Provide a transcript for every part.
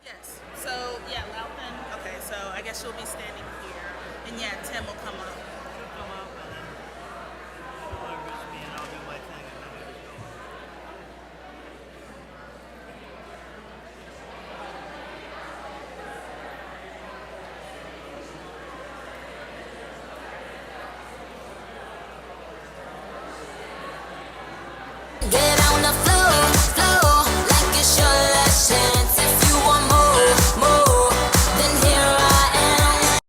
Yes. So yeah, Laupin. Okay, so I guess she'll be standing here, and yeah, Tim will come up. She'll come up and then she'll introduce me and I'll do my thing and then we just go. Get on the floor, floor, like it's your last chance. If you want more, more, then here I am.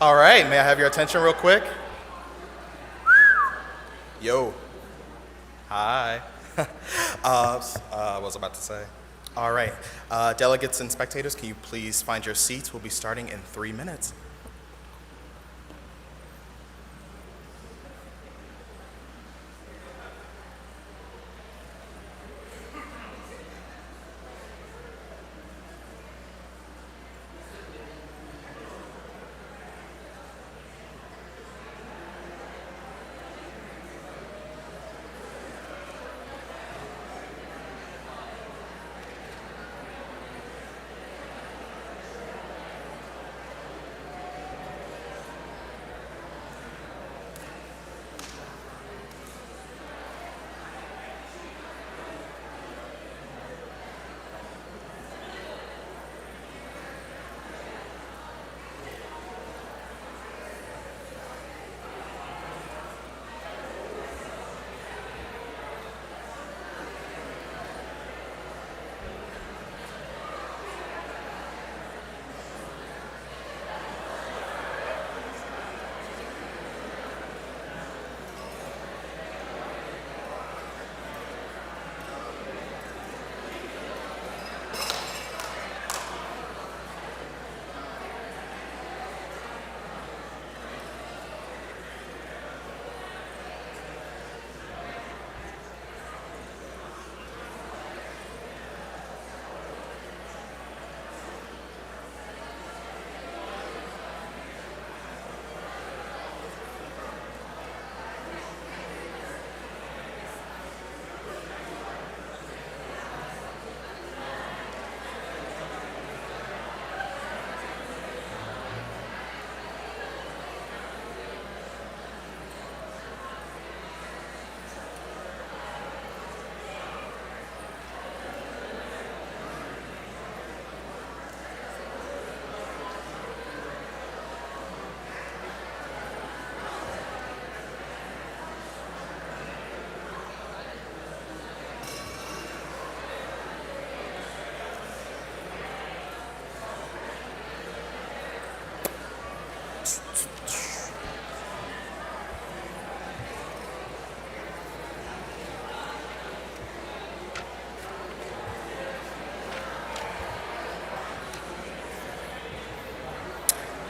All right, may I have your attention real quick? Yo. Hi. What was I about to say? All right, delegates and spectators, can you please find your seats? We'll be starting in 3 minutes.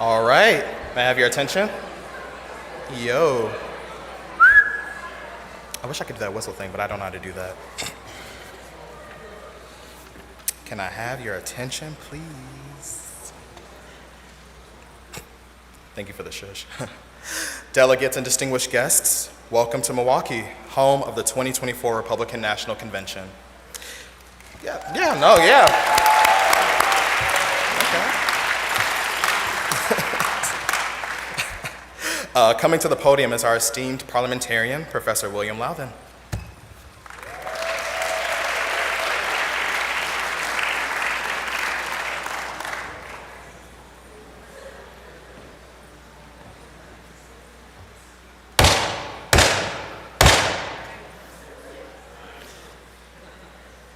All right, may I have your attention? Yo. I wish I could do that whistle thing, but I don't know how to do that. Can I have your attention, please? Thank you for the shush. Delegates and distinguished guests, welcome to Milwaukee, home of the 2024 Republican National Convention. Yeah. Okay. Coming to the podium is our esteemed parliamentarian, Professor William Loudon.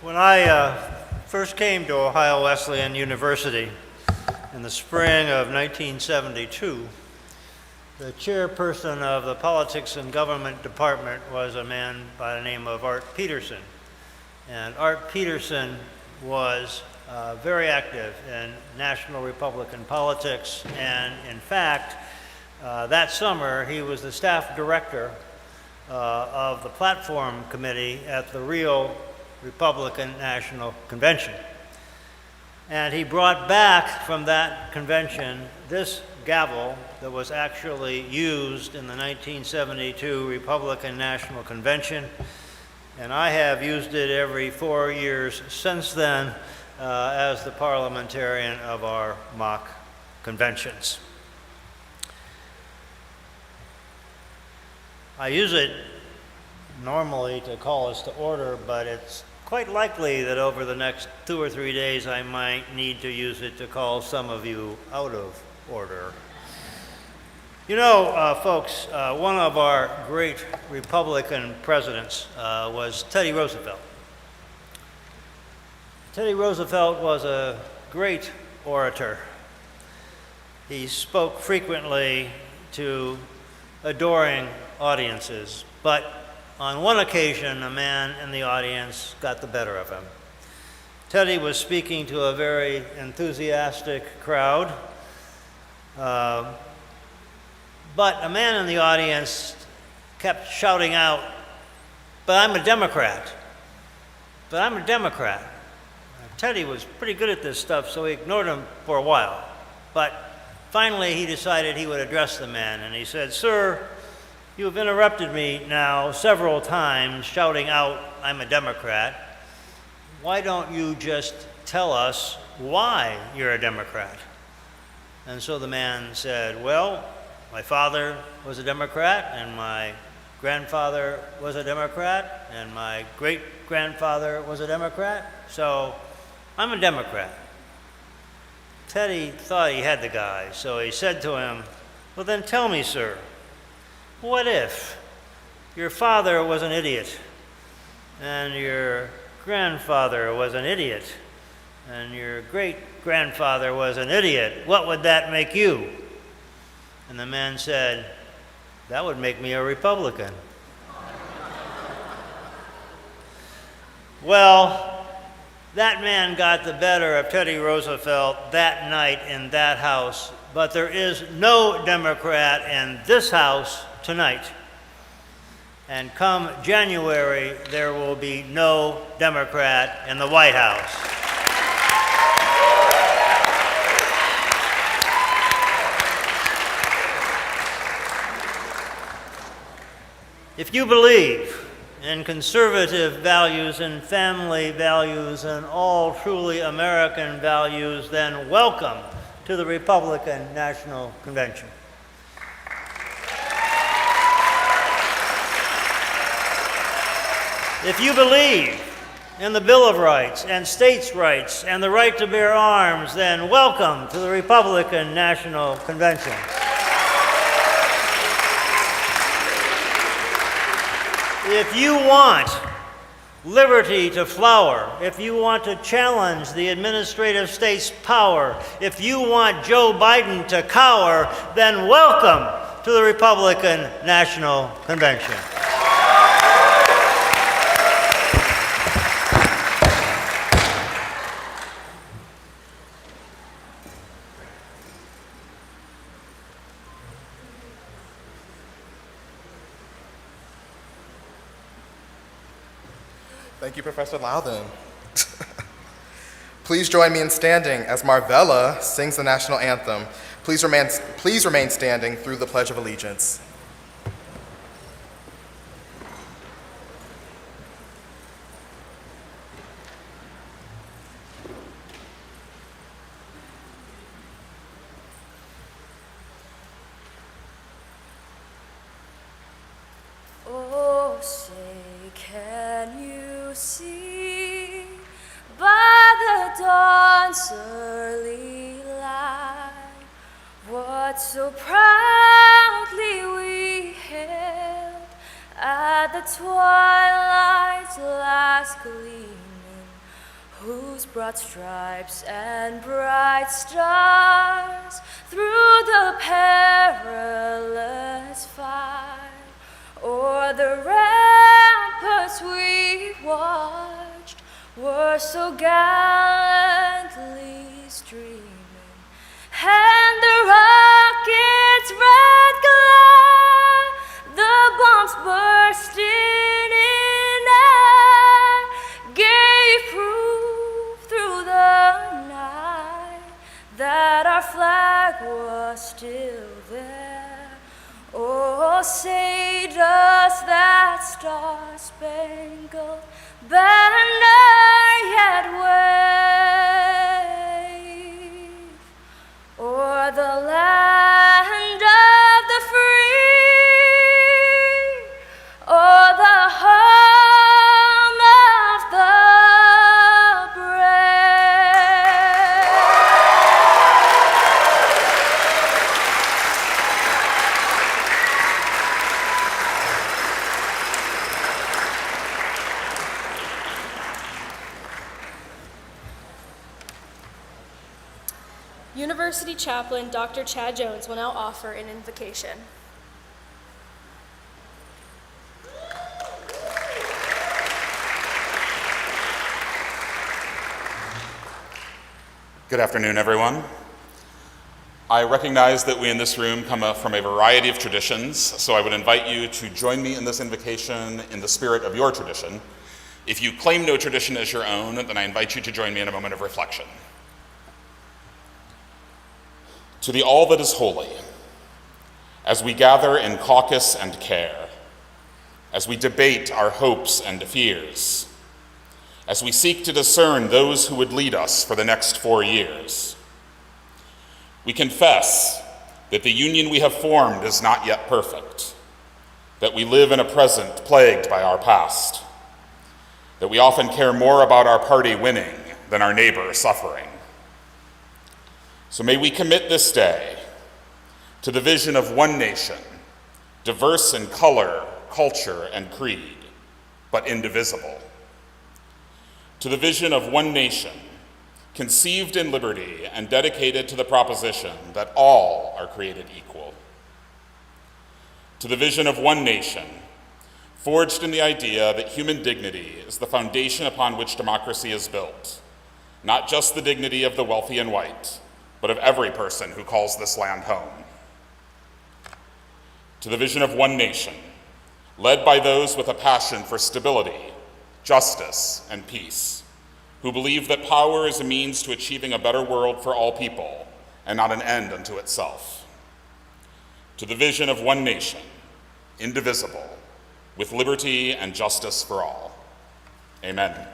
When I first came to Ohio Wesleyan University in the spring of 1972, the chairperson of the Politics and Government Department was a man by the name of Art Peterson. And Art Peterson was very active in national Republican politics, and in fact, that summer he was the staff director of the platform committee at the real Republican National Convention. And he brought back from that convention this gavel that was actually used in the 1972 Republican National Convention, and I have used it every 4 years since then as the parliamentarian of our mock conventions. I use it normally to call us to order, but it's quite likely that over the next 2 or 3 days I might need to use it to call some of you out of order. You know, folks, one of our great Republican presidents was Teddy Roosevelt. Teddy Roosevelt was a great orator. He spoke frequently to adoring audiences, but on one occasion, a man in the audience got the better of him. Teddy was speaking to a very enthusiastic crowd, but a man in the audience kept shouting out, "But I'm a Democrat. But I'm a Democrat." Teddy was pretty good at this stuff, so he ignored him for a while. But finally, he decided he would address the man, and he said, "Sir, you have interrupted me now several times shouting out, 'I'm a Democrat.' Why don't you just tell us why you're a Democrat?" And so the man said, "Well, my father was a Democrat, and my grandfather was a Democrat, and my great-grandfather was a Democrat, so I'm a Democrat." Teddy thought he had the guy, so he said to him, "Well, then tell me, sir, what if your father was an idiot, and your grandfather was an idiot, and your great-grandfather was an idiot? What would that make you?" And the man said, "That would make me a Republican." Well, that man got the better of Teddy Roosevelt that night in that house, but there is no Democrat in this house tonight. And come January, there will be no Democrat in the White House. If you believe in conservative values and family values and all truly American values, then welcome to the Republican National Convention. If you believe in the Bill of Rights and states' rights and the right to bear arms, then welcome to the Republican National Convention. If you want liberty to flower, if you want to challenge the administrative state's power, if you want Joe Biden to cower, then welcome to the Republican National Convention. Thank you, Professor Loudon. Please join me in standing as Marvella sings the national anthem. Please remain standing through the Pledge of Allegiance. Oh, say, can you see by the dawn's early light what so proudly we hailed at the twilight's last gleaming, whose broad stripes and bright stars through the perilous fight o'er the ramparts we watched were so gallantly streaming, and the rocket's red glare, the bombs bursting in air, gave proof through the night that our flag was still there. Oh, say does that star-spangled banner yet wave o'er the land of the free, o'er the home of the brave? University Chaplain Dr. Chad Jones will now offer an invocation. Good afternoon, everyone. I recognize that we in this room come from a variety of traditions, so I would invite you to join me in this invocation in the spirit of your tradition. If you claim no tradition as your own, then I invite you to join me in a moment of reflection. To the all that is holy, as we gather in caucus and care, as we debate our hopes and fears, as we seek to discern those who would lead us for the next 4 years, we confess that the union we have formed is not yet perfect, that we live in a present plagued by our past, that we often care more about our party winning than our neighbor suffering. So may we commit this day to the vision of one nation, diverse in color, culture, and creed, but indivisible. To the vision of one nation, conceived in liberty and dedicated to the proposition that all are created equal. To the vision of one nation, forged in the idea that human dignity is the foundation upon which democracy is built, not just the dignity of the wealthy and white, but of every person who calls this land home. To the vision of one nation, led by those with a passion for stability, justice, and peace, who believe that power is a means to achieving a better world for all people and not an end unto itself. To the vision of one nation, indivisible, with liberty and justice for all. Amen.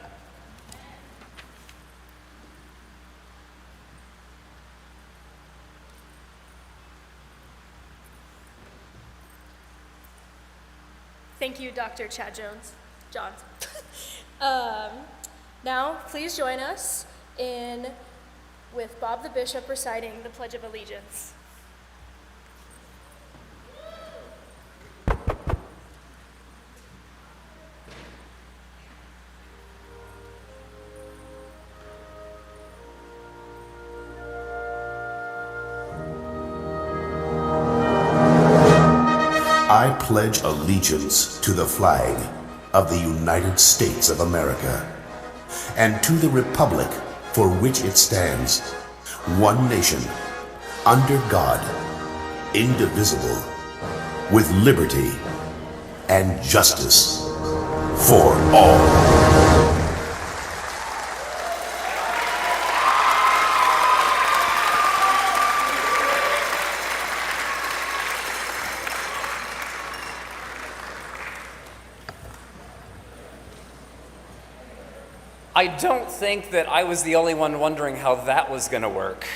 Thank you, Dr. Chad Jones. Now, please join us with Bob the Bishop reciting the Pledge of Allegiance. I pledge allegiance to the flag of the United States of America and to the republic for which it stands, one nation, under God, indivisible, with liberty and justice for all. I don't think that I was the only one wondering how that was going to work.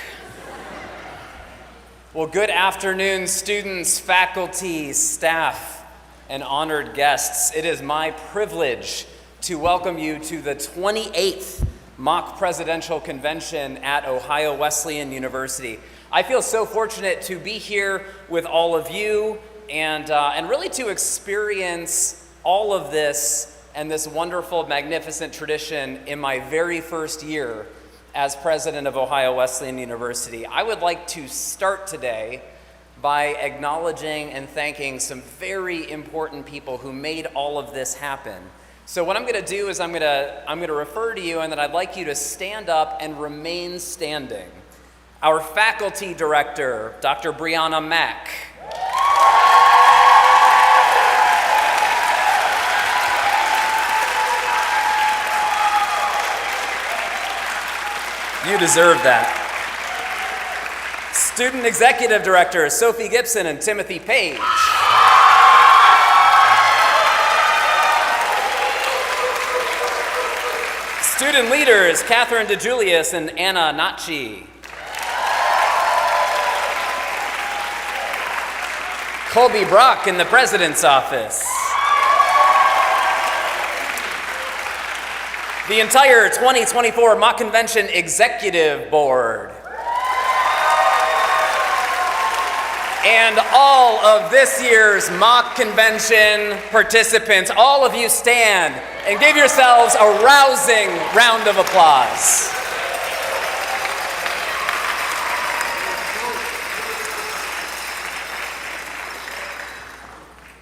Well, good afternoon, students, faculty, staff, and honored guests. It is my privilege to welcome you to the 28th Mock Presidential Convention at Ohio Wesleyan University. I feel so fortunate to be here with all of you and really to experience all of this and this wonderful, magnificent tradition in my very first year as president of Ohio Wesleyan University. I would like to start today by acknowledging and thanking some very important people who made all of this happen. So what I'm going to do is I'm going to refer to you, and then I'd like you to stand up and remain standing. Our faculty director, Dr. Brianna Mack. You deserve that. Student Executive Director Sophie Gibson and Timothy Page. Student Leaders Catherine DeJulius and Anna Nachi. Colby Brock in the President's Office. The entire 2024 Mock Convention Executive Board. And all of this year's Mock Convention participants, all of you stand and give yourselves a rousing round of applause.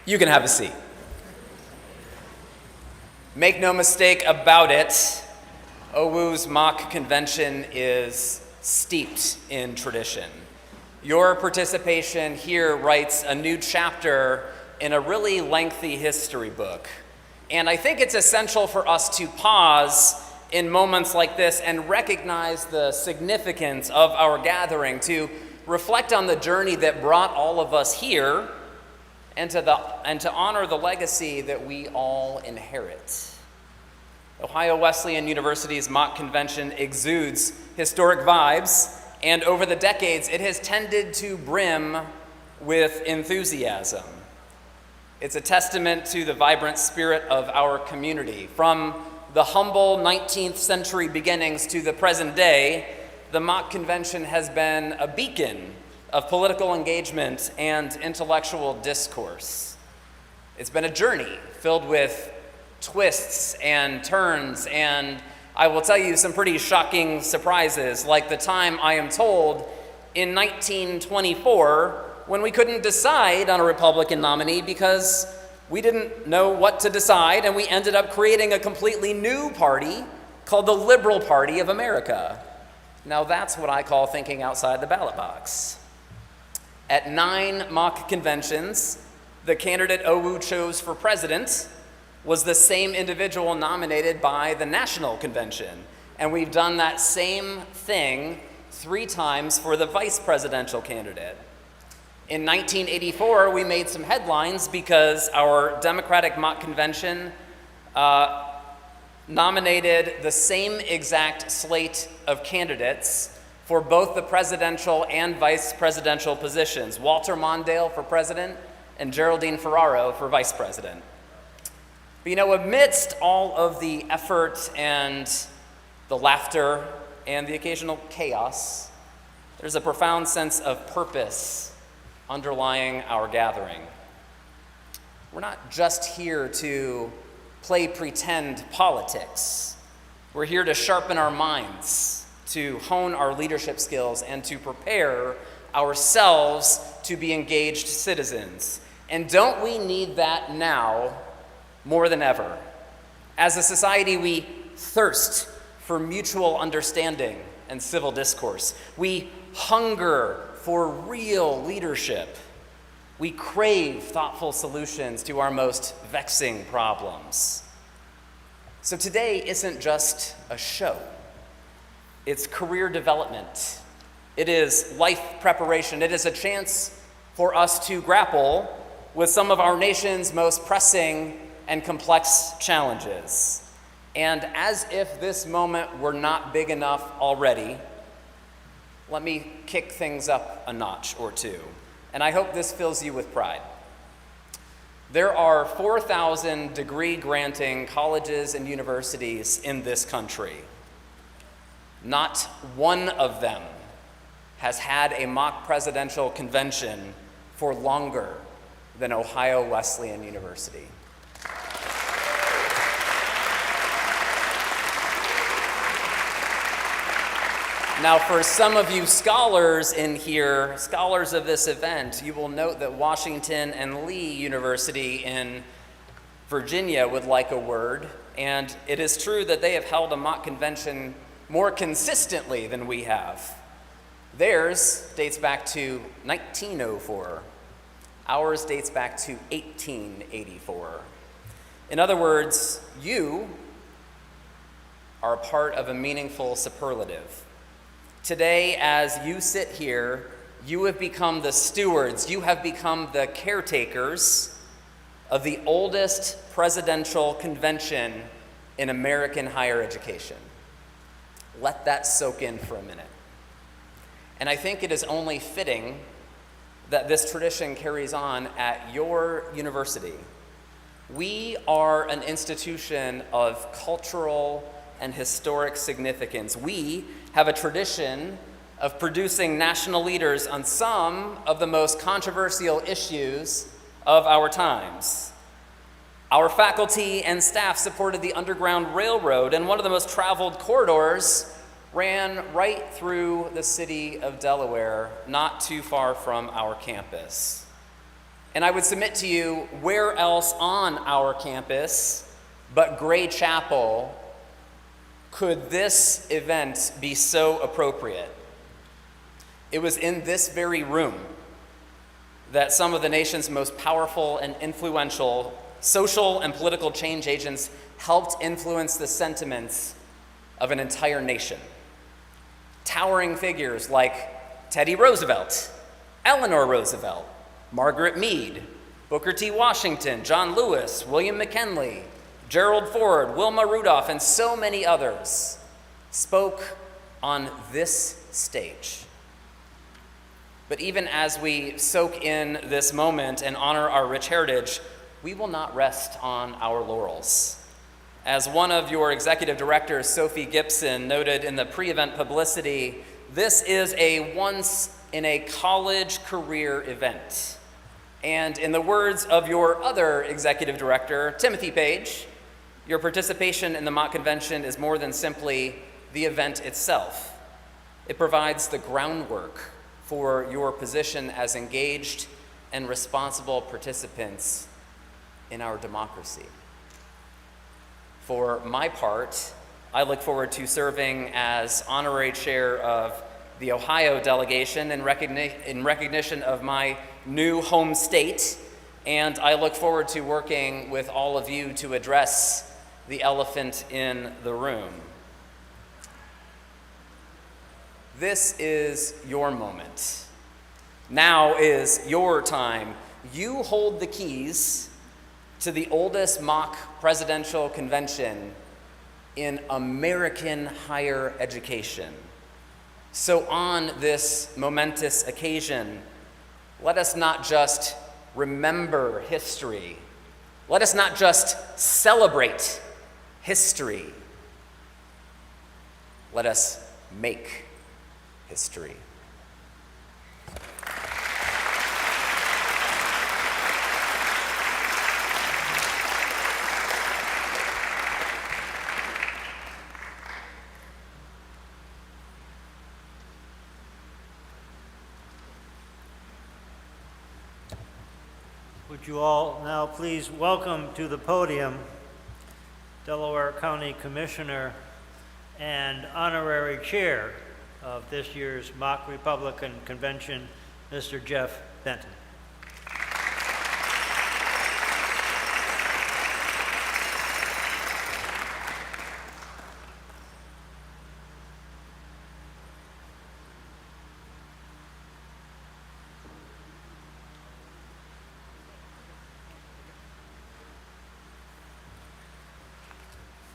You can have a seat. Make no mistake about it, OWU's Mock Convention is steeped in tradition. Your participation here writes a new chapter in a really lengthy history book. And I think it's essential for us to pause in moments like this and recognize the significance of our gathering, to reflect on the journey that brought all of us here, and to honor the legacy that we all inherit. Ohio Wesleyan University's Mock Convention exudes historic vibes, and over the decades, it has tended to brim with enthusiasm. It's a testament to the vibrant spirit of our community. From the humble 19th century beginnings to the present day, the Mock Convention has been a beacon of political engagement and intellectual discourse. It's been a journey filled with twists and turns, and I will tell you some pretty shocking surprises, like the time, I am told, in 1924, when we couldn't decide on a Republican nominee because we didn't know what to decide, and we ended up creating a completely new party called the Liberal Party of America. Now that's what I call thinking outside the ballot box. At 9 mock conventions, the candidate OWU chose for president was the same individual nominated by the National Convention. And we've done that same thing 3 times for the vice presidential candidate. In 1984, we made some headlines because our Democratic Mock Convention nominated the same exact slate of candidates for both the presidential and vice presidential positions, Walter Mondale for president and Geraldine Ferraro for vice president. But you know, amidst all of the effort and the laughter and the occasional chaos, there's a profound sense of purpose underlying our gathering. We're not just here to play pretend politics. We're here to sharpen our minds, to hone our leadership skills, and to prepare ourselves to be engaged citizens. And don't we need that now more than ever? As a society, we thirst for mutual understanding and civil discourse. We hunger for real leadership. We crave thoughtful solutions to our most vexing problems. So today isn't just a show. It's career development. It is life preparation. It is a chance for us to grapple with some of our nation's most pressing and complex challenges. And as if this moment were not big enough already, let me kick things up a notch or two. And I hope this fills you with pride. There are 4,000 degree-granting colleges and universities in this country. Not one of them has had a mock presidential convention for longer than Ohio Wesleyan University. Now, for some of you scholars in here, scholars of this event, you will note that Washington and Lee University in Virginia would like a word, and it is true that they have held a mock convention more consistently than we have. Theirs dates back to 1904. Ours dates back to 1884. In other words, you are a part of a meaningful superlative. Today, as you sit here, you have become the stewards, you have become the caretakers of the oldest presidential convention in American higher education. Let that soak in for a minute. And I think it is only fitting that this tradition carries on at your university. We are an institution of cultural and historic significance. We have a tradition of producing national leaders on some of the most controversial issues of our times. Our faculty and staff supported the Underground Railroad, and one of the most traveled corridors ran right through the city of Delaware, not too far from our campus. And I would submit to you, where else on our campus but Gray Chapel could this event be so appropriate? It was in this very room that some of the nation's most powerful and influential social and political change agents helped influence the sentiments of an entire nation. Towering figures like Teddy Roosevelt, Eleanor Roosevelt, Margaret Mead, Booker T. Washington, John Lewis, William McKinley, Gerald Ford, Wilma Rudolph, and so many others spoke on this stage. But even as we soak in this moment and honor our rich heritage, we will not rest on our laurels. As one of your executive directors, Sophie Gibson, noted in the pre-event publicity, this is a once-in-a-college career event. And in the words of your other executive director, Timothy Page, your participation in the mock convention is more than simply the event itself. It provides the groundwork for your position as engaged and responsible participants in our democracy. For my part, I look forward to serving as honorary chair of the Ohio delegation in recognition of my new home state, and I look forward to working with all of you to address the elephant in the room. This is your moment. Now is your time. You hold the keys to the oldest mock presidential convention in American higher education. So on this momentous occasion, let us not just remember history. Let us not just celebrate history. Let us make history. Would you all now please welcome to the podium Delaware County Commissioner and Honorary Chair of this year's Mock Republican Convention, Mr. Jeff Benton.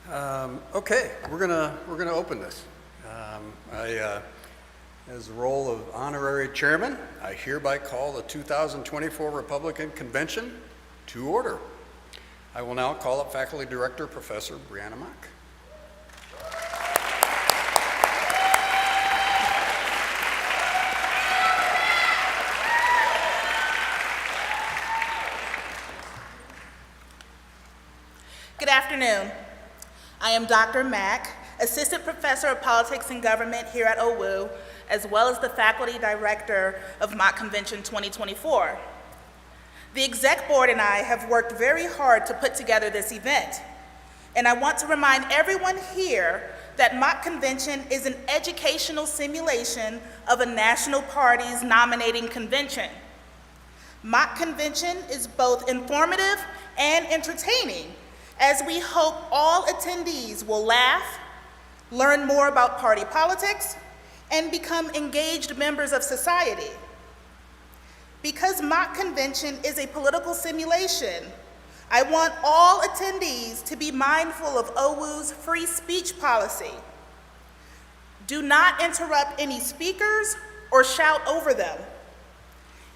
Okay, we're gonna open this. As the role of honorary chairman, I hereby call the 2024 Republican Convention to order. I will now call up Faculty Director, Professor Brianna Mock. Good afternoon. I am Dr. Mack, Assistant Professor of Politics and Government here at OWU, as well as the Faculty Director of Mock Convention 2024. The Exec Board and I have worked very hard to put together this event, and I want to remind everyone here that Mock Convention is an educational simulation of a national party's nominating convention. Mock Convention is both informative and entertaining, as we hope all attendees will laugh, learn more about party politics, and become engaged members of society. Because Mock Convention is a political simulation, I want all attendees to be mindful of OWU's free speech policy. Do not interrupt any speakers or shout over them.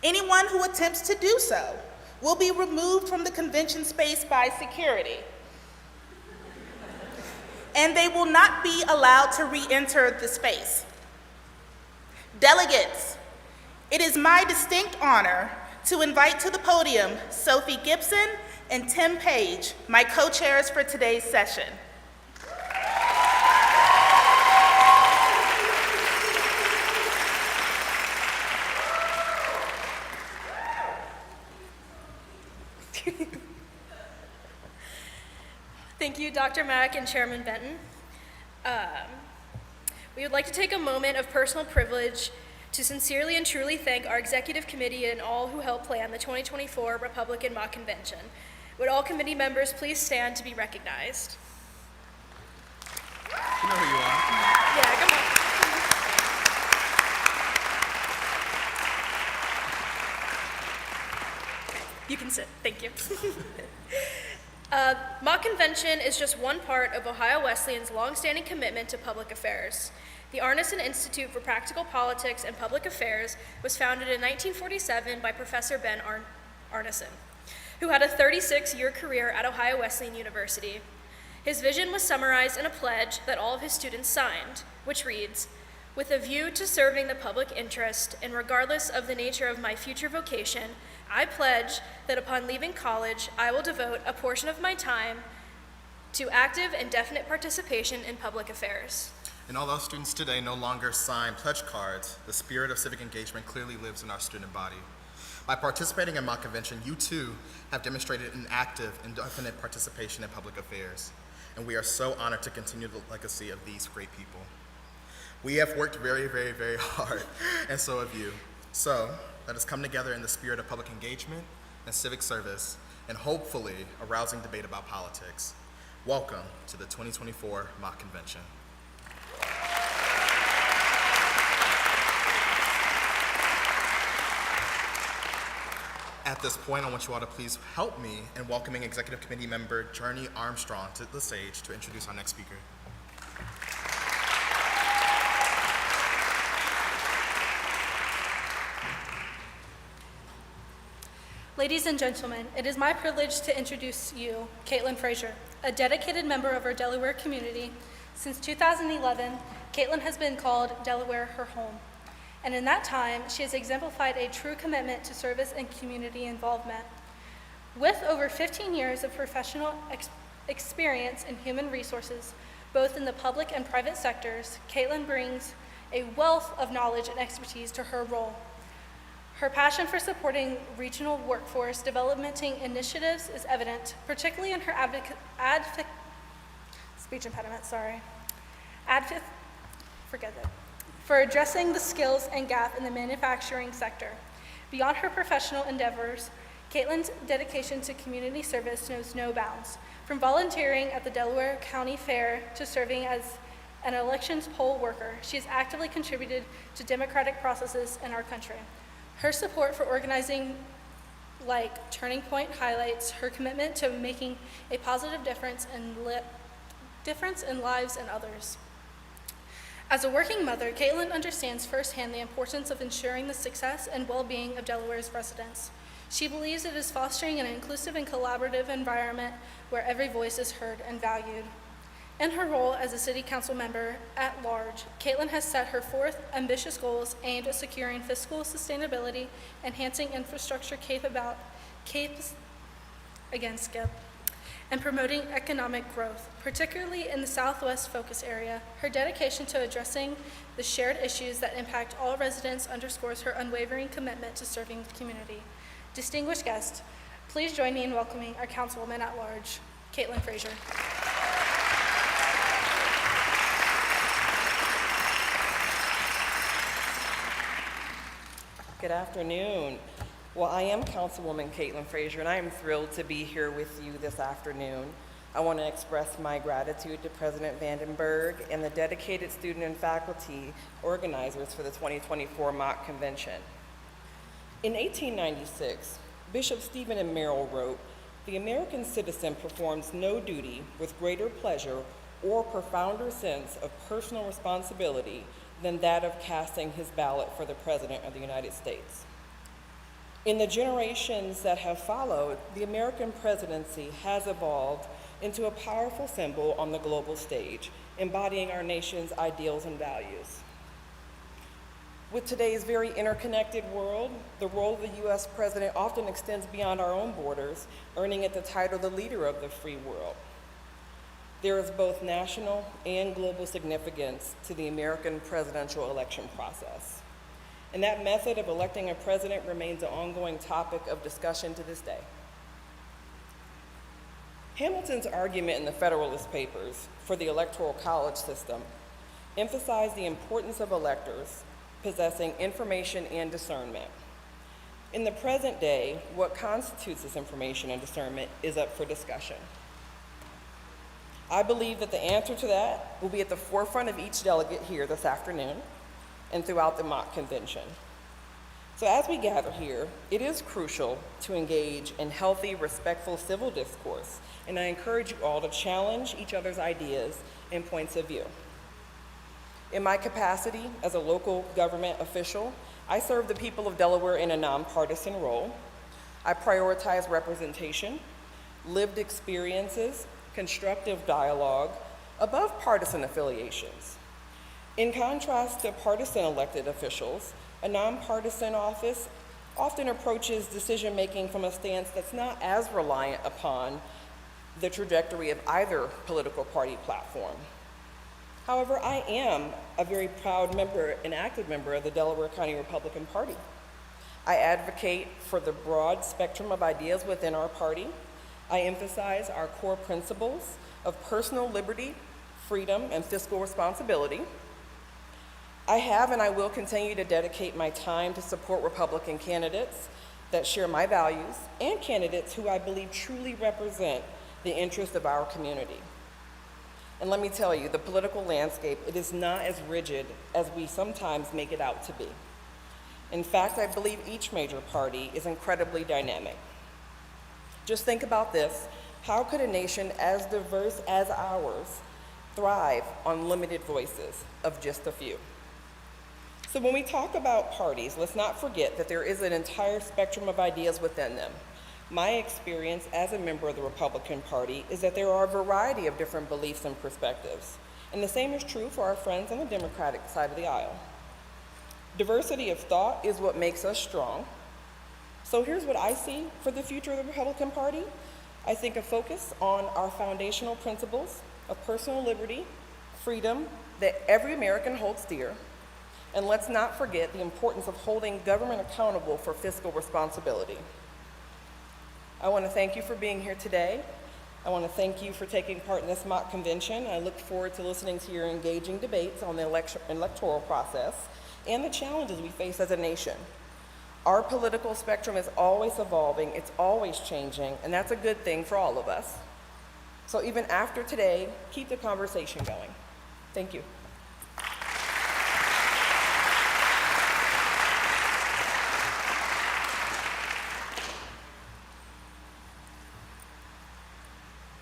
Anyone who attempts to do so will be removed from the convention space by security, and they will not be allowed to re-enter the space. Delegates, it is my distinct honor to invite to the podium Sophie Gibson and Tim Page, my co-chairs for today's session. Thank you, Dr. Mack and Chairman Benton. We would like to take a moment of personal privilege to sincerely and truly thank our executive committee and all who helped plan the 2024 Republican Mock Convention. Would all committee members please stand to be recognized? You know who you are. Yeah, come on. You can sit, thank you. Mock Convention is just one part of Ohio Wesleyan's longstanding commitment to public affairs. The Arneson Institute for Practical Politics and Public Affairs was founded in 1947 by Professor Ben Arneson, who had a 36-year career at Ohio Wesleyan University. His vision was summarized in a pledge that all of his students signed, which reads, "With a view to serving the public interest and regardless of the nature of my future vocation, I pledge that upon leaving college, I will devote a portion of my time to active and definite participation in public affairs." And although students today no longer sign pledge cards, the spirit of civic engagement clearly lives in our student body. By participating in Mock Convention, you too have demonstrated an active and definite participation in public affairs. And we are so honored to continue the legacy of these great people. We have worked very, very, very hard, and so have you. So let us come together in the spirit of public engagement and civic service, and hopefully a rousing debate about politics. Welcome to the 2024 Mock Convention. At this point, I want you all to please help me in welcoming Executive Committee Member Journey Armstrong to the stage to introduce our next speaker. Ladies and gentlemen, it is my privilege to introduce you, Caitlin Frazier, a dedicated member of our Delaware community. Since 2011, Caitlin has been called Delaware her home. And in that time, she has exemplified a true commitment to service and community involvement. With over 15 years of professional experience in human resources, both in the public and private sectors, Caitlin brings a wealth of knowledge and expertise to her role. Her passion for supporting regional workforce development initiatives is evident, particularly in her for addressing the skills and gap in the manufacturing sector. Beyond her professional endeavors, Caitlin's dedication to community service knows no bounds. From volunteering at the Delaware County Fair to serving as an elections poll worker, she has actively contributed to democratic processes in our country. Her support for organizing like Turning Point highlights her commitment to making a positive difference and difference in lives and others. As a working mother, Caitlin understands firsthand the importance of ensuring the success and well-being of Delaware's residents. She believes it is fostering an inclusive and collaborative environment where every voice is heard and valued. In her role as a City Council member at large, Caitlin has set her forth ambitious goals aimed at securing fiscal sustainability, enhancing infrastructure and promoting economic growth, particularly in the Southwest focus area. Her dedication to addressing the shared issues that impact all residents underscores her unwavering commitment to serving the community. Distinguished guests, please join me in welcoming our Councilwoman at Large, Caitlin Frazier. Good afternoon. Well, I am Councilwoman Caitlin Frazier, and I am thrilled to be here with you this afternoon. I want to express my gratitude to President Vandenberg and the dedicated student and faculty organizers for the 2024 mock convention. In 1896, Bishop Stephen and Merrill wrote, "The American citizen performs no duty with greater pleasure or profounder sense of personal responsibility than that of casting his ballot for the President of the United States." In the generations that have followed, the American presidency has evolved into a powerful symbol on the global stage, embodying our nation's ideals and values. With today's very interconnected world, the role of the U.S. president often extends beyond our own borders, earning it the title the leader of the free world. There is both national and global significance to the American presidential election process. And that method of electing a president remains an ongoing topic of discussion to this day. Hamilton's argument in the Federalist Papers for the Electoral College system emphasized the importance of electors possessing information and discernment. In the present day, what constitutes this information and discernment is up for discussion. I believe that the answer to that will be at the forefront of each delegate here this afternoon and throughout the mock convention. So as we gather here, it is crucial to engage in healthy, respectful civil discourse, and I encourage you all to challenge each other's ideas and points of view. In my capacity as a local government official, I serve the people of Delaware in a nonpartisan role. I prioritize representation, lived experiences, constructive dialogue above partisan affiliations. In contrast to partisan elected officials, a nonpartisan office often approaches decision-making from a stance that's not as reliant upon the trajectory of either political party platform. However, I am a very proud member and active member of the Delaware County Republican Party. I advocate for the broad spectrum of ideas within our party. I emphasize our core principles of personal liberty, freedom, and fiscal responsibility. I have and I will continue to dedicate my time to support Republican candidates that share my values and candidates who I believe truly represent the interests of our community. And let me tell you, the political landscape, it is not as rigid as we sometimes make it out to be. In fact, I believe each major party is incredibly dynamic. Just think about this. How could a nation as diverse as ours thrive on limited voices of just a few? So when we talk about parties, let's not forget that there is an entire spectrum of ideas within them. My experience as a member of the Republican Party is that there are a variety of different beliefs and perspectives. And the same is true for our friends on the Democratic side of the aisle. Diversity of thought is what makes us strong. So here's what I see for the future of the Republican Party. I think a focus on our foundational principles of personal liberty, freedom that every American holds dear, and let's not forget the importance of holding government accountable for fiscal responsibility. I want to thank you for being here today. I want to thank you for taking part in this mock convention. I look forward to listening to your engaging debates on the electoral process and the challenges we face as a nation. Our political spectrum is always evolving, it's always changing, and that's a good thing for all of us. So even after today, keep the conversation going. Thank you.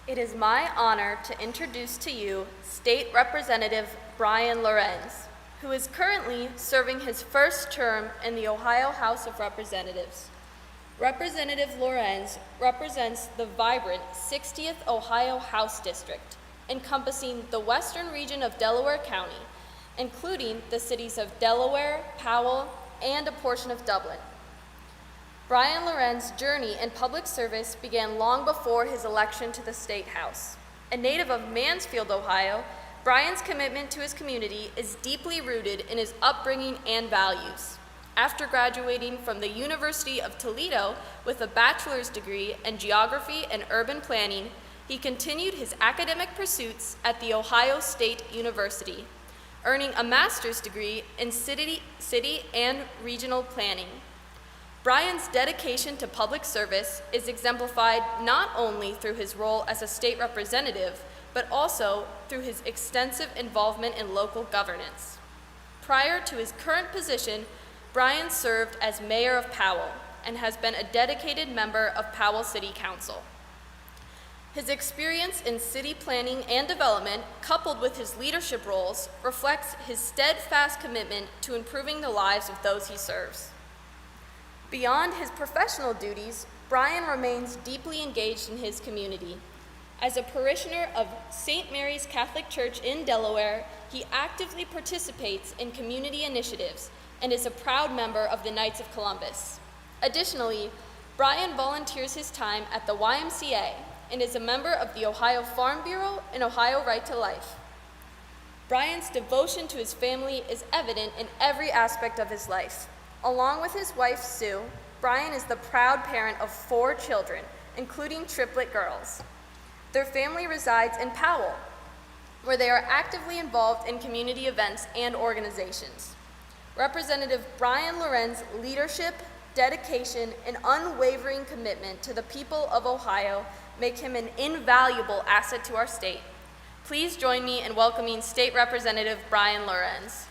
It is my honor to introduce to you State Representative Brian Lorenz, who is currently serving his first term in the Ohio House of Representatives. Representative Lorenz represents the vibrant 60th Ohio House District, encompassing the western region of Delaware County, including the cities of Delaware, Powell, and a portion of Dublin. Brian Lorenz's journey in public service began long before his election to the State House. A native of Mansfield, Ohio, Brian's commitment to his community is deeply rooted in his upbringing and values. After graduating from the University of Toledo with a bachelor's degree in geography and urban planning, he continued his academic pursuits at The Ohio State University, earning a master's degree in city and regional planning. Brian's dedication to public service is exemplified not only through his role as a state representative, but also through his extensive involvement in local governance. Prior to his current position, Brian served as mayor of Powell and has been a dedicated member of Powell City Council. His experience in city planning and development, coupled with his leadership roles, reflects his steadfast commitment to improving the lives of those he serves. Beyond his professional duties, Brian remains deeply engaged in his community. As a parishioner of St. Mary's Catholic Church in Delaware, he actively participates in community initiatives and is a proud member of the Knights of Columbus. Additionally, Brian volunteers his time at the YMCA and is a member of the Ohio Farm Bureau and Ohio Right to Life. Brian's devotion to his family is evident in every aspect of his life. Along with his wife, Sue, Brian is the proud parent of 4 children, including triplet girls. Their family resides in Powell, where they are actively involved in community events and organizations. Representative Brian Lorenz's leadership, dedication, and unwavering commitment to the people of Ohio make him an invaluable asset to our state. Please join me in welcoming State Representative Brian Lorenz.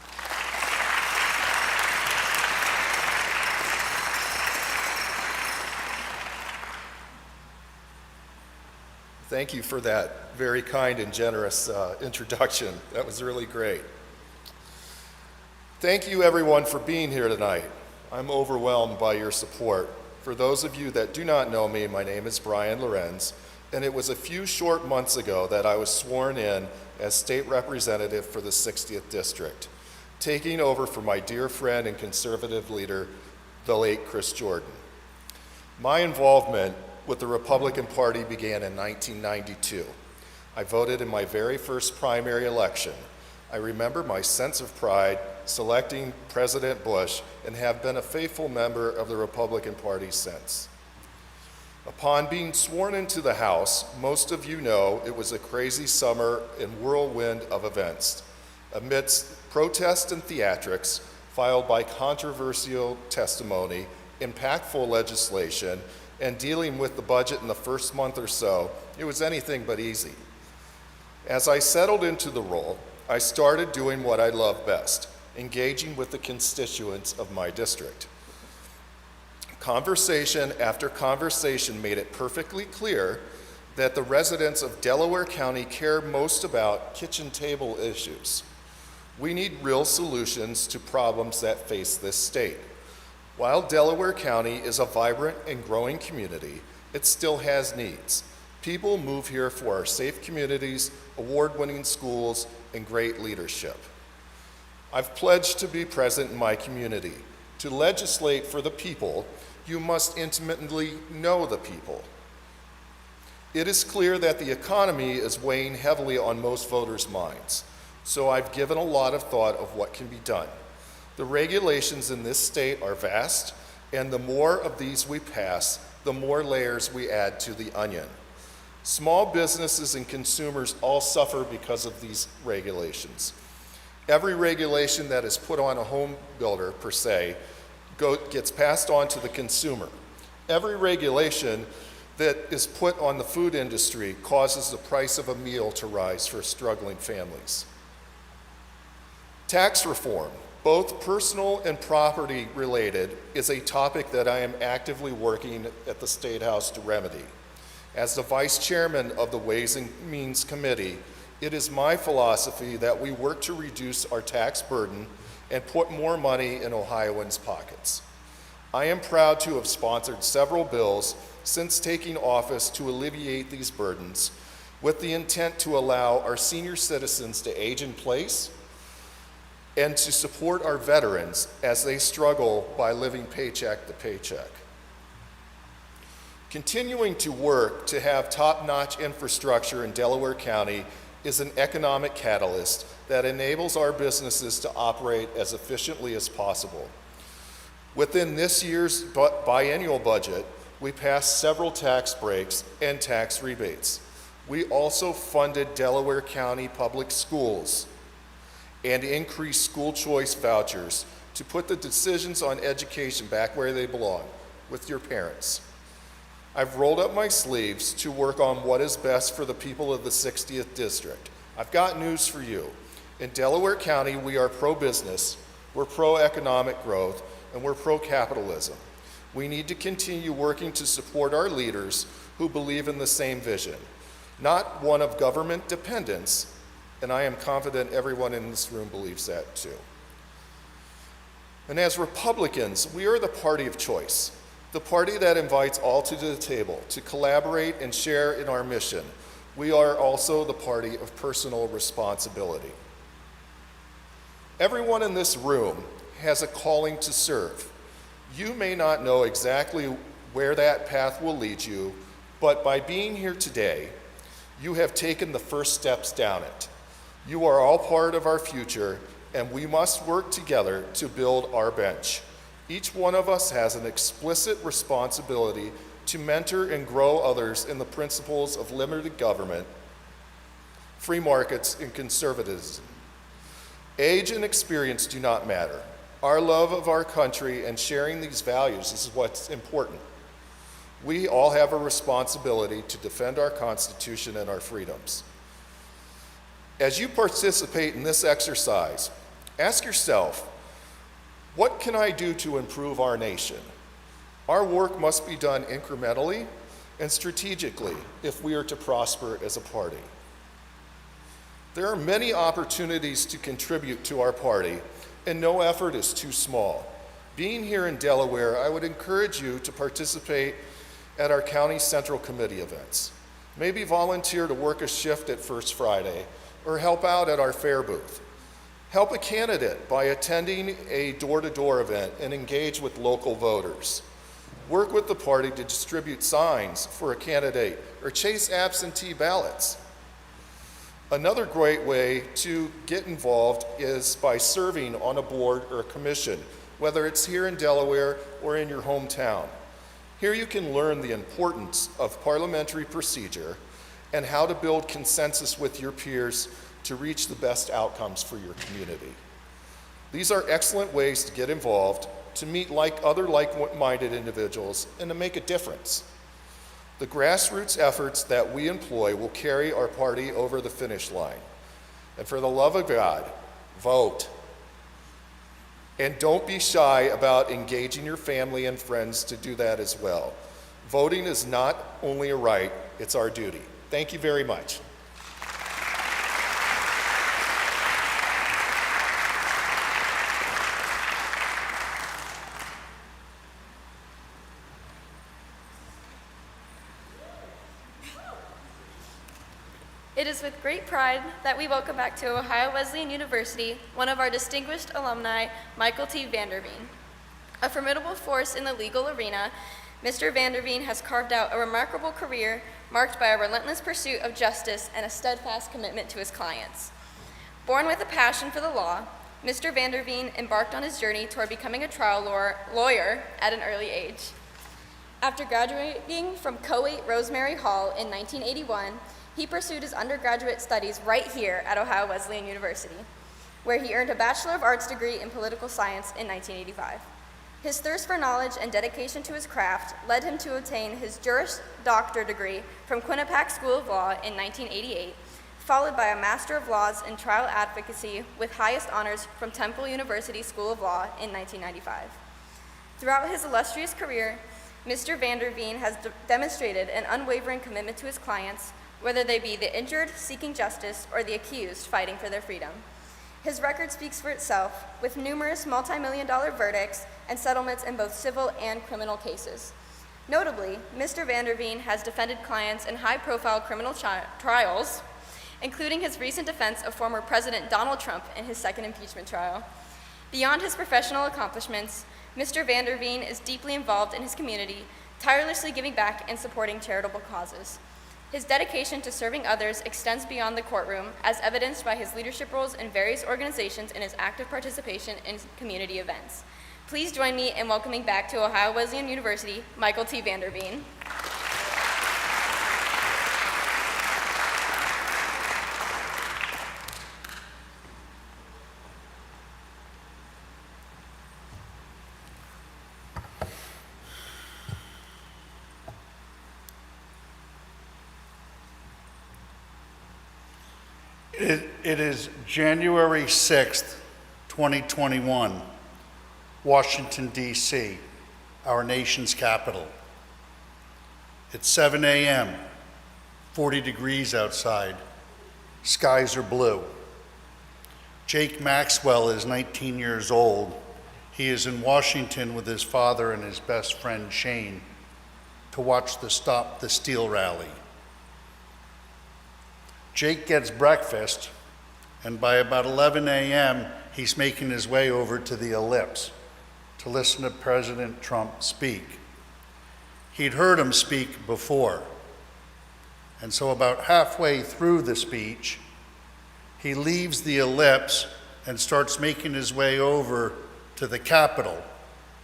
Thank you for that very kind and generous introduction. That was really great. Thank you everyone for being here tonight. I'm overwhelmed by your support. For those of you that do not know me, my name is Brian Lorenz, and it was a few short months ago that I was sworn in as state representative for the 60th District, taking over for my dear friend and conservative leader, the late Chris Jordan. My involvement with the Republican Party began in 1992. I voted in my very first primary election. I remember my sense of pride selecting President Bush and have been a faithful member of the Republican Party since. Upon being sworn into the House, most of you know it was a crazy summer and whirlwind of events. Amidst protests and theatrics, followed by controversial testimony, impactful legislation, and dealing with the budget in the first month or so, it was anything but easy. As I settled into the role, I started doing what I love best, engaging with the constituents of my district. Conversation after conversation made it perfectly clear that the residents of Delaware County care most about kitchen table issues. We need real solutions to problems that face this state. While Delaware County is a vibrant and growing community, it still has needs. People move here for our safe communities, award-winning schools, and great leadership. I've pledged to be present in my community. To legislate for the people, you must intimately know the people. It is clear that the economy is weighing heavily on most voters' minds, so I've given a lot of thought of what can be done. The regulations in this state are vast, and the more of these we pass, the more layers we add to the onion. Small businesses and consumers all suffer because of these regulations. Every regulation that is put on a home builder, per se, gets passed on to the consumer. Every regulation that is put on the food industry causes the price of a meal to rise for struggling families. Tax reform, both personal and property related, is a topic that I am actively working at the State House to remedy. As the Vice Chairman of the Ways and Means Committee, it is my philosophy that we work to reduce our tax burden and put more money in Ohioans' pockets. I am proud to have sponsored several bills since taking office to alleviate these burdens, with the intent to allow our senior citizens to age in place and to support our veterans as they struggle by living paycheck to paycheck. Continuing to work to have top-notch infrastructure in Delaware County is an economic catalyst that enables our businesses to operate as efficiently as possible. Within this year's biennial budget, we passed several tax breaks and tax rebates. We also funded Delaware County Public Schools and increased school choice vouchers to put the decisions on education back where they belong, with your parents. I've rolled up my sleeves to work on what is best for the people of the 60th District. I've got news for you. In Delaware County, we are pro-business, we're pro-economic growth, and we're pro-capitalism. We need to continue working to support our leaders who believe in the same vision, not one of government dependence, and I am confident everyone in this room believes that too. And as Republicans, we are the party of choice, the party that invites all to the table to collaborate and share in our mission. We are also the party of personal responsibility. Everyone in this room has a calling to serve. You may not know exactly where that path will lead you, but by being here today, you have taken the first steps down it. You are all part of our future, and we must work together to build our bench. Each one of us has an explicit responsibility to mentor and grow others in the principles of limited government, free markets, and conservatism. Age and experience do not matter. Our love of our country and sharing these values is what's important. We all have a responsibility to defend our Constitution and our freedoms. As you participate in this exercise, ask yourself, what can I do to improve our nation? Our work must be done incrementally and strategically if we are to prosper as a party. There are many opportunities to contribute to our party, and no effort is too small. Being here in Delaware, I would encourage you to participate at our County Central Committee events. Maybe volunteer to work a shift at First Friday, or help out at our fair booth. Help a candidate by attending a door-to-door event and engage with local voters. Work with the party to distribute signs for a candidate or chase absentee ballots. Another great way to get involved is by serving on a board or a commission, whether it's here in Delaware or in your hometown. Here you can learn the importance of parliamentary procedure and how to build consensus with your peers to reach the best outcomes for your community. These are excellent ways to get involved, to meet other like-minded individuals, and to make a difference. The grassroots efforts that we employ will carry our party over the finish line. And for the love of God, vote. And don't be shy about engaging your family and friends to do that as well. Voting is not only a right, it's our duty. Thank you very much. It is with great pride that we welcome back to Ohio Wesleyan University one of our distinguished alumni, Michael T. Vanderveen. A formidable force in the legal arena, Mr. Vanderveen has carved out a remarkable career marked by a relentless pursuit of justice and a steadfast commitment to his clients. Born with a passion for the law, Mr. Vanderveen embarked on his journey toward becoming a trial lawyer at an early age. After graduating from Co-8 Rosemary Hall in 1981, he pursued his undergraduate studies right here at Ohio Wesleyan University, where he earned a Bachelor of Arts degree in political science in 1985. His thirst for knowledge and dedication to his craft led him to obtain his Juris Doctor degree from Quinnipiac School of Law in 1988, followed by a Master of Laws in Trial Advocacy with highest honors from Temple University School of Law in 1995. Throughout his illustrious career, Mr. Vanderveen has demonstrated an unwavering commitment to his clients, whether they be the injured seeking justice or the accused fighting for their freedom. His record speaks for itself, with numerous multi-million-dollar verdicts and settlements in both civil and criminal cases. Notably, Mr. Vanderveen has defended clients in high-profile criminal trials, including his recent defense of former President Donald Trump in his second impeachment trial. Beyond his professional accomplishments, Mr. Vanderveen is deeply involved in his community, tirelessly giving back and supporting charitable causes. His dedication to serving others extends beyond the courtroom, as evidenced by his leadership roles in various organizations and his active participation in community events. Please join me in welcoming back to Ohio Wesleyan University, Michael T. Vanderveen. It is January 6th, 2021, Washington, D.C., our nation's capital. It's 7 a.m., 40 degrees outside, skies are blue. Jake Maxwell is 19 years old. He is in Washington with his father and his best friend Shane to watch the Stop the Steal rally. Jake gets breakfast, and by about 11 a.m., he's making his way over to the Ellipse to listen to President Trump speak. He'd heard him speak before, and so about halfway through the speech, he leaves the Ellipse and starts making his way over to the Capitol,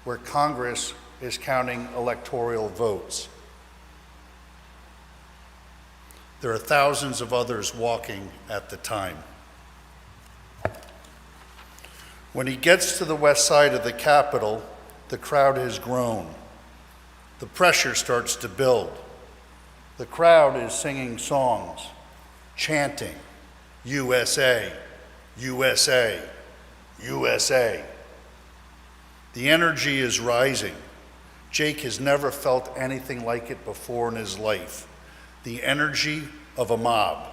where Congress is counting electoral votes. There are thousands of others walking at the time. When he gets to the west side of the Capitol, the crowd has grown. The pressure starts to build. The crowd is singing songs, chanting, USA, USA, USA. The energy is rising. Jake has never felt anything like it before in his life. The energy of a mob.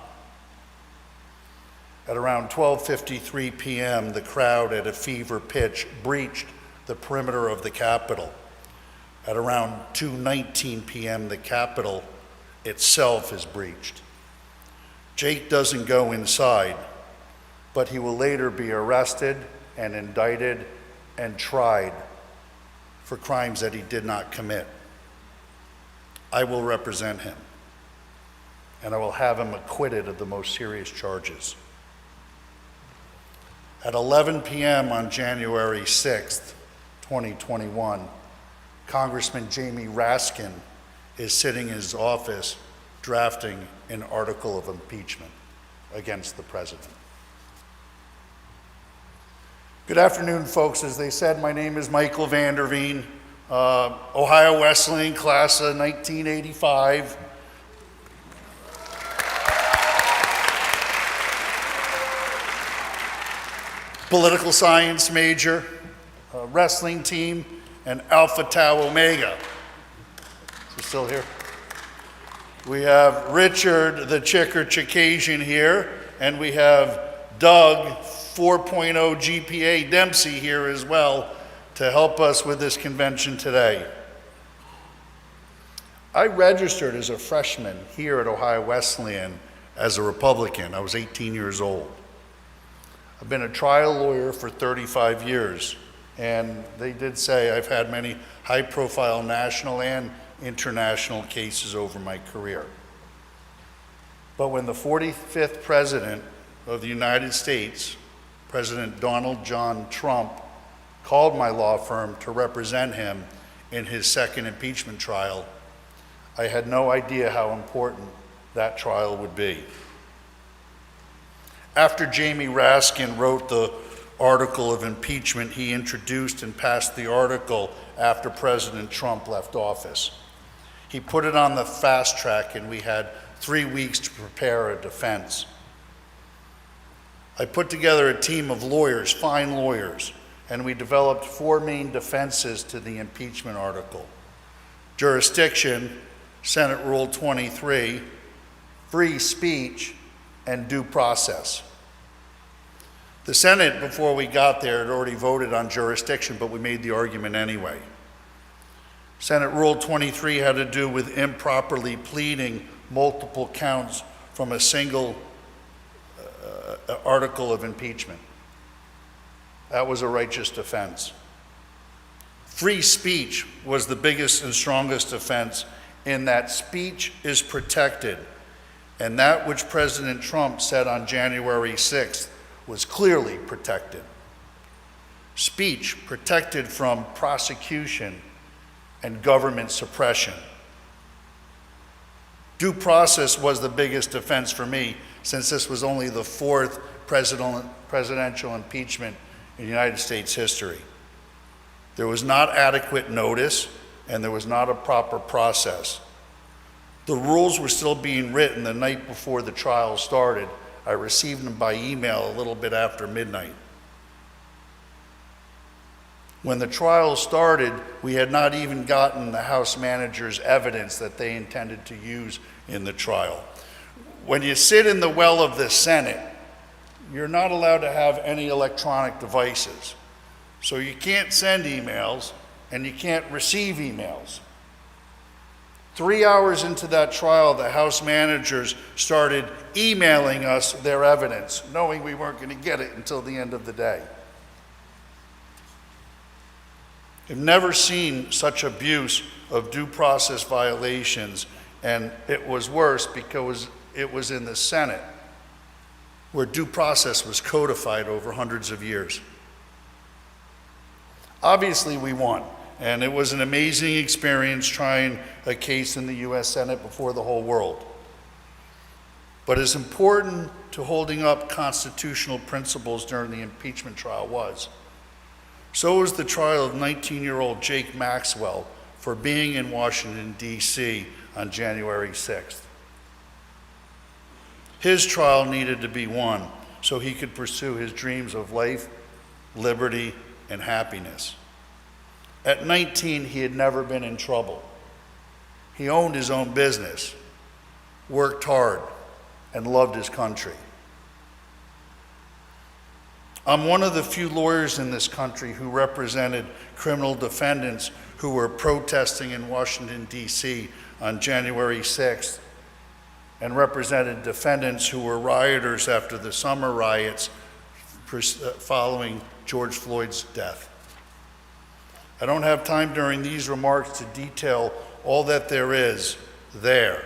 At around 12:53 p.m., the crowd at a fever pitch breached the perimeter of the Capitol. At around 2:19 p.m., the Capitol itself is breached. Jake doesn't go inside, but he will later be arrested and indicted and tried for crimes that he did not commit. I will represent him, and I will have him acquitted of the most serious charges. At 11 p.m. on January 6th, 2021, Congressman Jamie Raskin is sitting in his office drafting an article of impeachment against the president. Good afternoon, folks. As they said, my name is Michael Vanderveen, Ohio Wesleyan, class of 1985. Political science major, wrestling team, and Alpha Tau Omega. Is he still here? We have Richard, the Chicker Chicasian here, and we have Doug, 4.0 GPA Dempsey here as well to help us with this convention today. I registered as a freshman here at Ohio Wesleyan as a Republican. I was 18 years old. I've been a trial lawyer for 35 years, and they did say I've had many high-profile national and international cases over my career. But when the 45th President of the United States, President Donald John Trump, called my law firm to represent him in his second impeachment trial, I had no idea how important that trial would be. After Jamie Raskin wrote the article of impeachment, he introduced and passed the article after President Trump left office. He put it on the fast track, and we had 3 weeks to prepare a defense. I put together a team of lawyers, fine lawyers, and we developed 4 main defenses to the impeachment article. jurisdiction, Senate Rule 23, free speech, and due process. The Senate, before we got there, had already voted on jurisdiction, but we made the argument anyway. Senate Rule 23 had to do with improperly pleading multiple counts from a single article of impeachment. That was a righteous defense. Free speech was the biggest and strongest offense in that speech is protected, and that which President Trump said on January 6th was clearly protected. Speech protected from prosecution and government suppression. Due process was the biggest offense for me, since this was only the fourth presidential impeachment in United States history. There was not adequate notice, and there was not a proper process. The rules were still being written the night before the trial started. I received them by email a little bit after midnight. When the trial started, we had not even gotten the House manager's evidence that they intended to use in the trial. When you sit in the well of the Senate, you're not allowed to have any electronic devices. So you can't send emails and you can't receive emails. 3 hours into that trial, the House managers started emailing us their evidence, knowing we weren't going to get it until the end of the day. I've never seen such abuse of due process violations, and it was worse because it was in the Senate, where due process was codified over hundreds of years. Obviously, we won, and it was an amazing experience trying a case in the U.S. Senate before the whole world. But as important to holding up constitutional principles during the impeachment trial was, so was the trial of 19-year-old Jake Maxwell for being in Washington, D.C. on January 6th. His trial needed to be won so he could pursue his dreams of life, liberty, and happiness. At 19, he had never been in trouble. He owned his own business, worked hard, and loved his country. I'm one of the few lawyers in this country who represented criminal defendants who were protesting in Washington, D.C. on January 6th, and represented defendants who were rioters after the summer riots following George Floyd's death. I don't have time during these remarks to detail all that there is there.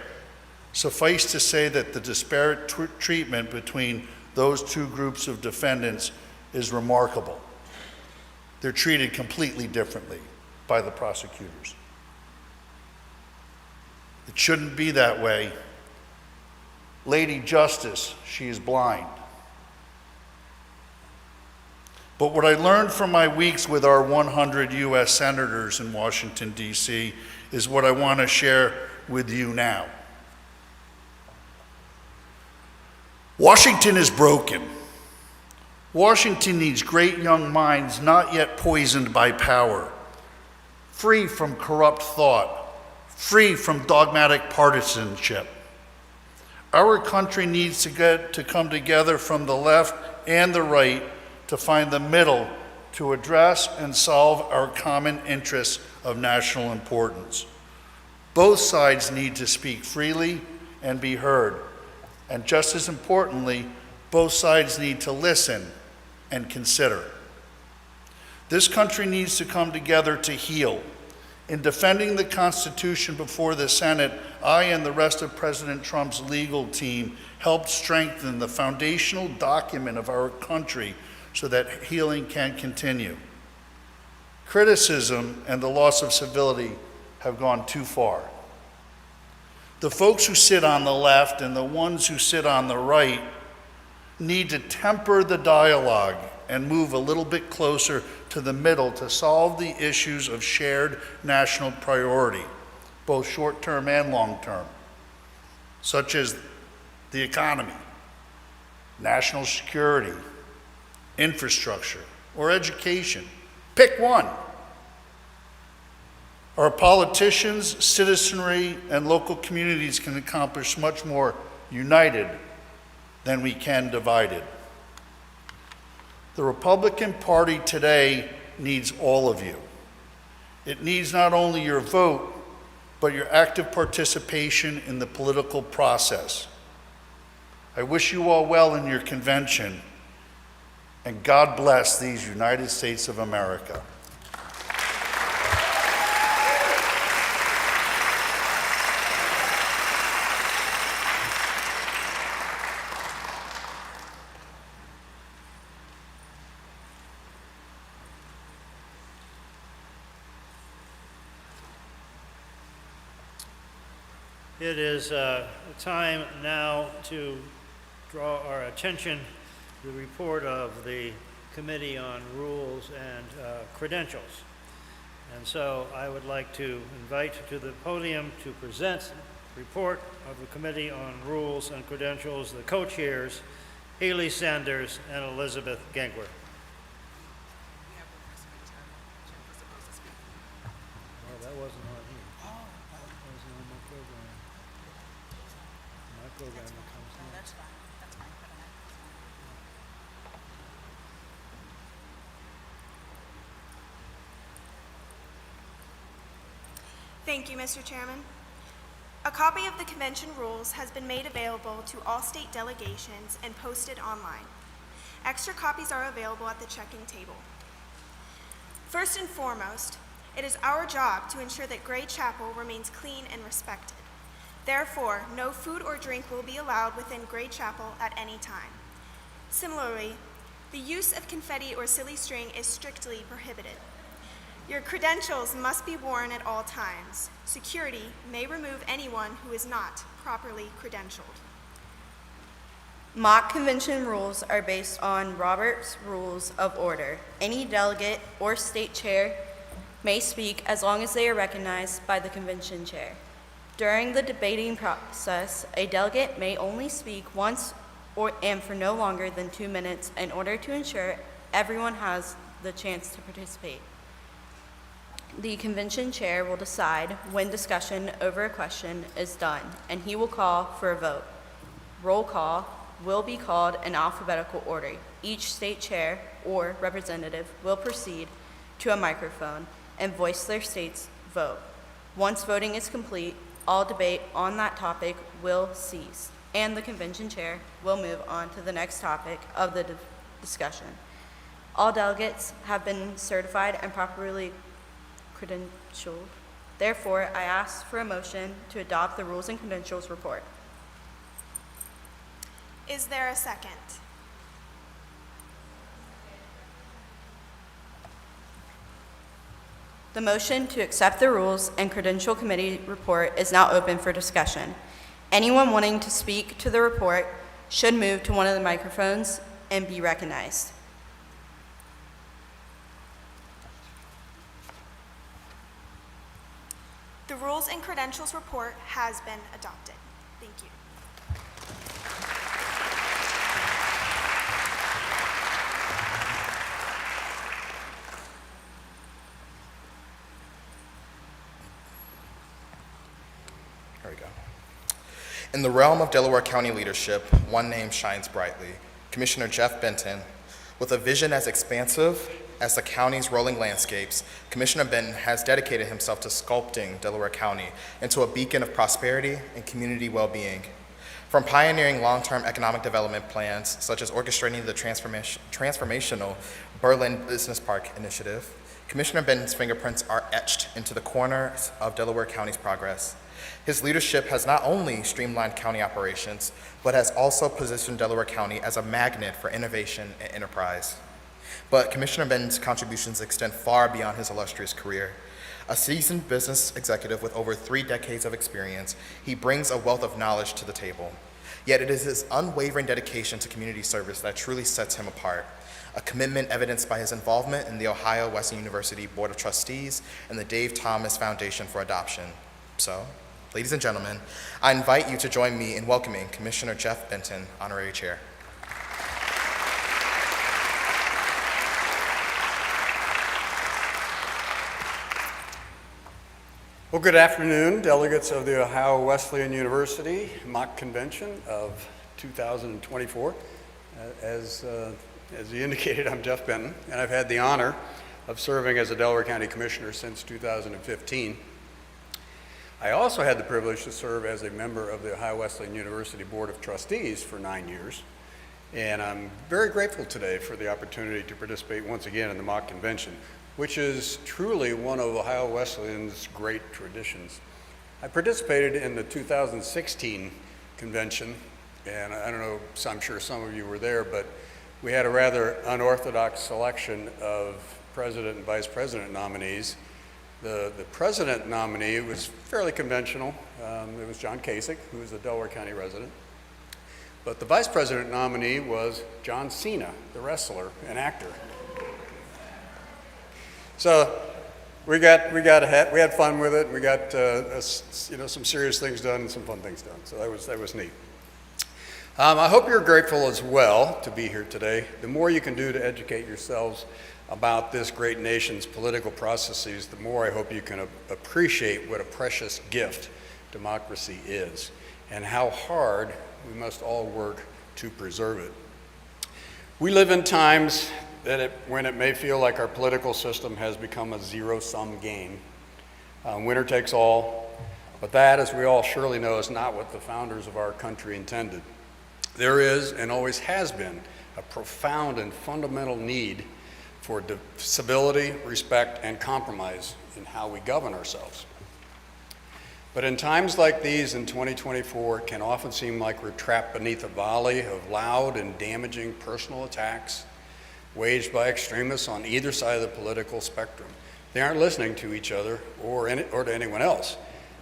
Suffice to say that the disparate treatment between those two groups of defendants is remarkable. They're treated completely differently by the prosecutors. It shouldn't be that way. Lady Justice, she is blind. But what I learned from my weeks with our 100 U.S. senators in Washington, D.C., is what I want to share with you now. Washington is broken. Washington needs great young minds not yet poisoned by power, free from corrupt thought, free from dogmatic partisanship. Our country needs to come together from the left and the right to find the middle to address and solve our common interests of national importance. Both sides need to speak freely and be heard. And just as importantly, both sides need to listen and consider. This country needs to come together to heal. In defending the Constitution before the Senate, I and the rest of President Trump's legal team helped strengthen the foundational document of our country so that healing can continue. Criticism and the loss of civility have gone too far. The folks who sit on the left and the ones who sit on the right need to temper the dialogue and move a little bit closer to the middle to solve the issues of shared national priority, both short-term and long-term, such as the economy, national security, infrastructure, or education. Pick one. Our politicians, citizenry, and local communities can accomplish much more united than we can divided. The Republican Party today needs all of you. It needs not only your vote, but your active participation in the political process. I wish you all well in your convention, and God bless these United States of America. It is time now to draw our attention to the report of the Committee on Rules and Credentials. And so I would like to invite to the podium to present the report of the Committee on Rules and Credentials, the co-chairs, Haley Sanders and Elizabeth Gengwer. Oh, that wasn't on here. That wasn't on my program. My program that comes next. That's fine. That's fine. Thank you, Mr. Chairman. A copy of the convention rules has been made available to all state delegations and posted online. Extra copies are available at the check-in table. First and foremost, it is our job to ensure that Gray Chapel remains clean and respected. Therefore, no food or drink will be allowed within Gray Chapel at any time. Similarly, the use of confetti or silly string is strictly prohibited. Your credentials must be worn at all times. Security may remove anyone who is not properly credentialed. Mock convention rules are based on Robert's Rules of Order. Any delegate or state chair may speak as long as they are recognized by the convention chair. During the debating process, a delegate may only speak once and for no longer than 2 minutes in order to ensure everyone has the chance to participate. The convention chair will decide when discussion over a question is done, and he will call for a vote. Roll call will be called in alphabetical order. Each state chair or representative will proceed to a microphone and voice their state's vote. Once voting is complete, all debate on that topic will cease, and the convention chair will move on to the next topic of the discussion. All delegates have been certified and properly credentialed. Therefore, I ask for a motion to adopt the Rules and Credentials report. Is there a second? The motion to accept the Rules and Credential Committee report is now open for discussion. Anyone wanting to speak to the report should move to one of the microphones and be recognized. The Rules and Credentials report has been adopted. Thank you. Here we go. In the realm of Delaware County leadership, one name shines brightly, Commissioner Jeff Benton. With a vision as expansive as the county's rolling landscapes, Commissioner Benton has dedicated himself to sculpting Delaware County into a beacon of prosperity and community well-being. From pioneering long-term economic development plans, such as orchestrating the transformational Berlin Business Park initiative, Commissioner Benton's fingerprints are etched into the corners of Delaware County's progress. His leadership has not only streamlined county operations, but has also positioned Delaware County as a magnet for innovation and enterprise. But Commissioner Benton's contributions extend far beyond his illustrious career. A seasoned business executive with over 3 decades of experience, he brings a wealth of knowledge to the table. Yet it is his unwavering dedication to community service that truly sets him apart, a commitment evidenced by his involvement in the Ohio Wesleyan University Board of Trustees and the Dave Thomas Foundation for Adoption. So, ladies and gentlemen, I invite you to join me in welcoming Commissioner Jeff Benton, Honorary Chair. Well, good afternoon, delegates of the Ohio Wesleyan University Mock Convention of 2024. As you indicated, I'm Jeff Benton, and I've had the honor of serving as a Delaware County Commissioner since 2015. I also had the privilege to serve as a member of the Ohio Wesleyan University Board of Trustees for 9 years, and I'm very grateful today for the opportunity to participate once again in the Mock Convention, which is truly one of Ohio Wesleyan's great traditions. I participated in the 2016 convention, and I don't know, so I'm sure some of you were there, but we had a rather unorthodox selection of president and vice president nominees. The president nominee was fairly conventional. It was John Kasich, who is a Delaware County resident. But the vice president nominee was John Cena, the wrestler and actor. So we had fun with it. We got some serious things done and some fun things done. So that was neat. I hope you're grateful as well to be here today. The more you can do to educate yourselves about this great nation's political processes, the more I hope you can appreciate what a precious gift democracy is and how hard we must all work to preserve it. We live in times when it may feel like our political system has become a zero-sum game. Winner takes all, but that, as we all surely know, is not what the founders of our country intended. There is, and always has been, a profound and fundamental need for civility, respect, and compromise in how we govern ourselves. But in times like these in 2024, it can often seem like we're trapped beneath a volley of loud and damaging personal attacks waged by extremists on either side of the political spectrum. They aren't listening to each other or to anyone else.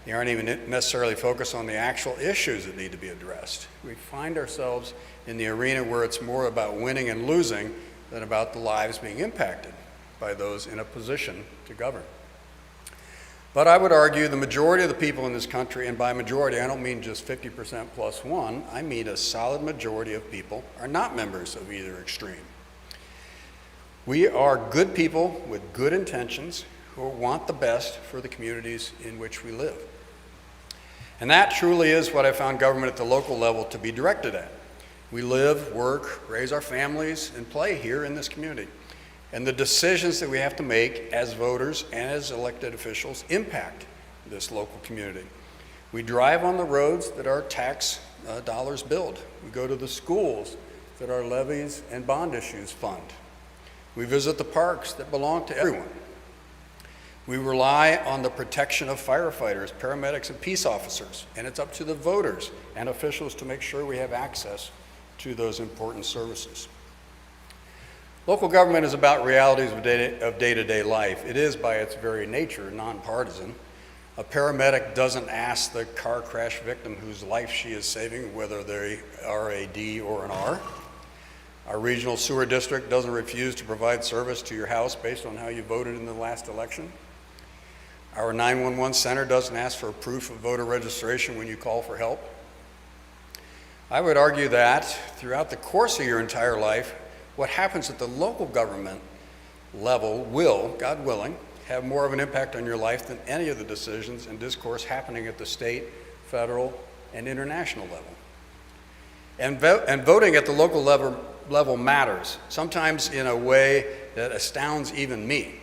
They aren't even necessarily focused on the actual issues that need to be addressed. We find ourselves in the arena where it's more about winning and losing than about the lives being impacted by those in a position to govern. But I would argue the majority of the people in this country, and by majority I don't mean just 50% plus one, I mean a solid majority of people are not members of either extreme. We are good people with good intentions who want the best for the communities in which we live. And that truly is what I found government at the local level to be directed at. We live, work, raise our families, and play here in this community. And the decisions that we have to make as voters and as elected officials impact this local community. We drive on the roads that our tax dollars build. We go to the schools that our levies and bond issues fund. We visit the parks that belong to everyone. We rely on the protection of firefighters, paramedics, and peace officers, and it's up to the voters and officials to make sure we have access to those important services. Local government is about realities of day-to-day life. It is, by its very nature, nonpartisan. A paramedic doesn't ask the car crash victim whose life she is saving whether they are a D or an R. Our regional sewer district doesn't refuse to provide service to your house based on how you voted in the last election. Our 911 center doesn't ask for proof of voter registration when you call for help. I would argue that throughout the course of your entire life, what happens at the local government level will, God willing, have more of an impact on your life than any of the decisions and discourse happening at the state, federal, and international level. And voting at the local level matters, sometimes in a way that astounds even me.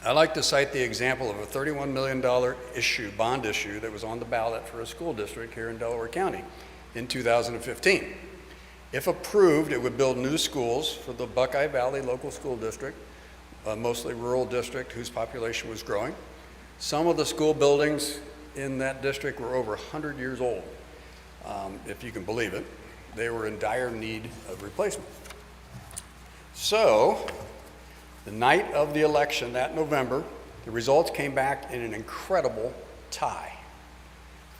I like to cite the example of a $31 million bond issue that was on the ballot for a school district here in Delaware County in 2015. If approved, it would build new schools for the Buckeye Valley Local School District, a mostly rural district whose population was growing. Some of the school buildings in that district were over 100 years old, if you can believe it. They were in dire need of replacement. So, the night of the election that November, the results came back in an incredible tie.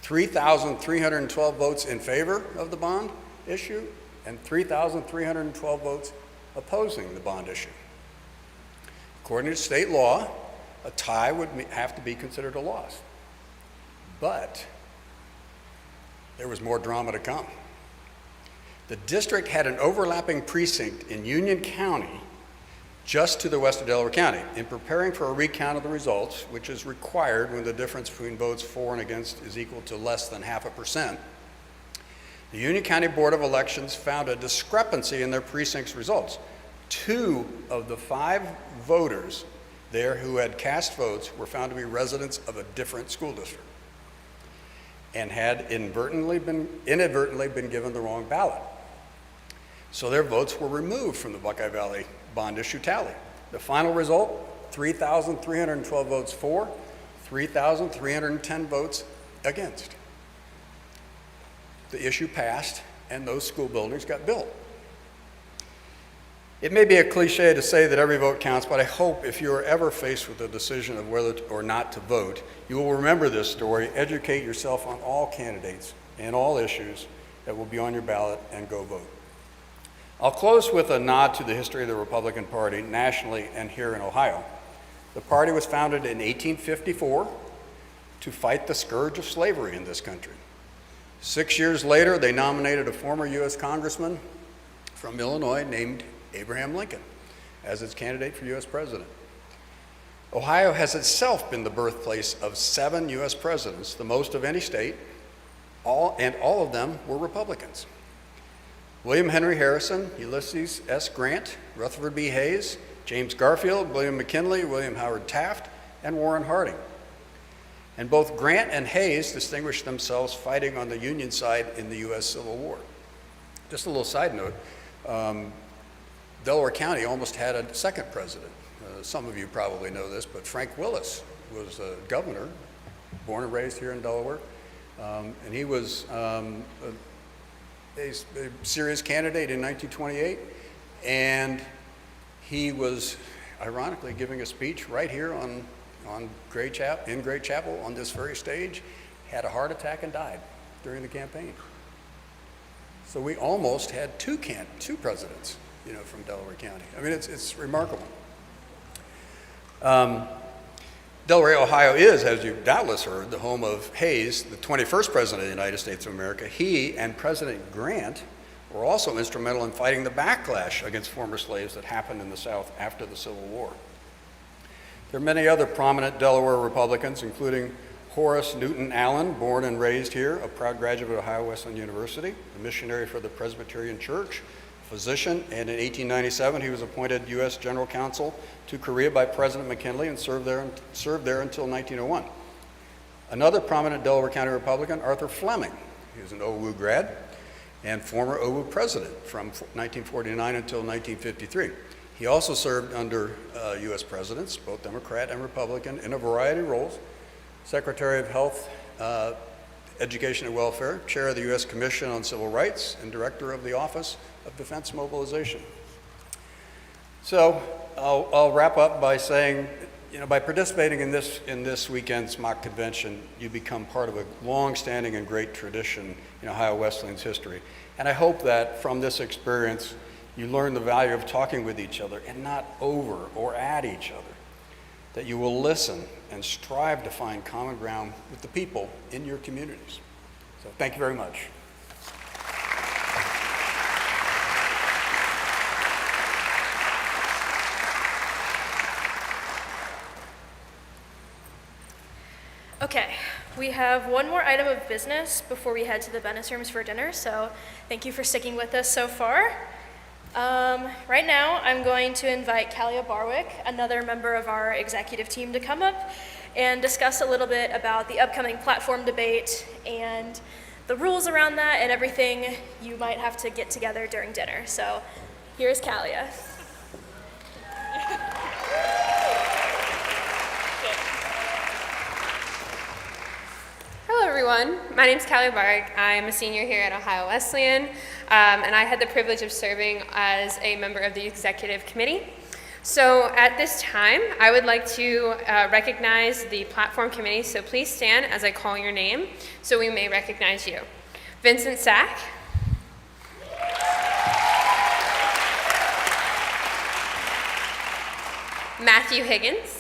3,312 votes in favor of the bond issue and 3,312 votes opposing the bond issue. According to state law, a tie would have to be considered a loss. But there was more drama to come. The district had an overlapping precinct in Union County just to the west of Delaware County. In preparing for a recount of the results, which is required when the difference between votes for and against is equal to less than 0.5%, the Union County Board of Elections found a discrepancy in their precinct's results. 2 of the 5 voters there who had cast votes were found to be residents of a different school district and had inadvertently been given the wrong ballot. So their votes were removed from the Buckeye Valley bond issue tally. The final result, 3,312 votes for, 3,310 votes against. The issue passed and those school buildings got built. It may be a cliche to say that every vote counts, but I hope if you are ever faced with the decision of whether or not to vote, you will remember this story, educate yourself on all candidates and all issues that will be on your ballot, and go vote. I'll close with a nod to the history of the Republican Party nationally and here in Ohio. The party was founded in 1854 to fight the scourge of slavery in this country. 6 years later, they nominated a former U.S. congressman from Illinois named Abraham Lincoln as its candidate for U.S. president. Ohio has itself been the birthplace of 7 U.S. presidents, the most of any state, all of them were Republicans. William Henry Harrison, Ulysses S. Grant, Rutherford B. Hayes, James Garfield, William McKinley, William Howard Taft, and Warren Harding. And both Grant and Hayes distinguished themselves fighting on the Union side in the U.S. Civil War. Just a little side note, Delaware County almost had a second president. Some of you probably know this, but Frank Willis was a governor, born and raised here in Delaware. And he was a serious candidate in 1928. And he was, ironically, giving a speech right here in Great Chapel on this very stage, had a heart attack and died during the campaign. So we almost had two presidents, from Delaware County. I mean, it's remarkable. Delaware, Ohio is, as you've doubtless heard, the home of Hayes, the 21st president of the United States of America. He and President Grant were also instrumental in fighting the backlash against former slaves that happened in the South after the Civil War. There are many other prominent Delaware Republicans, including Horace Newton Allen, born and raised here, a proud graduate of Ohio Wesleyan University, a missionary for the Presbyterian Church, physician, and in 1897 he was appointed U.S. General Counsel to Korea by President McKinley and served there until 1901. Another prominent Delaware County Republican, Arthur Fleming. He was an OWU grad and former OWU president from 1949 until 1953. He also served under U.S. presidents, both Democrat and Republican, in a variety of roles: Secretary of Health, Education and Welfare, Chair of the U.S. Commission on Civil Rights, and Director of the Office of Defense Mobilization. So I'll wrap up by saying, by participating in this weekend's mock convention, you become part of a long-standing and great tradition in Ohio Wesleyan's history. And I hope that from this experience, you learn the value of talking with each other and not over or at each other, that you will listen and strive to find common ground with the people in your communities. So thank you very much. Okay, we have one more item of business before we head to the Bennis rooms for dinner, so thank you for sticking with us so far. Right now, I'm going to invite Kalia Barwick, another member of our executive team, to come up and discuss a little bit about the upcoming platform debate and the rules around that and everything you might have to get together during dinner. So here's Kalia. Hello everyone, my name is Kalia Barwick. I'm a senior here at Ohio Wesleyan, and I had the privilege of serving as a member of the executive committee. So at this time, I would like to recognize the platform committee, so please stand as I call your name so we may recognize you. Vincent Sack. Matthew Higgins.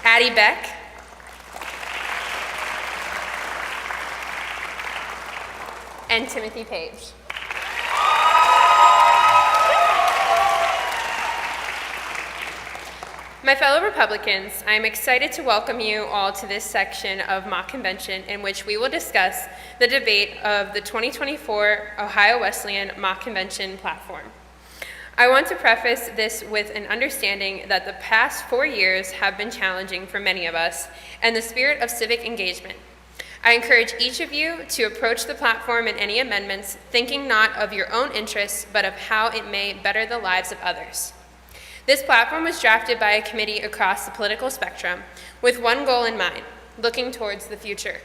Addie Beck. And Timothy Page. My fellow Republicans, I am excited to welcome you all to this section of mock convention in which we will discuss the debate of the 2024 Ohio Wesleyan mock convention platform. I want to preface this with an understanding that the past 4 years have been challenging for many of us and the spirit of civic engagement. I encourage each of you to approach the platform and any amendments thinking not of your own interests, but of how it may better the lives of others. This platform was drafted by a committee across the political spectrum with one goal in mind, looking towards the future.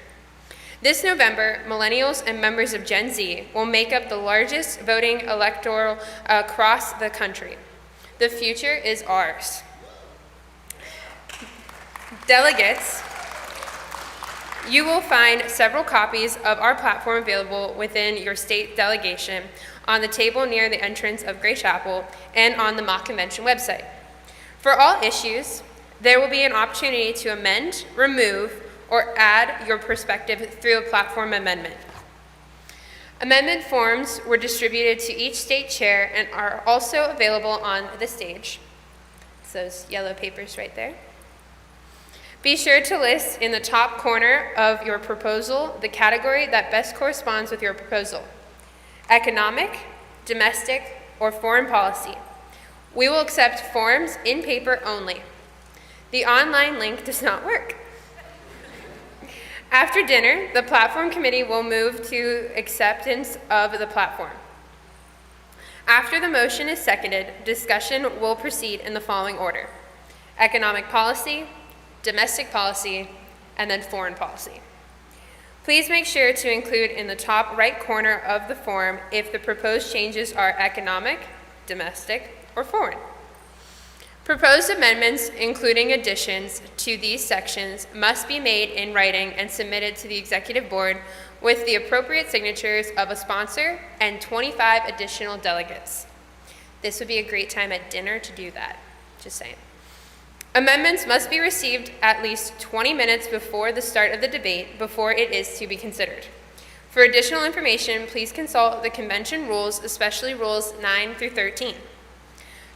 This November, millennials and members of Gen Z will make up the largest voting electoral across the country. The future is ours. Delegates, you will find several copies of our platform available within your state delegation on the table near the entrance of Gray Chapel and on the mock convention website. For all issues, there will be an opportunity to amend, remove, or add your perspective through a platform amendment. Amendment forms were distributed to each state chair and are also available on the stage. It's those yellow papers right there. Be sure to list in the top corner of your proposal the category that best corresponds with your proposal: economic, domestic, or foreign policy. We will accept forms in paper only. The online link does not work. After dinner, the platform committee will move to acceptance of the platform. After the motion is seconded, discussion will proceed in the following order: economic policy, domestic policy, and then foreign policy. Please make sure to include in the top right corner of the form if the proposed changes are economic, domestic, or foreign. Proposed amendments, including additions to these sections, must be made in writing and submitted to the Executive Board with the appropriate signatures of a sponsor and 25 additional delegates. This would be a great time at dinner to do that, just saying. Amendments must be received at least 20 minutes before the start of the debate before it is to be considered. For additional information, please consult the convention rules, especially rules 9 through 13.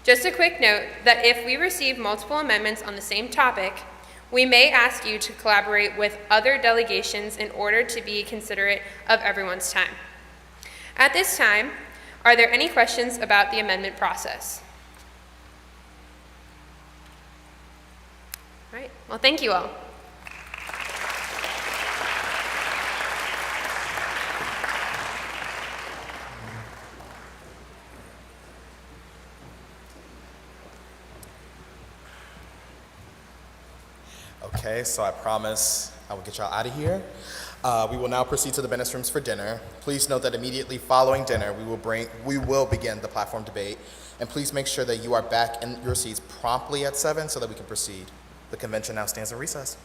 Just a quick note that if we receive multiple amendments on the same topic, we may ask you to collaborate with other delegations in order to be considerate of everyone's time. At this time, are there any questions about the amendment process? All right, well, thank you all. Okay, so I promise I will get y'all out of here. We will now proceed to the Bennett's Rooms for dinner. Please note that immediately following dinner, we will begin the platform debate. And please make sure that you are back in your seats promptly at 7 so that we can proceed. The convention now stands in recess.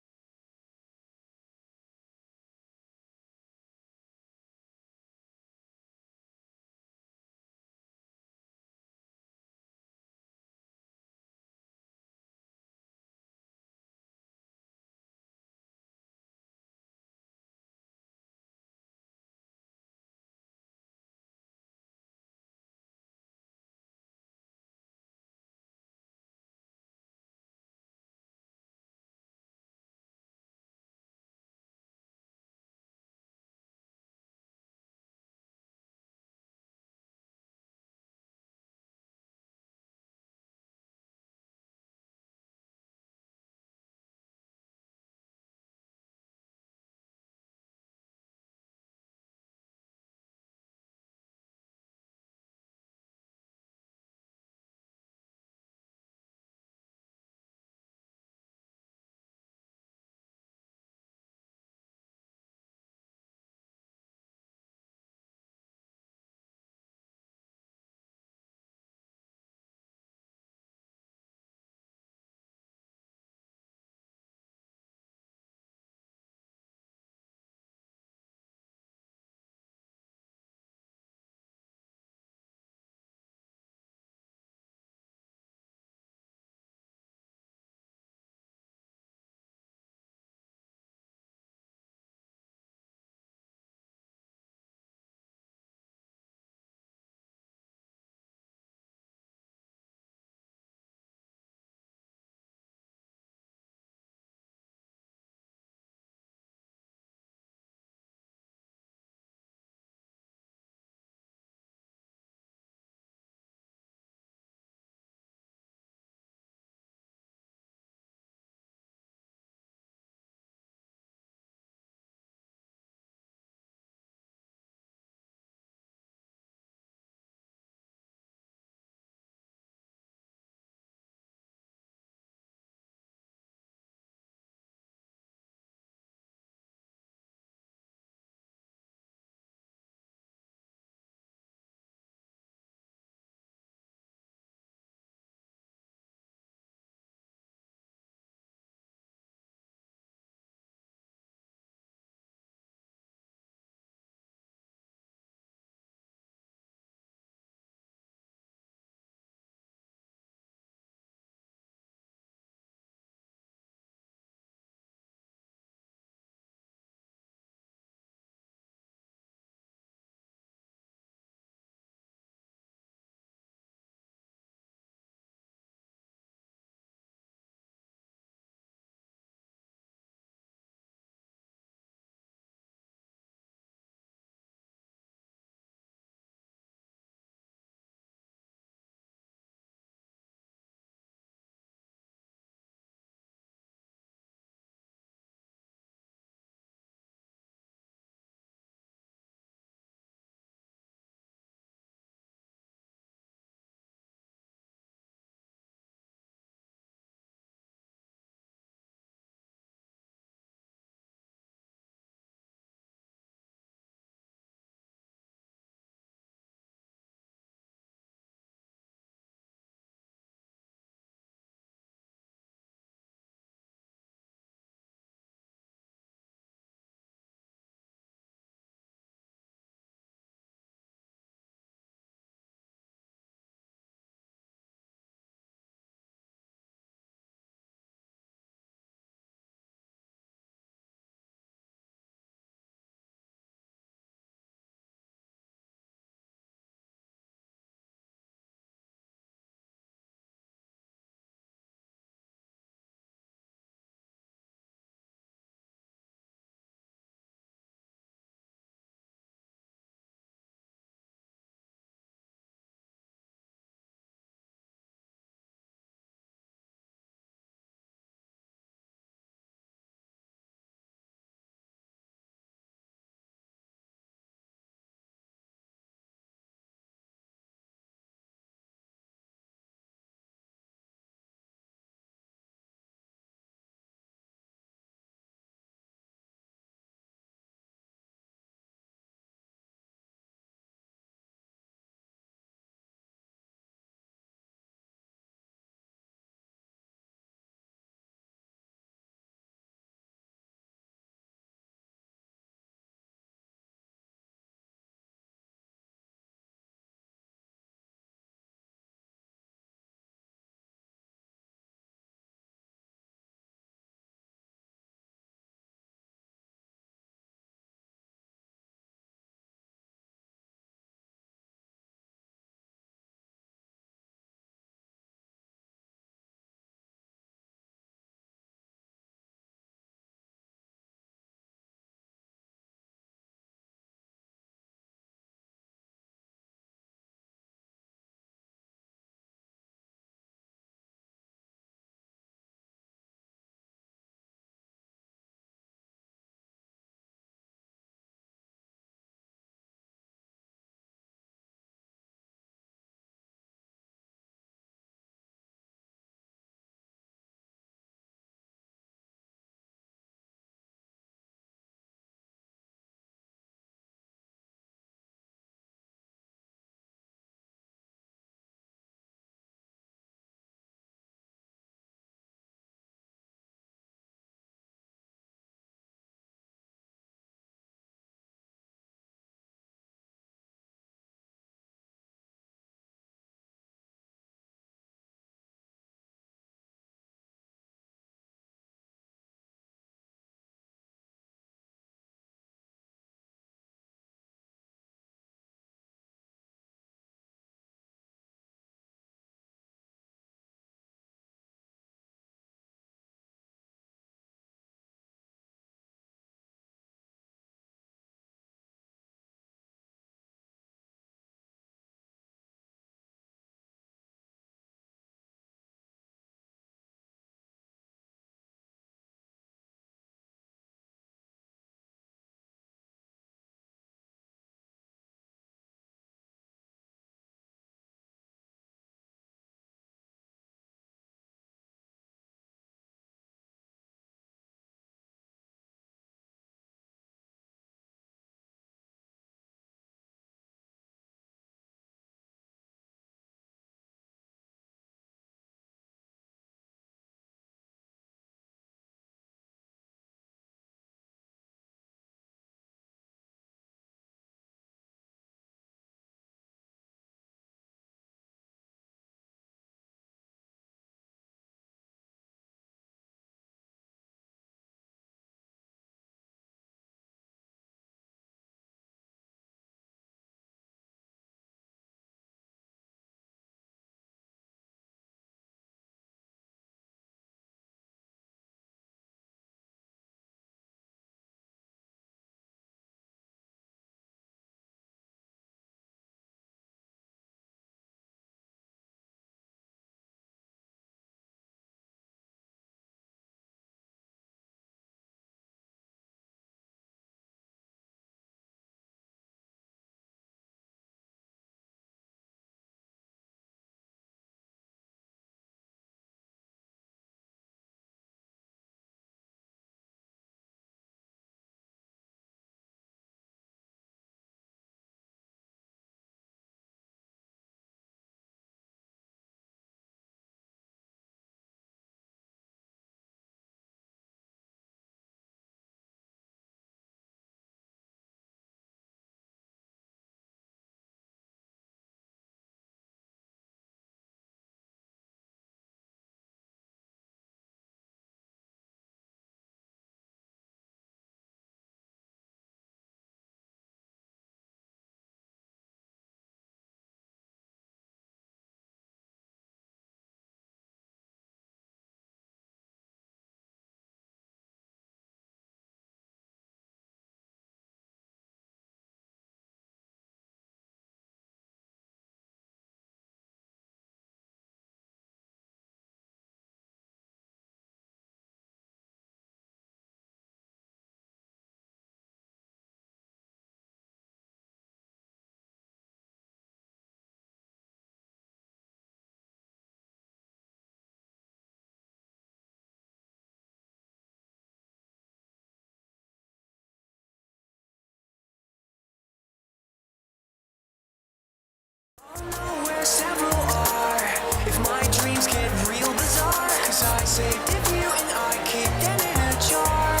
Where several are, if my dreams get real bizarre, 'cause I saved a few and I keep them in a jar.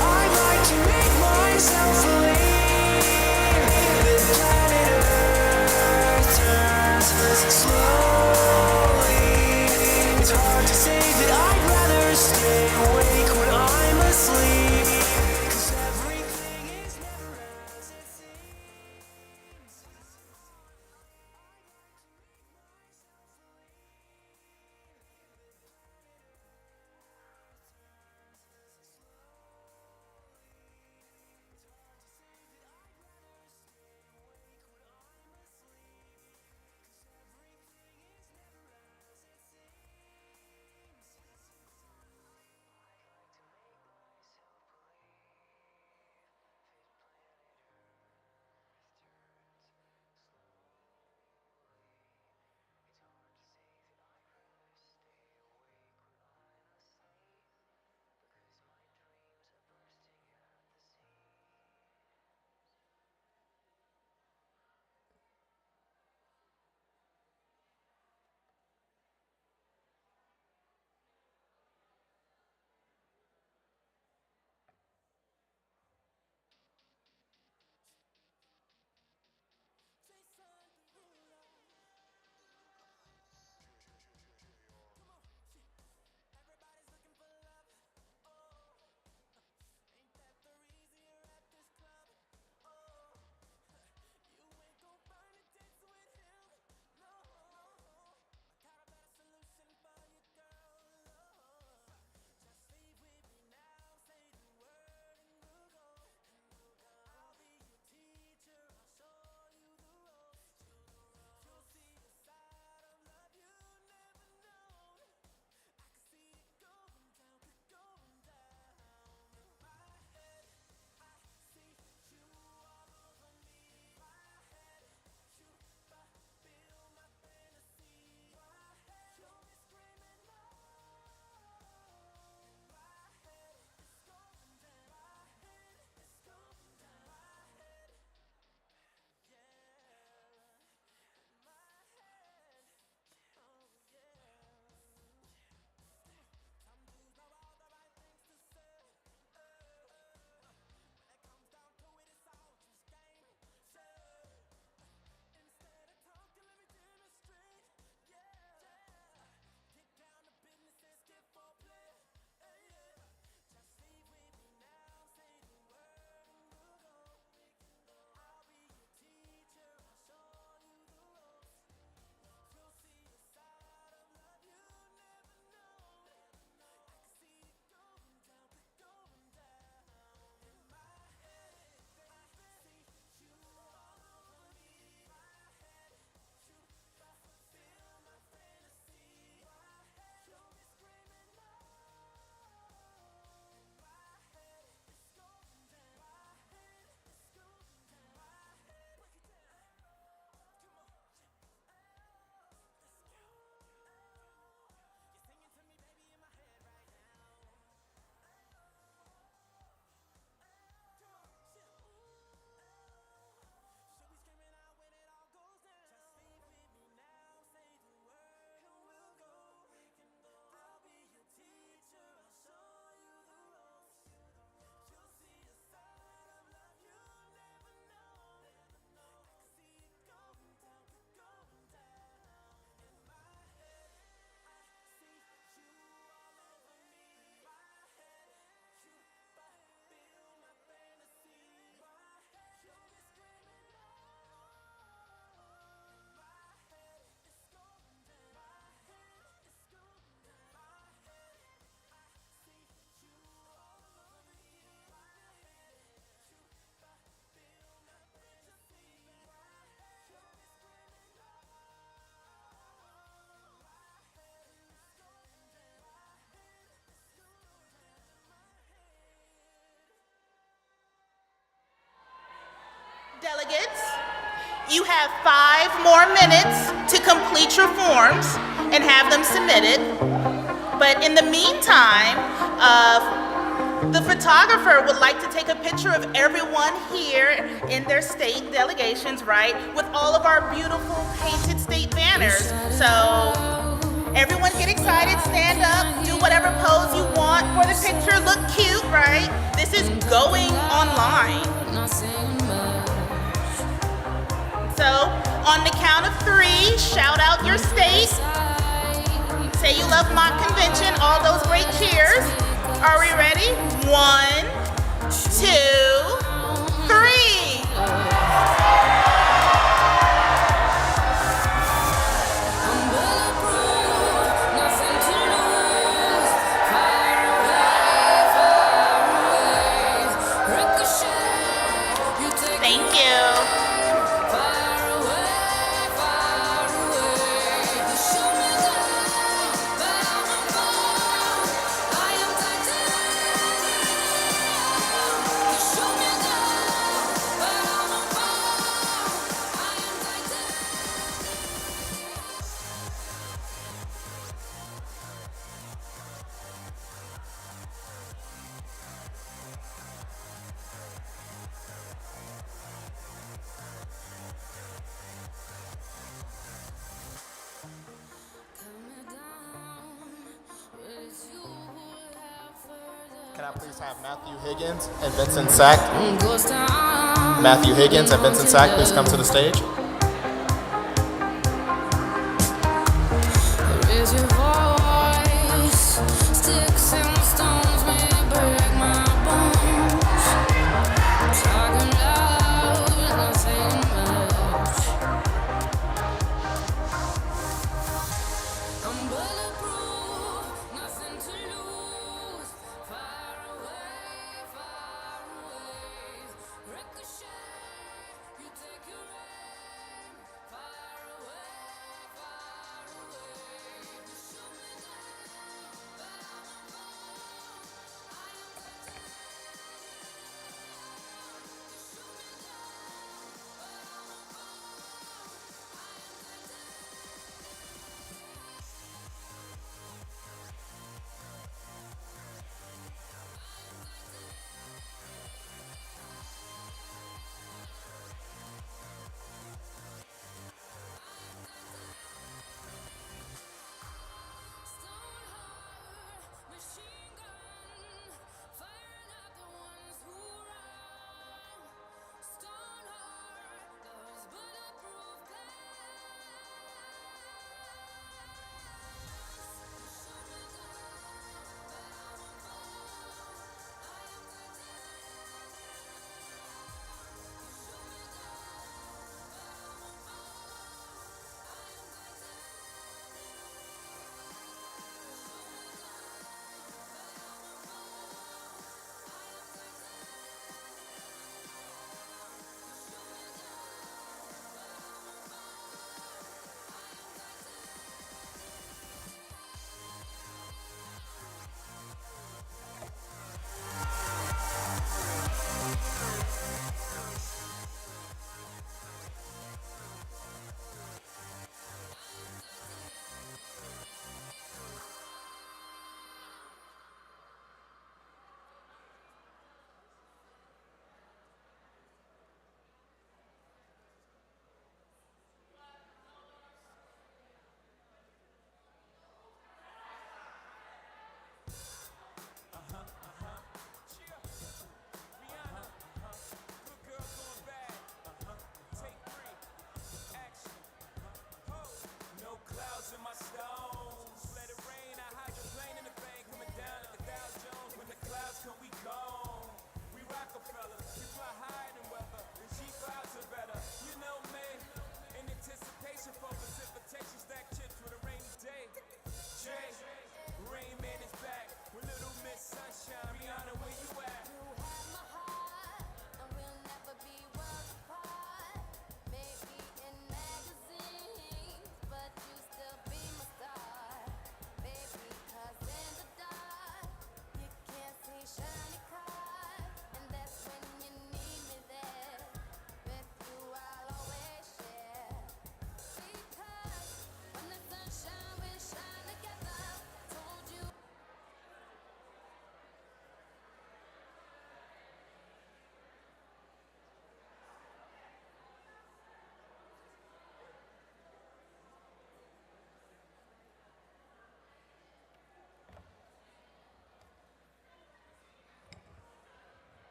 I like to make myself believe that planet Earth turns slowly. It's hard to say that I'd rather stay awake when I'm asleep, 'cause everything is never as it seems. Delegates, you have 5 more minutes to complete your forms and have them submitted. But in the meantime, The photographer would like to take a picture of everyone here in their state delegations, right, with all of our beautiful painted state banners. So everyone get excited, stand up, do whatever pose you want for the picture, look cute, right? This is going online. So on the count of 3, shout out your state. Say you love mock convention, all those great cheers. Are we ready? 1, 2, 3. Thank you. Can I please have Matthew Higgins and Vincent Sack? Matthew Higgins and Vincent Sack, please come to the stage. Raise your voice. Sticks and stones may break my bones. Talking loud, not saying much. I'm bulletproof, nothing to lose. Far away, far away. Ricochet, you take your aim.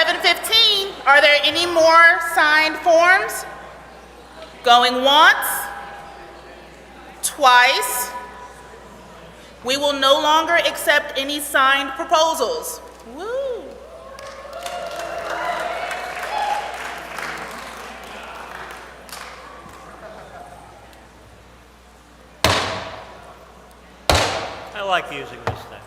7:15, are there any more signed forms? Going once, twice. We will no longer accept any signed proposals. Woo. I like using this thing.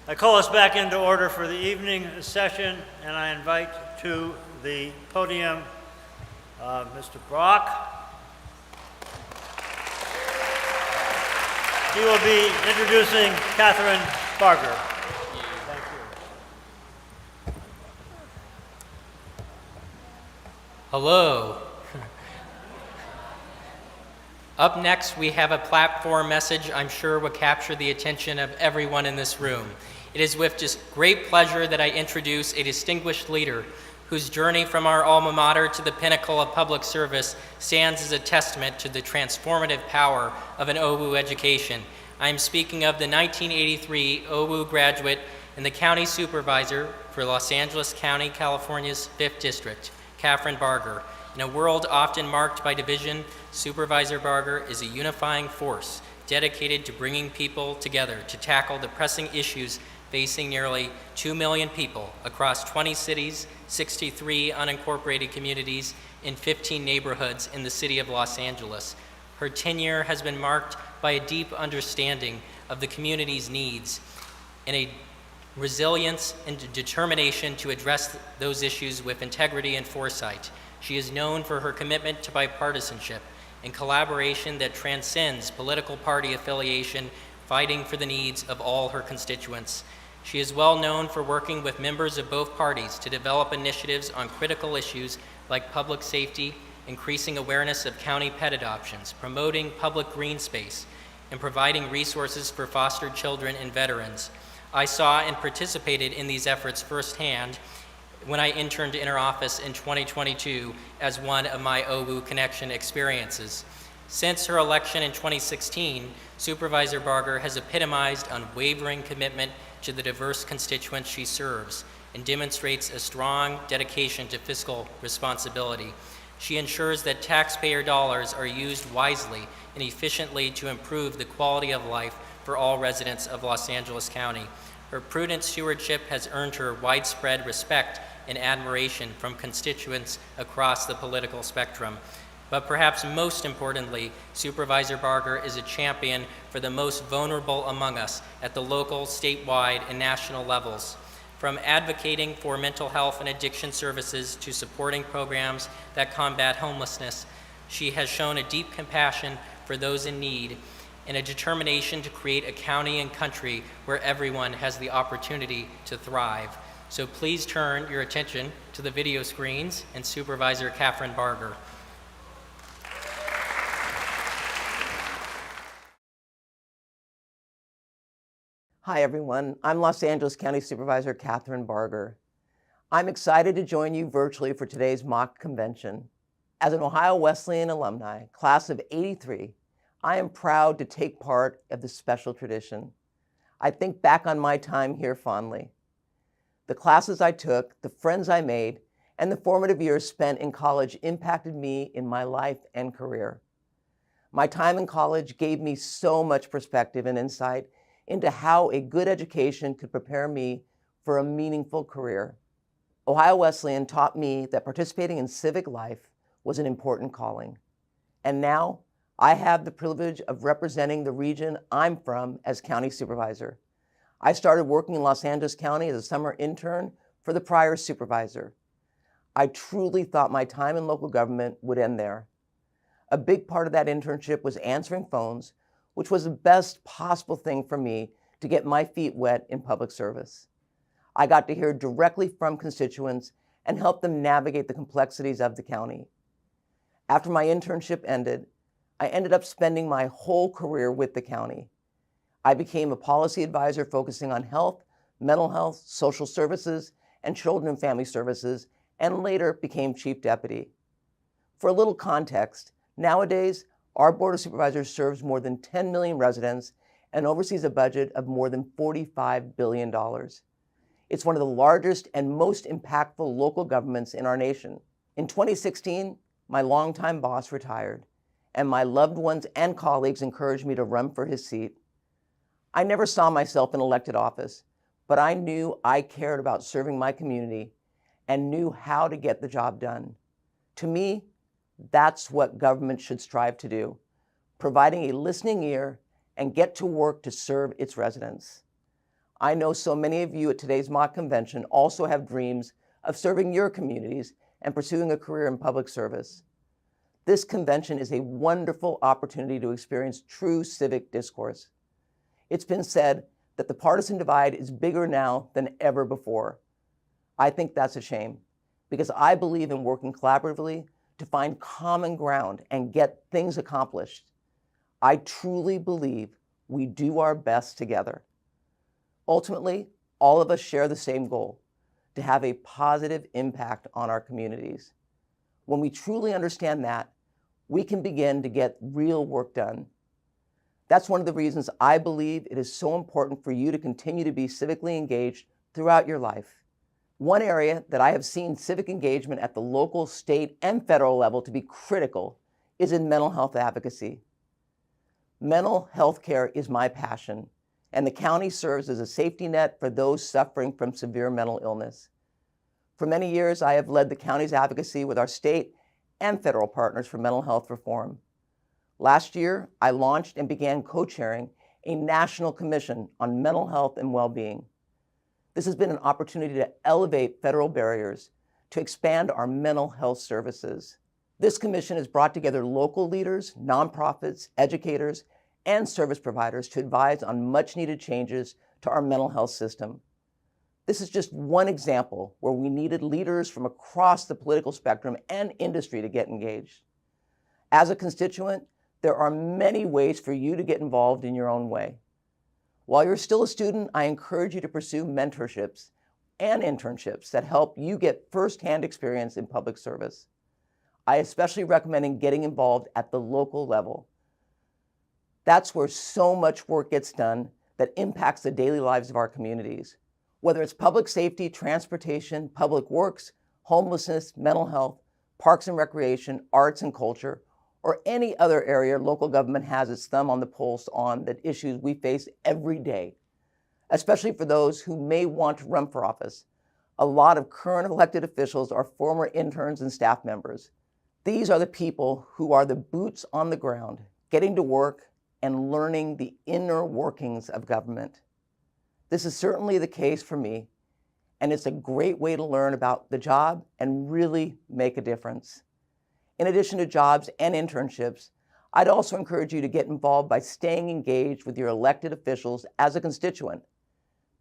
I call us back into order for the evening session, and I invite to the podium Mr. Brock. He will be introducing Catherine Barger. Thank you. Hello. Up next, we have a platform message I'm sure will capture the attention of everyone in this room. It is with just great pleasure that I introduce a distinguished leader whose journey from our alma mater to the pinnacle of public service stands as a testament to the transformative power of an OWU education. I am speaking of the 1983 OWU graduate and the county supervisor for Los Angeles County, California's 5th District, Catherine Barger. In a world often marked by division, Supervisor Barger is a unifying force dedicated to bringing people together to tackle the pressing issues facing nearly 2 million people across 20 cities, 63 unincorporated communities, and 15 neighborhoods in the city of Los Angeles. Her tenure has been marked by a deep understanding of the community's needs and a resilience and determination to address those issues with integrity and foresight. She is known for her commitment to bipartisanship and collaboration that transcends political party affiliation, fighting for the needs of all her constituents. She is well known for working with members of both parties to develop initiatives on critical issues like public safety, increasing awareness of county pet adoptions, promoting public green space, and providing resources for foster children and veterans. I saw and participated in these efforts firsthand when I interned in her office in 2022 as one of my OWU Connection experiences. Since her election in 2016, Supervisor Barger has epitomized unwavering commitment to the diverse constituents she serves and demonstrates a strong dedication to fiscal responsibility. She ensures that taxpayer dollars are used wisely and efficiently to improve the quality of life for all residents of Los Angeles County. Her prudent stewardship has earned her widespread respect and admiration from constituents across the political spectrum. But perhaps most importantly, Supervisor Barger is a champion for the most vulnerable among us at the local, statewide, and national levels. From advocating for mental health and addiction services to supporting programs that combat homelessness, she has shown a deep compassion for those in need and a determination to create a county and country where everyone has the opportunity to thrive. So please turn your attention to the video screens and Supervisor Catherine Barger. Hi everyone, I'm Los Angeles County Supervisor Catherine Barger. I'm excited to join you virtually for today's mock convention. As an Ohio Wesleyan alumni, class of '83, I am proud to take part of this special tradition. I think back on my time here fondly. The classes I took, the friends I made, and the formative years spent in college impacted me in my life and career. My time in college gave me so much perspective and insight into how a good education could prepare me for a meaningful career. Ohio Wesleyan taught me that participating in civic life was an important calling. And now I have the privilege of representing the region I'm from as county supervisor. I started working in Los Angeles County as a summer intern for the prior supervisor. I truly thought my time in local government would end there. A big part of that internship was answering phones, which was the best possible thing for me to get my feet wet in public service. I got to hear directly from constituents and help them navigate the complexities of the county. After my internship ended, I ended up spending my whole career with the county. I became a policy advisor focusing on health, mental health, social services, and children and family services, and later became chief deputy. For a little context, nowadays, our Board of Supervisors serves more than 10 million residents and oversees a budget of more than $45 billion. It's one of the largest and most impactful local governments in our nation. In 2016, my longtime boss retired, and my loved ones and colleagues encouraged me to run for his seat. I never saw myself in elected office, but I knew I cared about serving my community and knew how to get the job done. To me, that's what government should strive to do, providing a listening ear and get to work to serve its residents. I know so many of you at today's mock convention also have dreams of serving your communities and pursuing a career in public service. This convention is a wonderful opportunity to experience true civic discourse. It's been said that the partisan divide is bigger now than ever before. I think that's a shame, because I believe in working collaboratively to find common ground and get things accomplished. I truly believe we do our best together. Ultimately, all of us share the same goal, to have a positive impact on our communities. When we truly understand that, we can begin to get real work done. That's one of the reasons I believe it is so important for you to continue to be civically engaged throughout your life. One area that I have seen civic engagement at the local, state, and federal level to be critical is in mental health advocacy. Mental health care is my passion, and the county serves as a safety net for those suffering from severe mental illness. For many years, I have led the county's advocacy with our state and federal partners for mental health reform. Last year, I launched and began co-chairing a national commission on mental health and well-being. This has been an opportunity to elevate federal barriers to expand our mental health services. This commission has brought together local leaders, nonprofits, educators, and service providers to advise on much-needed changes to our mental health system. This is just one example where we needed leaders from across the political spectrum and industry to get engaged. As a constituent, there are many ways for you to get involved in your own way. While you're still a student, I encourage you to pursue mentorships and internships that help you get firsthand experience in public service. I especially recommend getting involved at the local level. That's where so much work gets done that impacts the daily lives of our communities. Whether it's public safety, transportation, public works, homelessness, mental health, parks and recreation, arts and culture, or any other area local government has its thumb on the pulse on that issues we face every day, especially for those who may want to run for office. A lot of current elected officials are former interns and staff members. These are the people who are the boots on the ground, getting to work and learning the inner workings of government. This is certainly the case for me, and it's a great way to learn about the job and really make a difference. In addition to jobs and internships, I'd also encourage you to get involved by staying engaged with your elected officials as a constituent.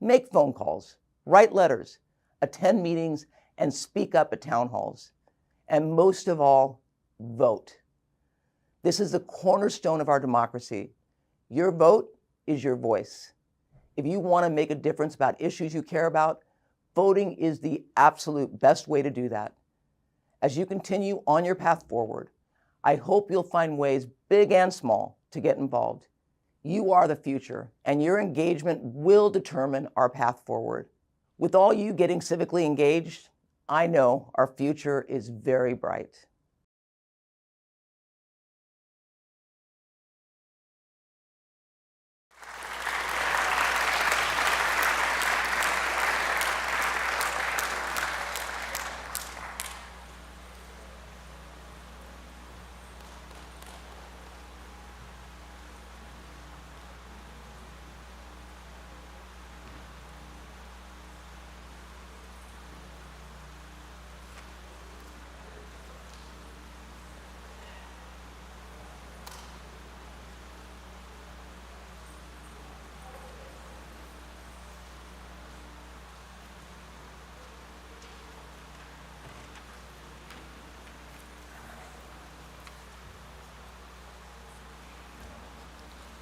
Make phone calls, write letters, attend meetings, and speak up at town halls. And most of all, vote. This is the cornerstone of our democracy. Your vote is your voice. If you want to make a difference about issues you care about, voting is the absolute best way to do that. As you continue on your path forward, I hope you'll find ways, big and small, to get involved. You are the future, and your engagement will determine our path forward. With all you getting civically engaged, I know our future is very bright.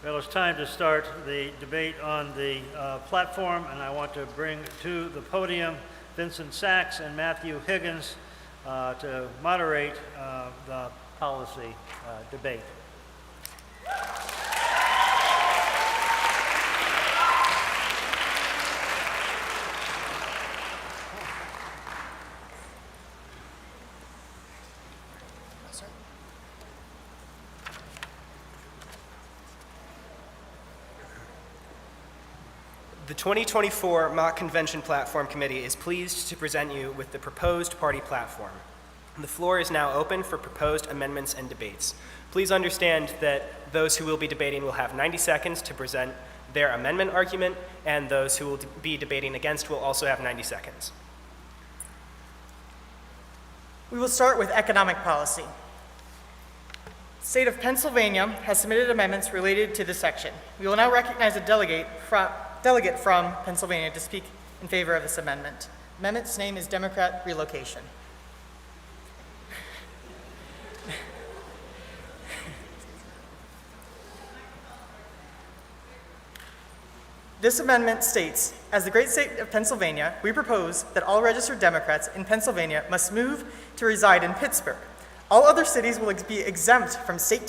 Well, it's time to start the debate on the platform, and I want to bring to the podium Vincent Sachs and Matthew Higgins to moderate the policy debate. The 2024 Mock Convention Platform Committee is pleased to present you with the proposed party platform. The floor is now open for proposed amendments and debates. Please understand that those who will be debating will have 90 seconds to present their amendment argument, and those who will be debating against will also have 90 seconds. We will start with economic policy. The state of Pennsylvania has submitted amendments related to this section. We will now recognize a delegate from Pennsylvania to speak in favor of this amendment. The amendment's name is Democrat Relocation. This amendment states, as the great state of Pennsylvania, we propose that all registered Democrats in Pennsylvania must move to reside in Pittsburgh. All other cities will be exempt from state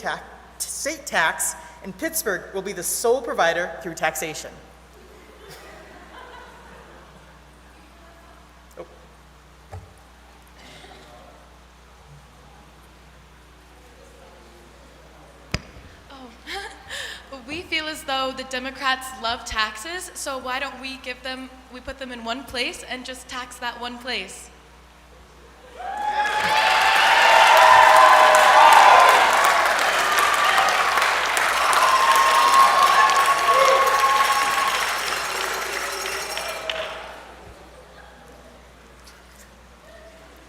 tax, and Pittsburgh will be the sole provider through taxation. We feel as though the Democrats love taxes, so why don't we put them in one place and just tax that one place?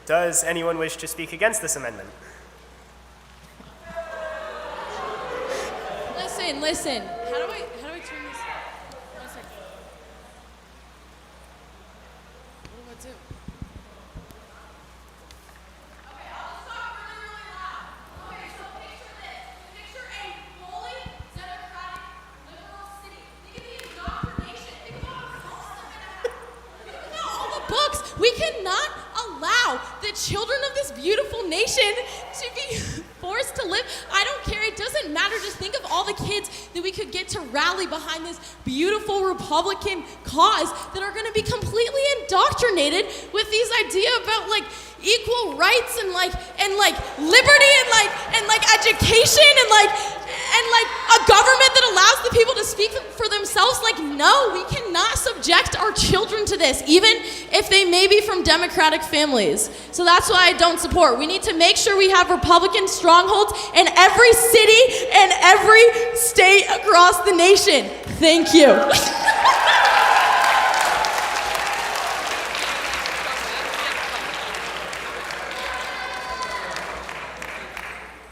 Does anyone wish to speak against this amendment? Listen. How do I turn this? 1 second. What do I do? Okay, I'll stop really loud. Okay, so picture this. Picture a fully democratic liberal city. Think of the indoctrination. Think of all the books they're gonna have. Think about all the books. We cannot allow the children of this beautiful nation to be forced to live. I don't care. It doesn't matter. Just think of all the kids that we could get to rally behind this beautiful Republican cause that are going to be completely indoctrinated with these ideas about like equal rights and like liberty and education and a government that allows the people to speak for themselves. Like, no, we cannot subject our children to this, even if they may be from Democratic families. So that's why I don't support. We need to make sure we have Republican strongholds in every city and every state across the nation. Thank you.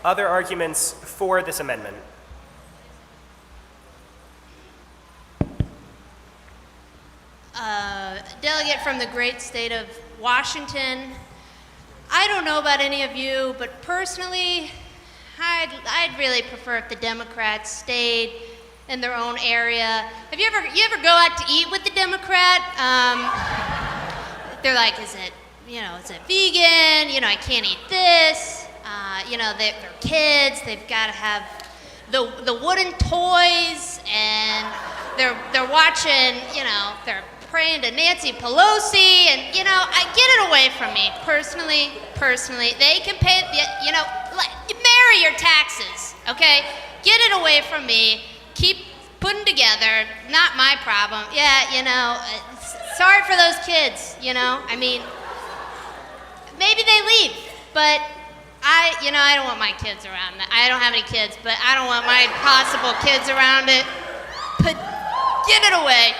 Other arguments for this amendment? Delegate from the great state of Washington. I don't know about any of you, but personally, I'd really prefer if the Democrats stayed in their own area. Have you ever go out to eat with the Democrat? They're like, is it vegan? I can't eat this. They're kids. They've got to have the wooden toys, and they're watching. They're praying to Nancy Pelosi, and I get it away from me personally. They can pay. Marry your taxes, okay? Get it away from me. Keep putting together. Not my problem. Yeah, sorry for those kids. I mean, maybe they leave, but I don't want my kids around. I don't have any kids, but I don't want my possible kids around it. But get it away.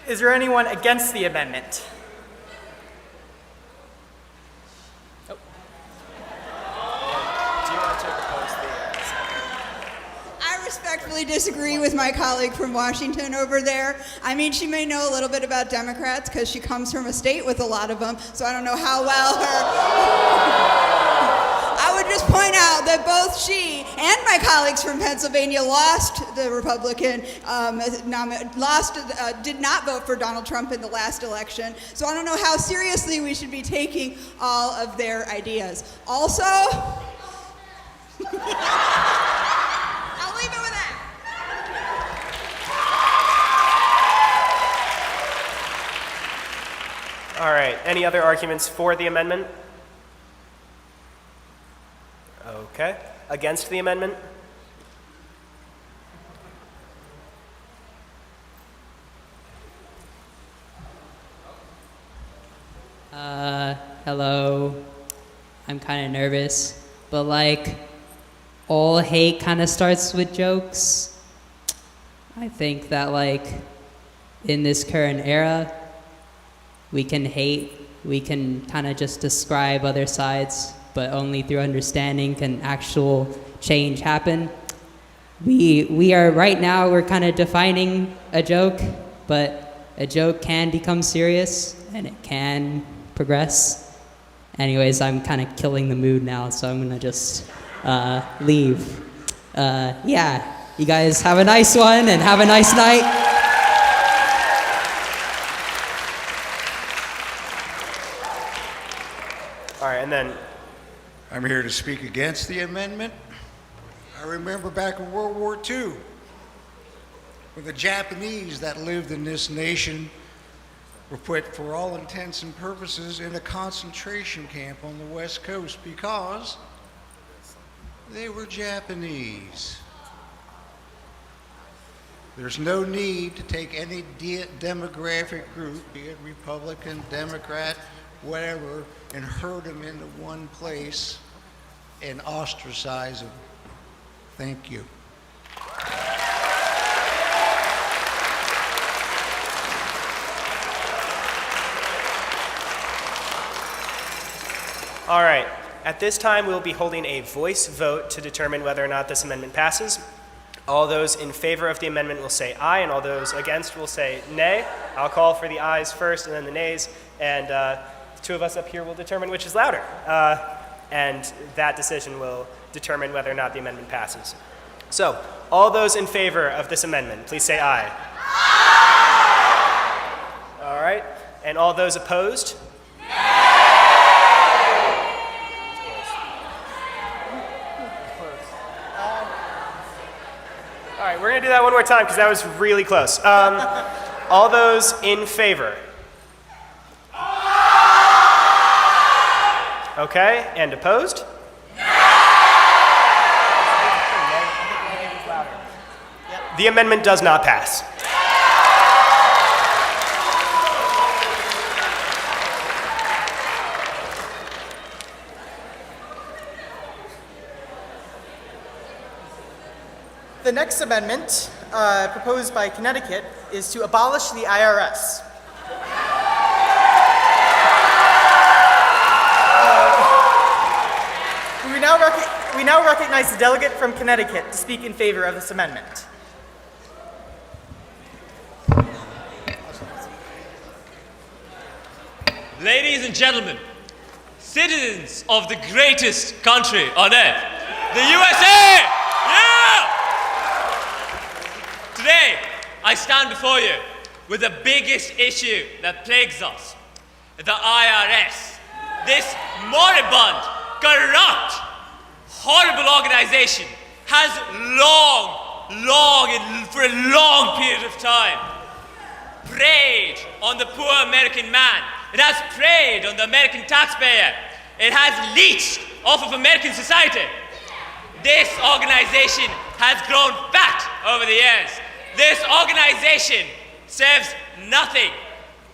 Is there anyone against the amendment? I respectfully disagree with my colleague from Washington over there. I mean, she may know a little bit about Democrats because she comes from a state with a lot of them, so I don't know how well I would just point out that both she and my colleagues from Pennsylvania lost the Republican, did not vote for Donald Trump in the last election. So I don't know how seriously we should be taking all of their ideas. Also, I'll leave it with that. All right, any other arguments for the amendment? Okay. Against the amendment? Hello. I'm kind of nervous, but like, all hate kind of starts with jokes. I think that like, in this current era, we can hate, we can kind of just describe other sides, but only through understanding can actual change happen. We are, right now, we're kind of defining a joke, but a joke can become serious, and it can progress. Anyways, I'm kind of killing the mood now, so I'm gonna just leave. Yeah, you guys have a nice one, and have a nice night. All right, and then... I'm here to speak against the amendment. I remember back in World War II, when the Japanese that lived in this nation were put, for all intents and purposes, in a concentration camp on the West Coast because they were Japanese. There's no need to take any demographic group, be it Republican, Democrat, whatever, and herd them into one place and ostracize them. Thank you. All right. At this time, we'll be holding a voice vote to determine whether or not this amendment passes. All those in favor of the amendment will say aye, and all those against will say nay. I'll call for the ayes first and then the nays, and the two of us up here will determine which is louder. And that decision will determine whether or not the amendment passes. So, all those in favor of this amendment, please say aye. Aye! All right. And all those opposed? All right, we're going to do that one more time because that was really close. All those in favor? Okay, and opposed? The amendment does not pass. The next amendment, proposed by Connecticut, is to abolish the IRS. We now recognize the delegate from Connecticut to speak in favor of this amendment. Ladies and gentlemen, citizens of the greatest country on earth, the USA! Yeah! Today, I stand before you with the biggest issue that plagues us, the IRS. This moribund, corrupt, horrible organization has for a long period of time, preyed on the poor American man. It has preyed on the American taxpayer. It has leached off of American society. This organization has grown fat over the years. This organization serves nothing,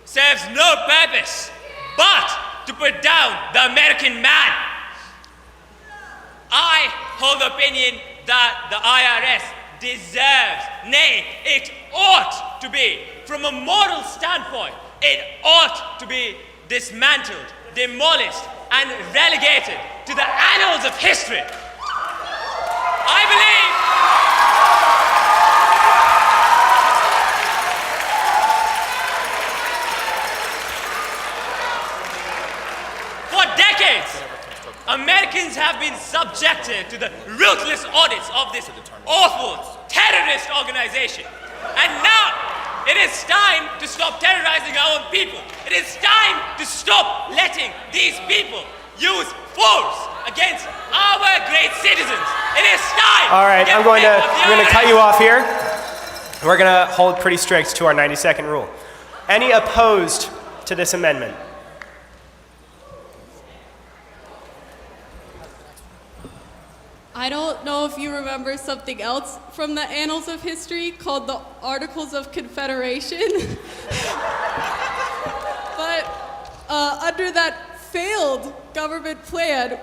serves no purpose, but to put down the American man. I hold the opinion that the IRS deserves, nay, it ought to be, from a moral standpoint, it ought to be dismantled, demolished, and relegated to the annals of history. I believe for decades, Americans have been subjected to the ruthless audits of this awful terrorist organization. And now, it is time to stop terrorizing our own people. It is time to stop letting these people use force against our great citizens. It is time. All right, to I'm going get to cut you off here. We're going to hold pretty strict to our 90-second rule. Any opposed to this amendment? I don't know if you remember something else from the annals of history called the Articles of Confederation. But under that failed government plan,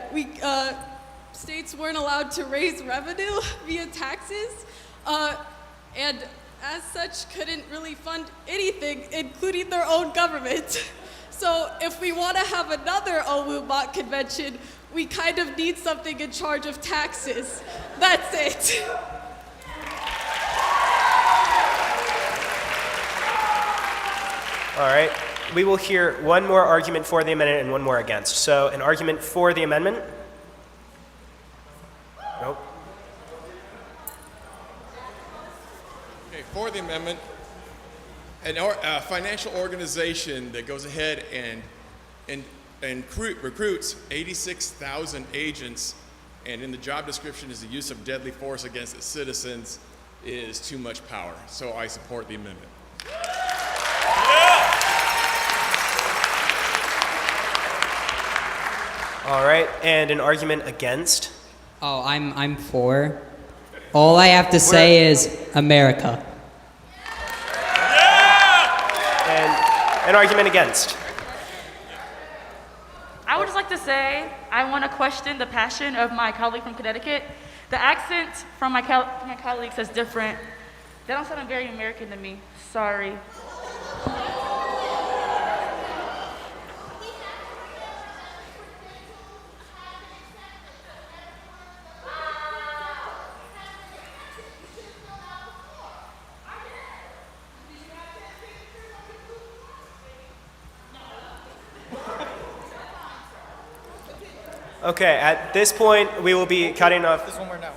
states weren't allowed to raise revenue via taxes, and as such couldn't really fund anything, including their own government. So if we want to have another OWU mock convention, we kind of need something in charge of taxes. That's it. All right. We will hear one more argument for the amendment and one more against. So an argument for the amendment. Nope. Okay, for the amendment, a financial organization that goes ahead and recruits 86,000 agents, and in the job description is the use of deadly force against its citizens, is too much power. So I support the amendment. All right, and an argument against. Oh, I'm for. All I have to say is America. And an argument against. I would just like to say I want to question the passion of my colleague from Connecticut. The accent from my colleagues is different. They don't sound very American to me. Sorry. Okay, at this point, we will be cutting off. There's one more no,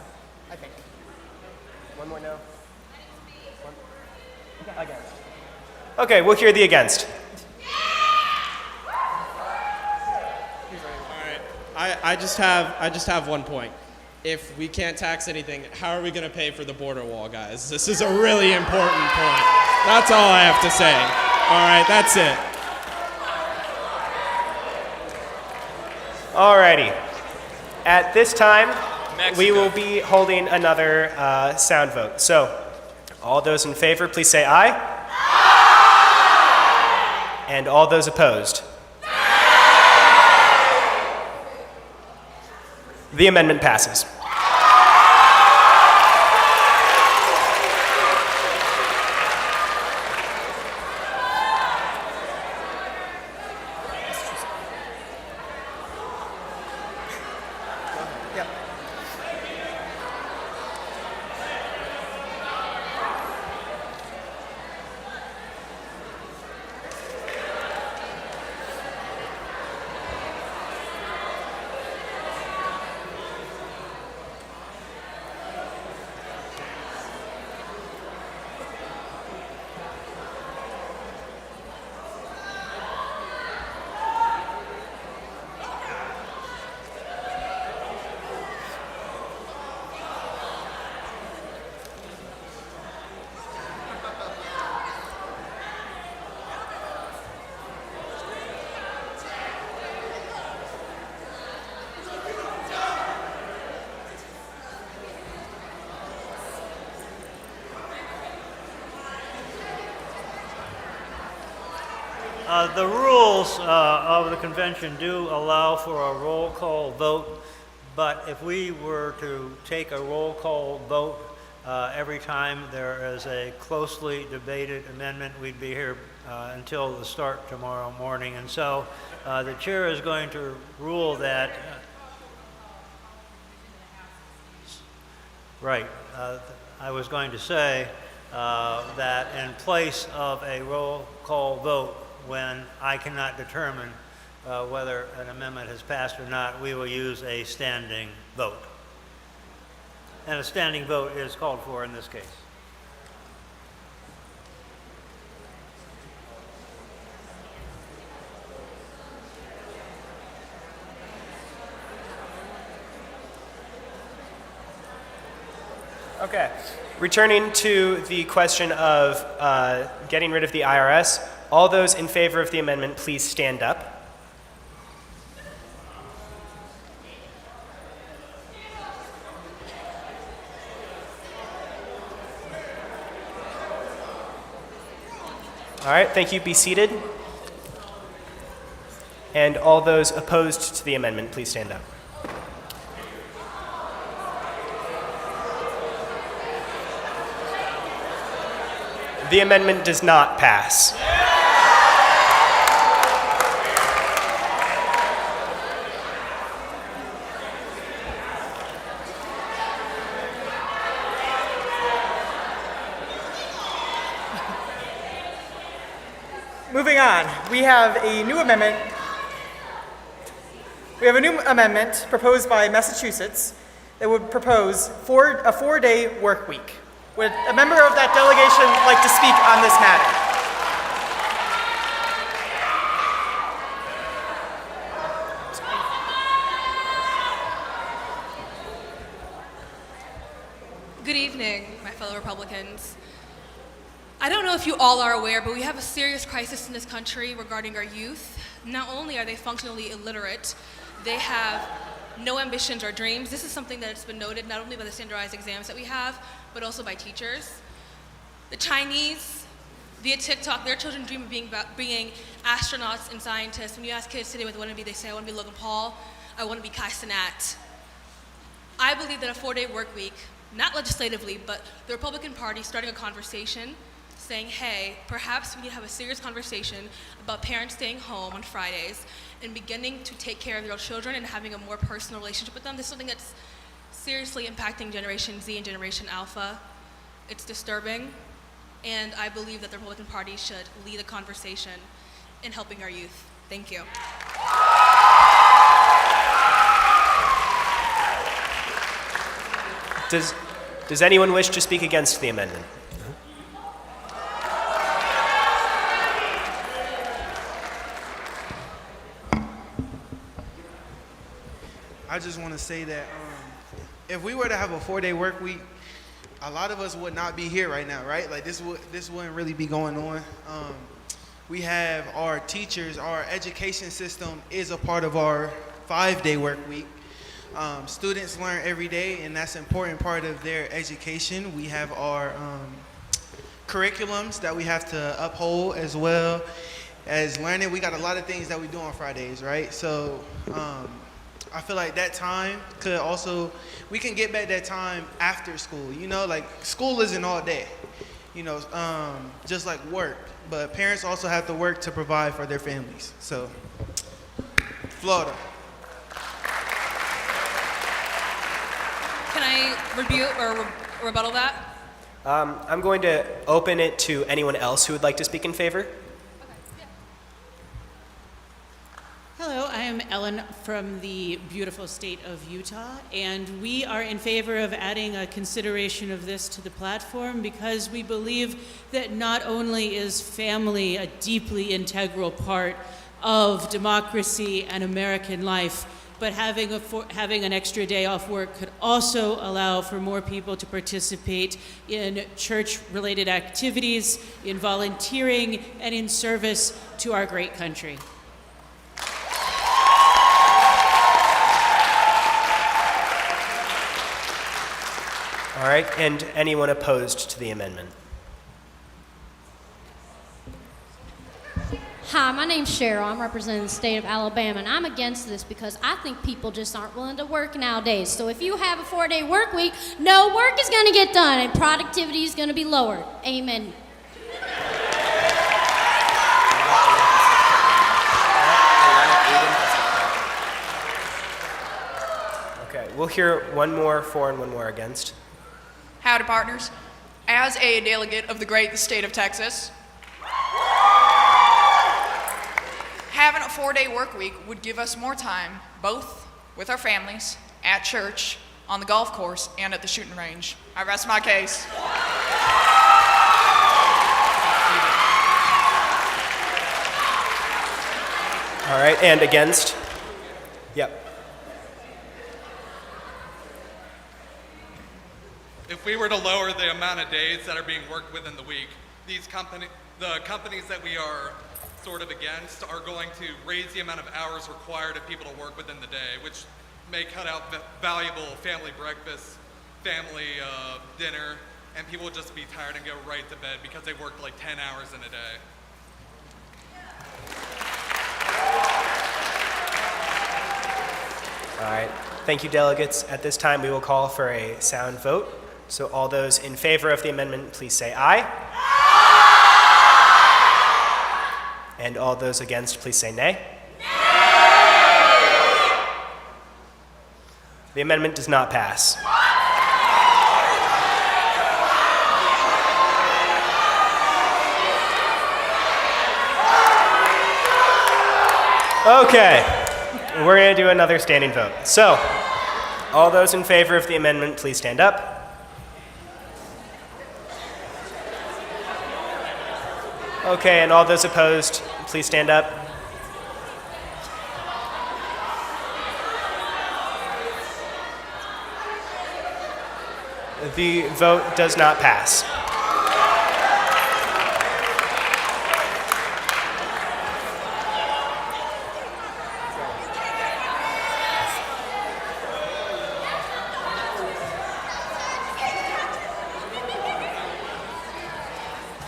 I think. One more no? Against. Okay, we'll hear the against. I just have one point. If we can't tax anything, how are we going to pay for the border wall, guys? This is a really important point. That's all I have to say. All right, that's it. Alrighty. At this time, we will be holding another sound vote. So, all those in favor, please say aye. Aye. And all those opposed. The amendment passes. The rules of the convention do allow for a roll call vote, but if we were to take a roll call vote every time there is a closely debated amendment, we'd be here until the start tomorrow morning. And so the chair is going to rule that, right, I was going to say that in place of a roll call vote, when I cannot determine whether an amendment has passed or not, we will use a standing vote. And a standing vote is called for in this case. Okay. Returning to the question of getting rid of the IRS, all those in favor of the amendment, please stand up. All right, thank you. Be seated. And all those opposed to the amendment, please stand up. The amendment does not pass. Moving on, we have a new amendment. We have a new amendment proposed by Massachusetts that would propose a four-day work week. Would a member of that delegation like to speak on this matter? Good evening, my fellow Republicans. I don't know if you all are aware, but we have a serious crisis in this country regarding our youth. Not only are they functionally illiterate, they have no ambitions or dreams. This is something that has been noted not only by the standardized exams that we have, but also by teachers. The Chinese, via TikTok, their children dream of being astronauts and scientists. When you ask kids today what they want to be, they say, I want to be Logan Paul, I want to be Kai Cenat. I believe that a 4-day work week, not legislatively, but the Republican Party starting a conversation saying, hey, perhaps we need to have a serious conversation about parents staying home on Fridays and beginning to take care of their children and having a more personal relationship with them. This is something that's seriously impacting Generation Z and Generation Alpha. It's disturbing, and I believe that the Republican Party should lead a conversation in helping our youth. Thank you. Does anyone wish to speak against the amendment? I just want to say that if we were to have a 4-day work week, a lot of us would not be here right now, right? Like this wouldn't really be going on. We have our teachers, our education system is a part of our 5-day work week. Students learn every day, and that's an important part of their education. We have our curriculums that we have to uphold as well as learning. We got a lot of things that we do on Fridays, right? So I feel like that time could also, we can get back that time after school, you know, like school isn't all day, you know, just like work, but parents also have to work to provide for their families. So, Florida. Can I rebuke or rebuttal that? I'm going to open it to anyone else who would like to speak in favor. Hello, I am Ellen from the beautiful state of Utah, and we are in favor of adding a consideration of this to the platform because we believe that not only is family a deeply integral part of democracy and American life, but having an extra day off work could also allow for more people to participate in church-related activities, in volunteering, and in service to our great country. All right, and anyone opposed to the amendment? Hi, my name's Cheryl. I'm representing the state of Alabama, and I'm against this because I think people just aren't willing to work nowadays. So if you have a 4-day work week, no work is going to get done, and productivity is going to be lowered. Amen. Okay, we'll hear one more for and one more against. Howdy, partners. As a delegate of the great state of Texas, having a 4-day work week would give us more time, both with our families, at church, on the golf course, and at the shooting range. I rest my case. All right, and against? Yep. If we were to lower the amount of days that are being worked within the week, the companies that we are sort of against are going to raise the amount of hours required of people to work within the day, which may cut out valuable family breakfast, family dinner, and people will just be tired and go right to bed because they worked like 10 hours in a day. All right. Thank you, delegates. At this time, we will call for a sound vote. So all those in favor of the amendment, please say aye. And all those against, please say nay. The amendment does not pass. Okay, we're going to do another standing vote. So, all those in favor of the amendment, please stand up. Okay, and all those opposed, please stand up. The vote does not pass.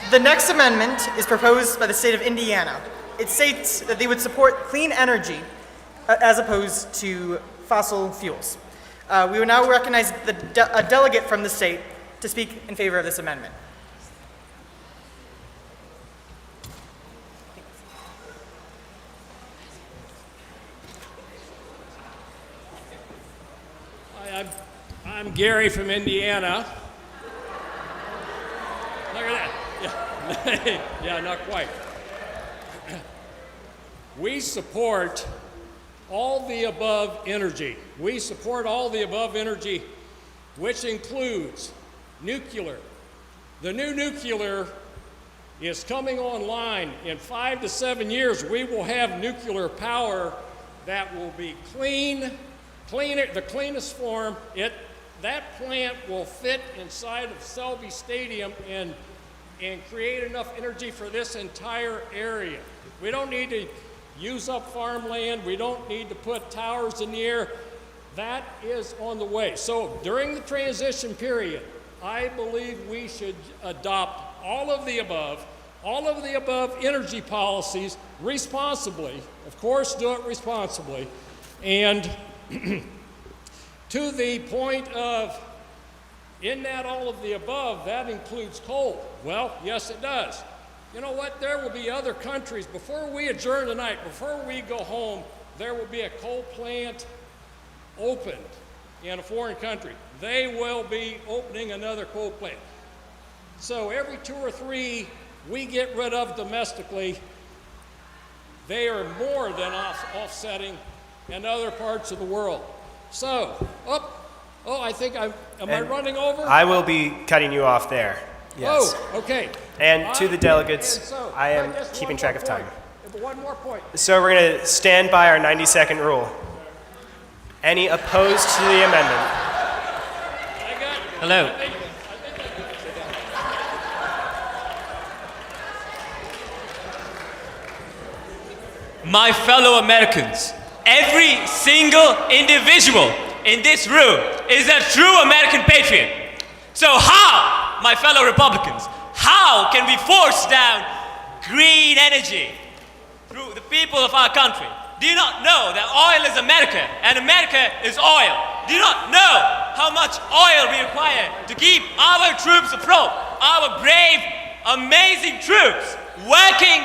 The next amendment is proposed by the state of Indiana. It states that they would support clean energy as opposed to fossil fuels. We will now recognize a delegate from the state to speak in favor of this amendment. Hi, I'm Gary from Indiana. Look at that. Yeah, yeah, not quite. We support all the above energy. We support all the above energy, which includes nuclear. The new nuclear is coming online. In 5 to 7 years, we will have nuclear power that will be clean, the cleanest form. That plant will fit inside of Selby Stadium and create enough energy for this entire area. We don't need to use up farmland. We don't need to put towers in the air. That is on the way. So during the transition period, I believe we should adopt all of the above energy policies responsibly. Of course, do it responsibly. And to the point of, in that all of the above, that includes coal. Well, yes, it does. You know what? There will be other countries, before we adjourn tonight, before we go home, there will be a coal plant opened in a foreign country. They will be opening another coal plant. So every 2 or 3 we get rid of domestically, they are more than offsetting in other parts of the world. So, I think am I running over? I will be cutting you off there. Yes. Oh, okay. And to the delegates, I am keeping track of time. One more point. So we're going to stand by our 90-second rule. Any opposed to the amendment? Hello. My fellow Americans, every single individual in this room is a true American patriot. So how, my fellow Republicans, how can we force down green energy through the people of our country? Do you not know that oil is America and America is oil? Do you not know how much oil we require to keep our troops afloat, our brave, amazing troops working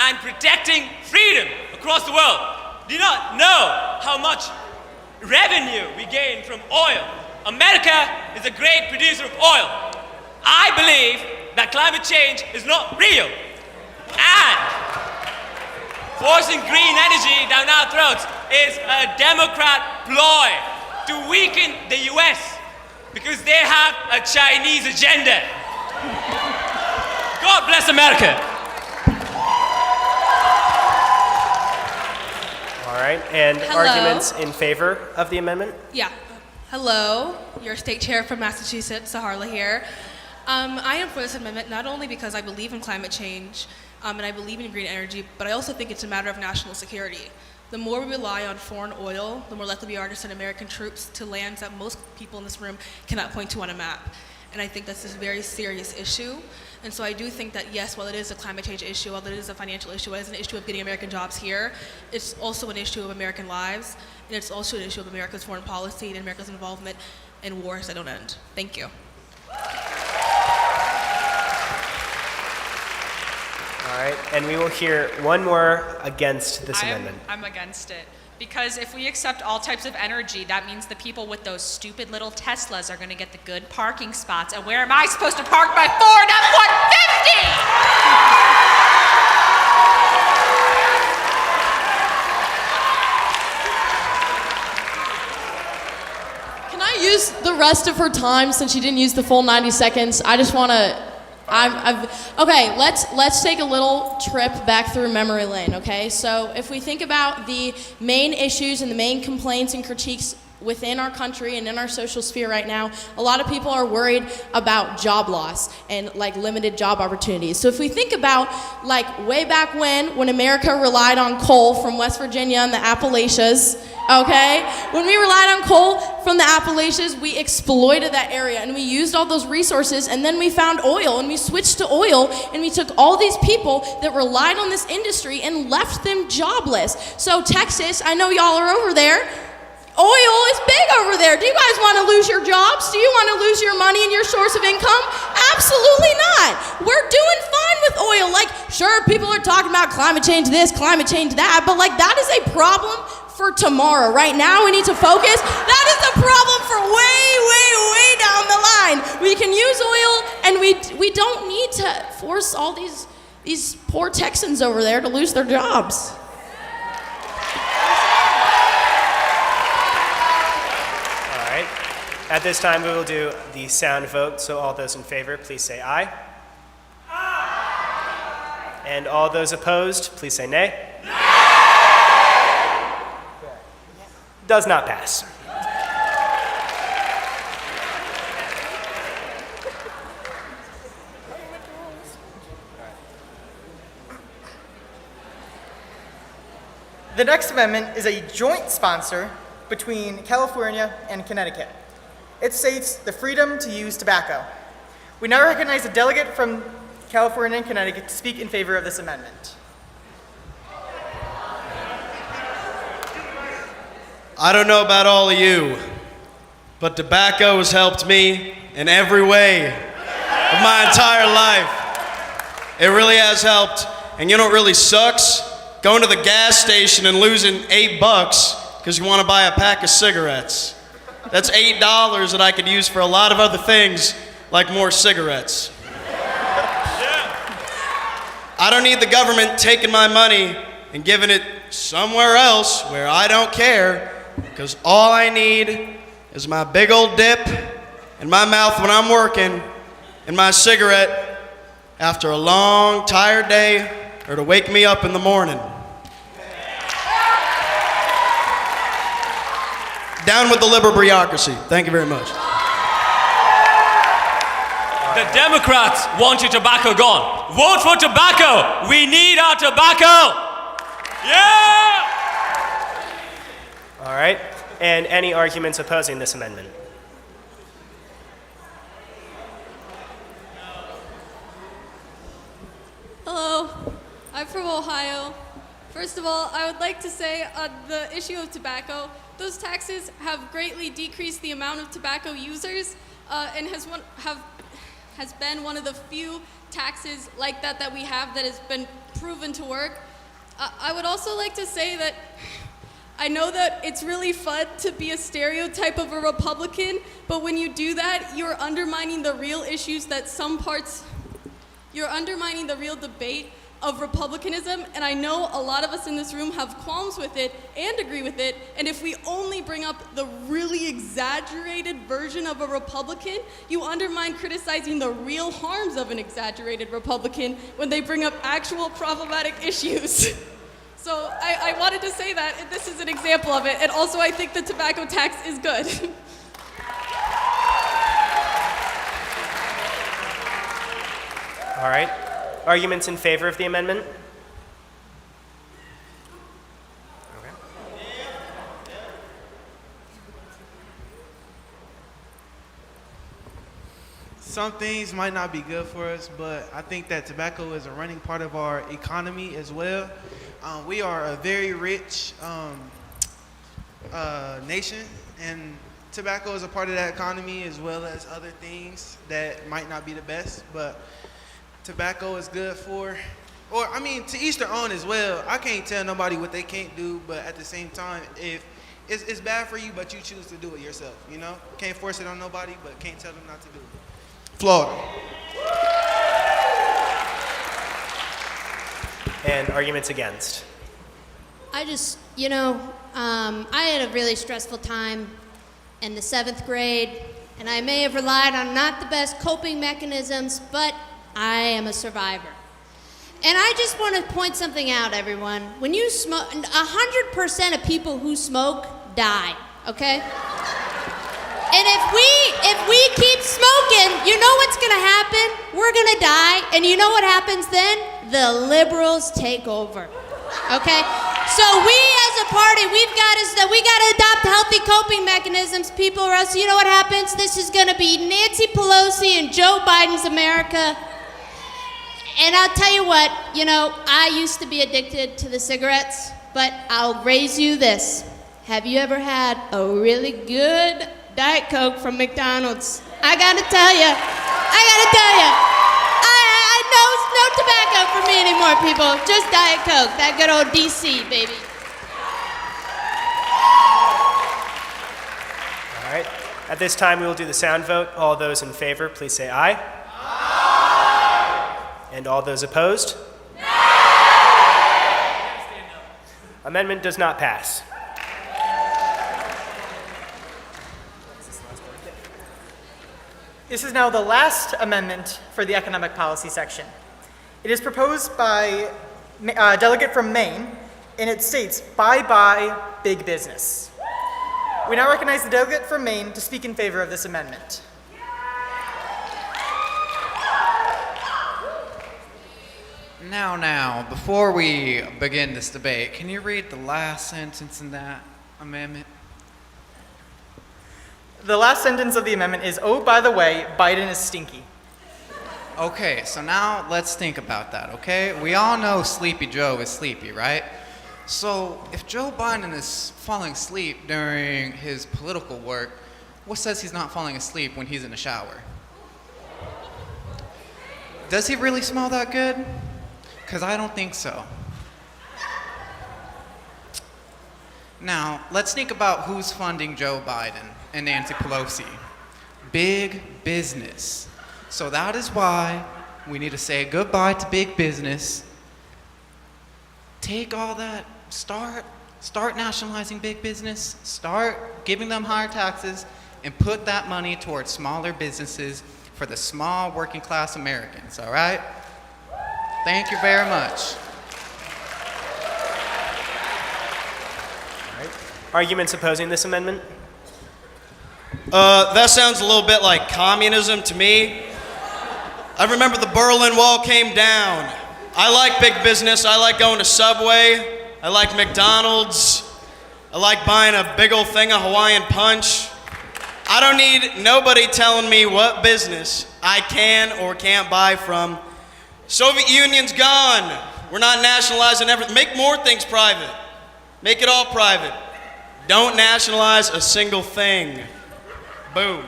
and protecting freedom across the world? Do you not know how much revenue we gain from oil? America is a great producer of oil. I believe that climate change is not real. And forcing green energy down our throats is a Democrat ploy to weaken the US because they have a Chinese agenda. God bless America. All right, and Hello. arguments in favor of the amendment? Yeah. Hello, your state chair from Massachusetts, Saharla here. I am for this amendment not only because I believe in climate change and I believe in green energy, but I also think it's a matter of national security. The more we rely on foreign oil, the more likely we are to send American troops to lands that most people in this room cannot point to on a map. And I think that's a very serious issue And so I do think that, yes, while it is a climate change issue, while it is a financial issue, it is an issue of getting American jobs here, it's also an issue of American lives, and it's also an issue of America's foreign policy and America's involvement in wars that don't end. Thank you. All right, and we will hear one more against this amendment. I'm against it. Because if we accept all types of energy, that means the people with those stupid little Teslas are going to get the good parking spots. And where am I supposed to park my Ford F-150? Can I use the rest of her time since she didn't use the full 90 seconds? I just want to. Okay, let's take a little trip back through memory lane, okay? So if we think about the main issues and the main complaints and critiques within our country and in our social sphere right now, a lot of people are worried about job loss and like limited job opportunities. So if we think about like way back when America relied on coal from West Virginia and the Appalachians, okay? When we relied on coal from the Appalachians, we exploited that area and we used all those resources, and then we found oil and we switched to oil, and we took all these people that relied on this industry and left them jobless. So Texas, I know y'all are over there. Oil is big over there. Do you guys want to lose your jobs? Do you want to lose your money and your source of income? Absolutely not. We're doing fine with oil. Like, sure, people are talking about climate change this, climate change that, but like that is a problem for tomorrow. Right now, we need to focus. That is a problem for way down the line. We can use oil, and we don't need to force all these poor Texans over there to lose their jobs. At this time, we will do the sound vote, so all those in favor, please say aye. Aye. And all those opposed, please say nay. Nay. Does not pass. The next amendment is a joint sponsor between California and Connecticut. It states the freedom to use tobacco. We now recognize a delegate from California and Connecticut to speak in favor of this amendment. I don't know about all of you, but tobacco has helped me in every way of my entire life. It really has helped. And you know what really sucks? Going to the gas station and losing $8 because you want to buy a pack of cigarettes. That's $8 that I could use for a lot of other things, like more cigarettes. I don't need the government taking my money and giving it somewhere else where I don't care, because all I need is my big old dip in my mouth when I'm working and my cigarette after a long, tired day, or to wake me up in the morning. Down with the liberal bureaucracy. Thank you very much. The Democrats want your tobacco gone. Vote for tobacco. We need our tobacco. Yeah! All right. And any arguments opposing this amendment? Hello, I'm from Ohio. First of all, I would like to say on the issue of tobacco, those taxes have greatly decreased the amount of tobacco users and has been one of the few taxes like that we have that has been proven to work. I would also like to say that I know that it's really fun to be a stereotype of a Republican, but when you do that, you're undermining the real issues you're undermining the real debate of Republicanism, and I know a lot of us in this room have qualms with it and agree with it, and if we only bring up the really exaggerated version of a Republican, you undermine criticizing the real harms of an exaggerated Republican when they bring up actual problematic issues. So I wanted to say that, and this is an example of it, and also I think the tobacco tax is good. All right. Arguments in favor of the amendment? Okay. some things might not be good for us, but I think that tobacco is a running part of our economy as well. We are a very rich nation, and tobacco is a part of that economy as well as other things that might not be the best, but tobacco is good for, or I mean, to each their own as well. I can't tell nobody what they can't do, but at the same time, if it's bad for you, but you choose to do it yourself, you know? Can't force it on nobody, but can't tell them not to do it. Florida. And arguments against. I just, I had a really stressful time in the 7th grade, and I may have relied on not the best coping mechanisms, but I am a survivor. And I just want to point something out, everyone. When you smoke, 100% of people who smoke die, okay? And if we keep smoking, you know what's gonna happen? We're gonna die, and you know what happens then? The liberals take over, okay? So we as a party, we gotta adopt healthy coping mechanisms, people, or else you know what happens? This is gonna be Nancy Pelosi and Joe Biden's America. And I'll tell you what, I used to be addicted to the cigarettes, but I'll raise you this. Have you ever had a really good Diet Coke from McDonald's? I gotta tell you, no tobacco for me anymore, people. Just Diet Coke, that good old DC, baby. All right. At this time, we will do the sound vote. All those in favor, please say aye. And all those opposed? No! Amendment does not pass. This is now the last amendment for the economic policy section. It is proposed by a delegate from Maine, and it states, bye-bye big business. We now recognize the delegate from Maine to speak in favor of this amendment. Now, before we begin this debate, can you read the last sentence in that amendment? The last sentence of the amendment is, oh, by the way, Biden is stinky. Okay, so now let's think about that, okay? We all know Sleepy Joe is sleepy, right? So if Joe Biden is falling asleep during his political work, what says he's not falling asleep when he's in the shower? Does he really smell that good? Because I don't think so. Now, let's think about who's funding Joe Biden and Nancy Pelosi. Big business. So that is why we need to say goodbye to big business. Take all that, start nationalizing big business, start giving them higher taxes, and put that money towards smaller businesses for the small working class Americans, all right? Thank you very much. All right. Arguments opposing this amendment? That sounds a little bit like communism to me. I remember the Berlin Wall came down. I like big business. I like going to Subway. I like McDonald's. I like buying a big old thing of Hawaiian Punch. I don't need nobody telling me what business I can or can't buy from. Soviet Union's gone. We're not nationalizing everything. Make more things private. Make it all private. Don't nationalize a single thing. Boom.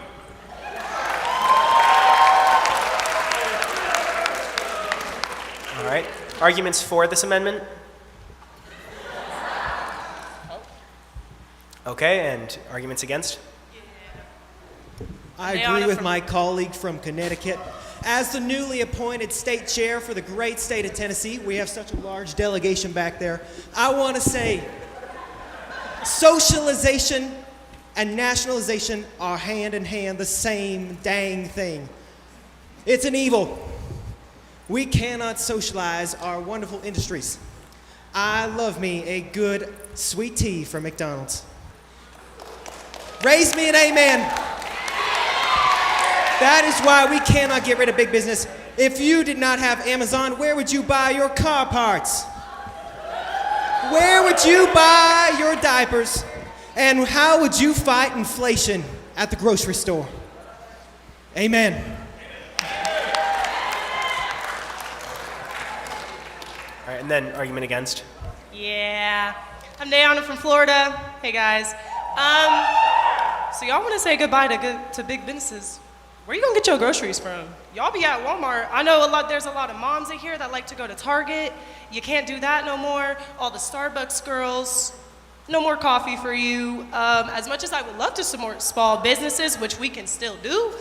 All right. Arguments for this amendment? Okay, and arguments against? I agree with my colleague from Connecticut. As the newly appointed state chair for the great state of Tennessee, we have such a large delegation back there. I want to say socialization and nationalization are hand in hand, the same dang thing. It's an evil. We cannot socialize our wonderful industries. I love me a good sweet tea from McDonald's. Raise me an amen. That is why we cannot get rid of big business. If you did not have Amazon, where would you buy your car parts? Where would you buy your diapers? And how would you fight inflation at the grocery store? Amen. All right, and then argument against. Yeah. I'm Dayana from Florida. Hey guys. So y'all want to say goodbye to big businesses. Where you gonna get your groceries from? Y'all be at Walmart. I know there's a lot of moms in here that like to go to Target. You can't do that no more. All the Starbucks girls, no more coffee for you. As much as I would love to support small businesses, which we can still do,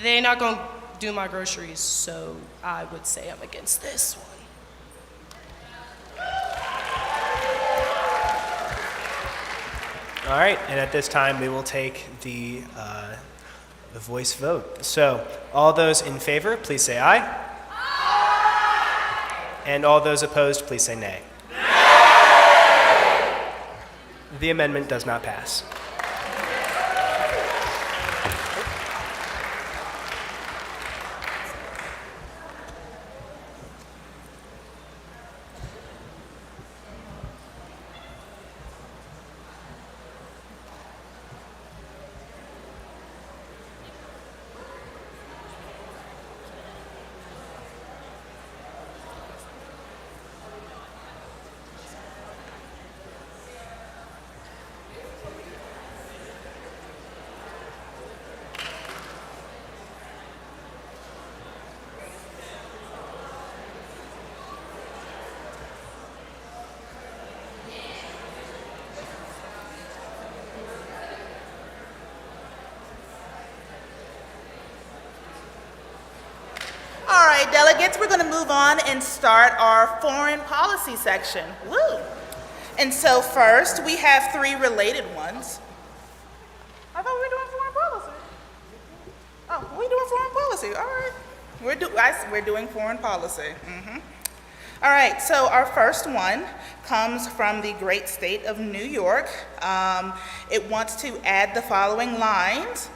they're not gonna do my groceries, so I would say I'm against this one. All right, and at this time we will take the voice vote. So, all those in favor, please say aye. Aye. And all those opposed, please say nay. Nay. The amendment does not pass. All right, delegates, we're going to move on and start our foreign policy section. Woo! And so first, we have 3 related ones. I thought we were doing foreign policy. Oh, we're doing foreign policy. All right. We're doing foreign policy. All right, so our first one comes from the great state of New York. It wants to add the following lines.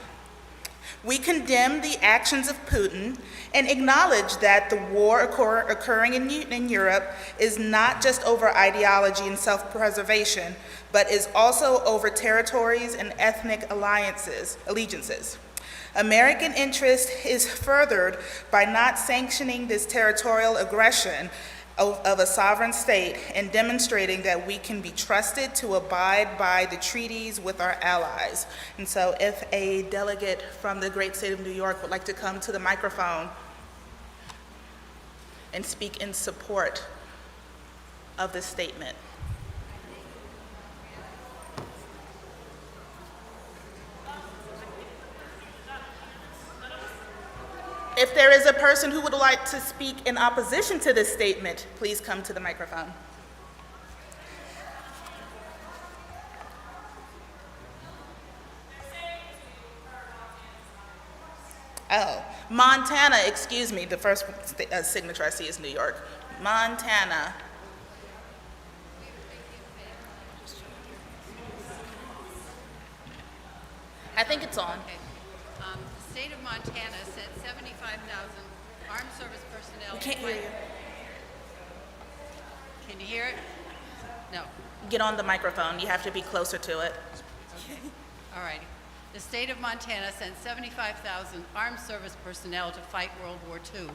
We condemn the actions of Putin and acknowledge that the war occurring in Europe is not just over ideology and self-preservation, but is also over territories and ethnic allegiances. American interest is furthered by not sanctioning this territorial aggression of a sovereign state and demonstrating that we can be trusted to abide by the treaties with our allies. And so if a delegate from the great state of New York would like to come to the microphone and speak in support of this statement. If there is a person who would like to speak in opposition to this statement, please come to the microphone. Oh, Montana, excuse me, the first signature I see is New York. Montana. I think it's on. Okay. The state of Montana sent 75,000 armed service personnel. We can't hear you. Can you hear it? No. Get on the microphone. You have to be closer to it. Okay. All righty. The state of Montana sent 75,000 armed service personnel to fight World War II.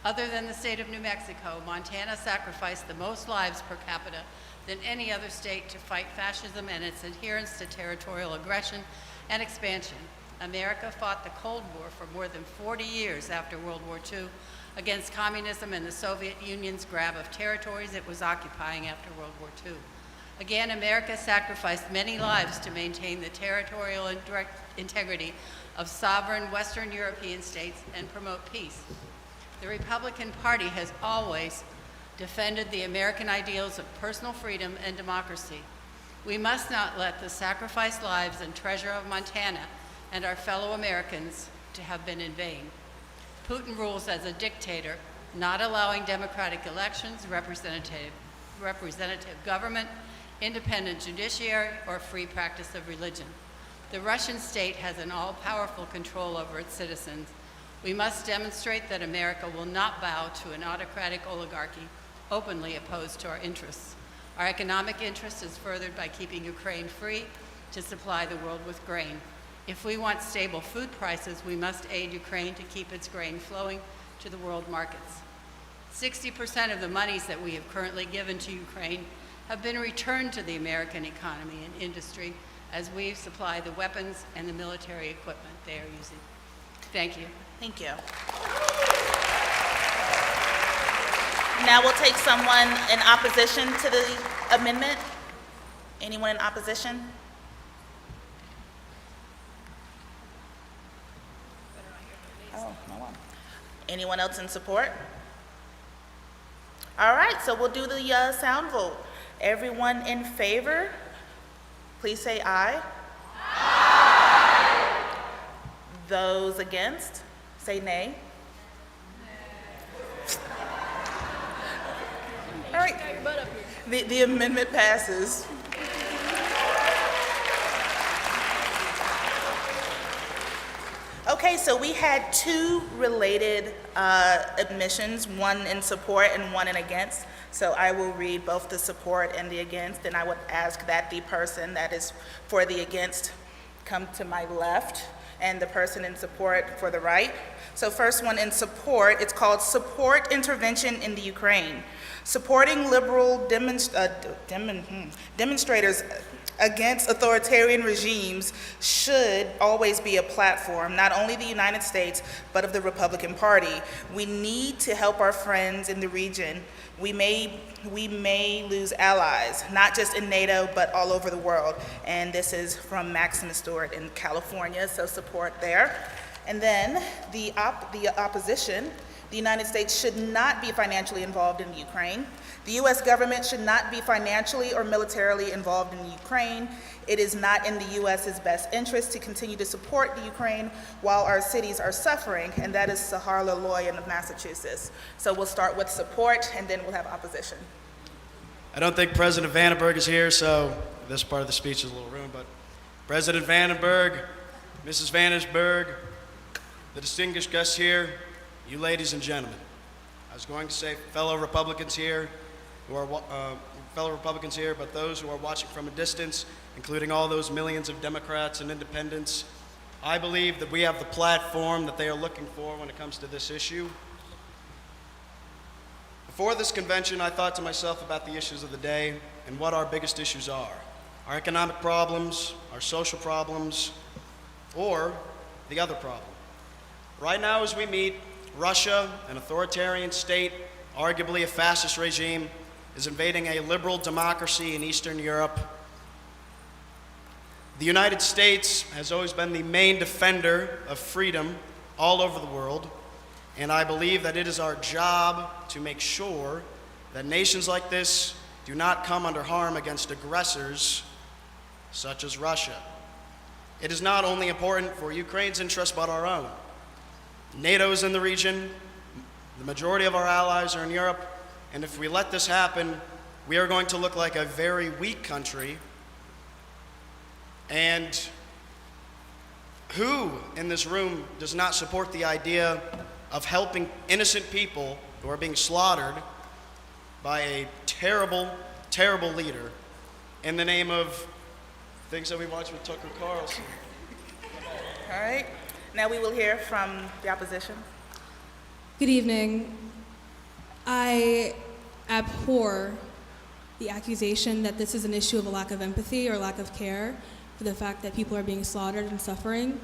Other than the state of New Mexico, Montana sacrificed the most lives per capita than any other state to fight fascism and its adherence to territorial aggression and expansion. America fought the Cold War for more than 40 years after World War II against communism and the Soviet Union's grab of territories it was occupying after World War II. Again, America sacrificed many lives to maintain the territorial integrity of sovereign Western European states and promote peace. The Republican Party has always defended the American ideals of personal freedom and democracy. We must not let the sacrificed lives and treasure of Montana and our fellow Americans to have been in vain. Putin rules as a dictator, not allowing democratic elections, representative government, independent judiciary, or free practice of religion. The Russian state has an all-powerful control over its citizens. We must demonstrate that America will not bow to an autocratic oligarchy openly opposed to our interests. Our economic interest is furthered by keeping Ukraine free to supply the world with grain. If we want stable food prices, we must aid Ukraine to keep its grain flowing to the world markets. 60% of the monies that we have currently given to Ukraine have been returned to the American economy and industry as we supply the weapons and the military equipment they are using. Thank you. Thank you. Now we'll take someone in opposition to the amendment. Anyone in opposition? Oh, no one. Anyone else in support? All right, so we'll do the sound vote. Everyone in favor, please say aye. Aye. Those against, say nay. All right, the amendment passes. Okay, so we had two related admissions, one in support and one in against. So I will read both the support and the against, and I would ask that the person that is for the against come to my left, and the person in support for the right. So first one in support, it's called Support Intervention in the Ukraine. Supporting liberal demonstrators against authoritarian regimes should always be a platform, not only the United States, but of the Republican Party. We need to help our friends in the region. We may lose allies, not just in NATO, but all over the world. And this is from Maximus Stewart in California, so support there. And then the opposition, the United States should not be financially involved in Ukraine. The U.S. government should not be financially or militarily involved in Ukraine. It is not in the U.S.'s best interest to continue to support the Ukraine while our cities are suffering, and that is Sahar Laloyan of Massachusetts. So we'll start with support, and then we'll have opposition. I don't think President Vandenberg is here, so this part of the speech is a little ruined, but President Vandenberg, Mrs. Vandenberg, the distinguished guests here, you ladies and gentlemen. I was going to say fellow Republicans here, but those who are watching from a distance, including all those millions of Democrats and independents, I believe that we have the platform that they are looking for when it comes to this issue. Before this convention, I thought to myself about the issues of the day and what our biggest issues are. Our economic problems, our social problems, or the other problem. Right now as we meet, Russia, an authoritarian state, arguably a fascist regime, is invading a liberal democracy in Eastern Europe. The United States has always been the main defender of freedom all over the world, and I believe that it is our job to make sure that nations like this do not come under harm against aggressors such as Russia. It is not only important for Ukraine's interests, but our own. NATO is in the region, the majority of our allies are in Europe, and if we let this happen, we are going to look like a very weak country. And who in this room does not support the idea of helping innocent people who are being slaughtered by a terrible, terrible leader in the name of things that we watched with Tucker Carlson? All right. Now we will hear from the opposition. Good evening. I abhor the accusation that this is an issue of a lack of empathy or lack of care for the fact that people are being slaughtered and suffering.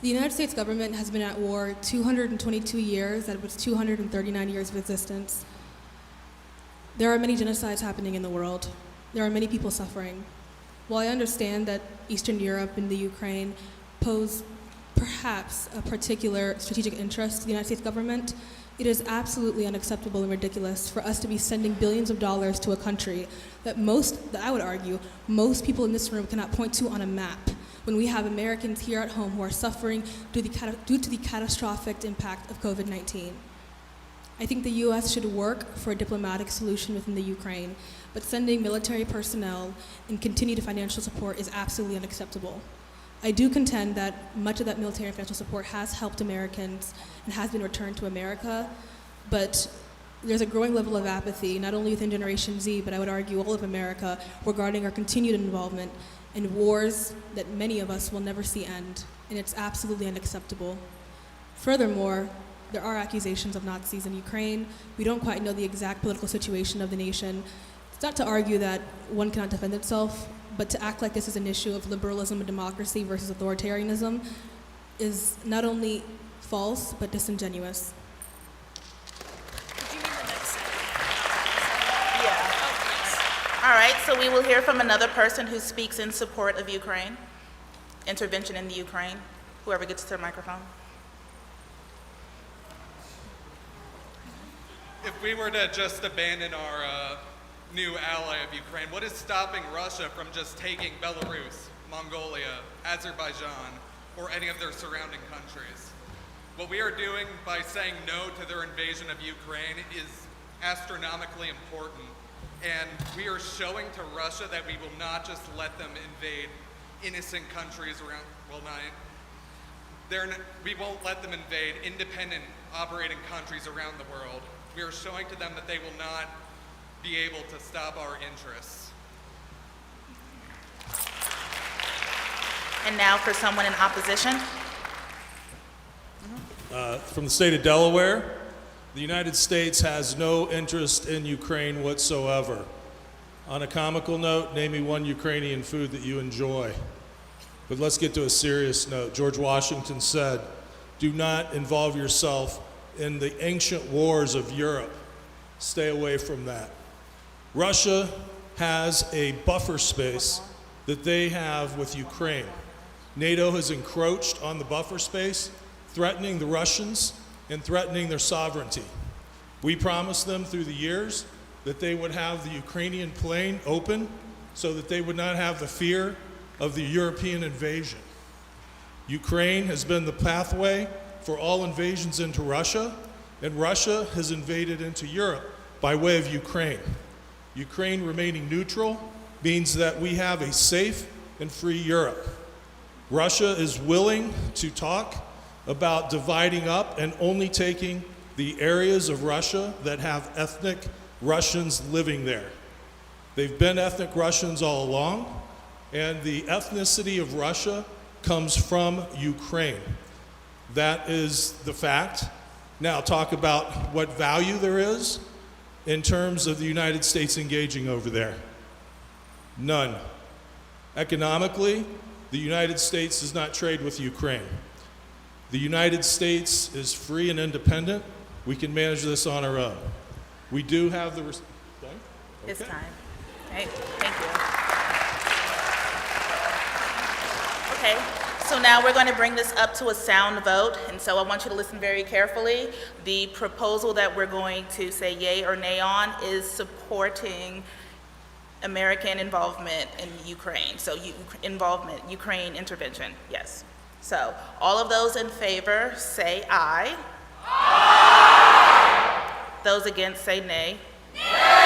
The United States government has been at war 222 years out of its 239 years of existence. There are many genocides happening in the world. There are many people suffering. While I understand that Eastern Europe and the Ukraine pose perhaps a particular strategic interest to the United States government, it is absolutely unacceptable and ridiculous for us to be sending billions of dollars to a country that I would argue, most people in this room cannot point to on a map, when we have Americans here at home who are suffering due to the catastrophic impact of COVID-19. I think the U.S. should work for a diplomatic solution within the Ukraine, but sending military personnel and continued financial support is absolutely unacceptable. I do contend that much of that military and financial support has helped Americans and has been returned to America, but there's a growing level of apathy, not only within Generation Z, but I would argue all of America, regarding our continued involvement in wars that many of us will never see end, and it's absolutely unacceptable. Furthermore, there are accusations of Nazis in Ukraine. We don't quite know the exact political situation of the nation. It's not to argue that one cannot defend itself, but to act like this is an issue of liberalism and democracy versus authoritarianism is not only false, but disingenuous. All right, so we will hear from another person who speaks in support of Ukraine, intervention in the Ukraine. Whoever gets to their microphone. If we were to just abandon our new ally of Ukraine, what is stopping Russia from just taking Belarus, Mongolia, Azerbaijan, or any of their surrounding countries? What we are doing by saying no to their invasion of Ukraine is astronomically important. And we are showing to Russia that we will not just let them invade innocent countries around, we won't let them invade independent operating countries around the world. We are showing to them that they will not be able to stop our interests. And now for someone in opposition. From the state of Delaware, the United States has no interest in Ukraine whatsoever. On a comical note, name me one Ukrainian food that you enjoy. But let's get to a serious note. George Washington said, do not involve yourself in the ancient wars of Europe. Stay away from that. Russia has a buffer space that they have with Ukraine. NATO has encroached on the buffer space, threatening the Russians and threatening their sovereignty. We promised them through the years that they would have the Ukrainian plain open so that they would not have the fear of the European invasion. Ukraine has been the pathway for all invasions into Russia, and Russia has invaded into Europe by way of Ukraine. Ukraine remaining neutral means that we have a safe and free Europe. Russia is willing to talk about dividing up and only taking the areas of Russia that have ethnic Russians living there. They've been ethnic Russians all along, and the ethnicity of Russia comes from Ukraine. That is the fact. Now talk about what value there is in terms of the United States engaging over there. None. Economically, the United States does not trade with Ukraine. The United States is free and independent. We can manage this on our own. We do have the... It's time. Hey, thank you. Okay, so now we're going to bring this up to a sound vote, and so I want you to listen very carefully. The proposal that we're going to say yay or nay on is supporting American involvement in Ukraine. So Ukraine intervention, yes. So all of those in favor say aye. Aye. Those against say nay. Nay.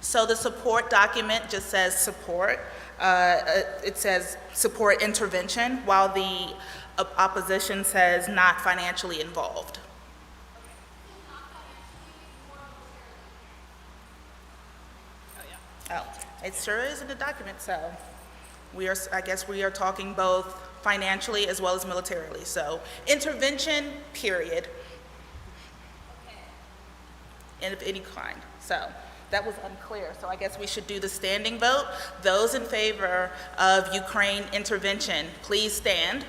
So the support document just says support. It says support intervention, while the opposition says not financially involved. Oh, it sure is in the document, so I guess we are talking both financially as well as militarily. So intervention, period, and of any kind. So that was unclear, so I guess we should do the standing vote. Those in favor of Ukraine intervention, please stand.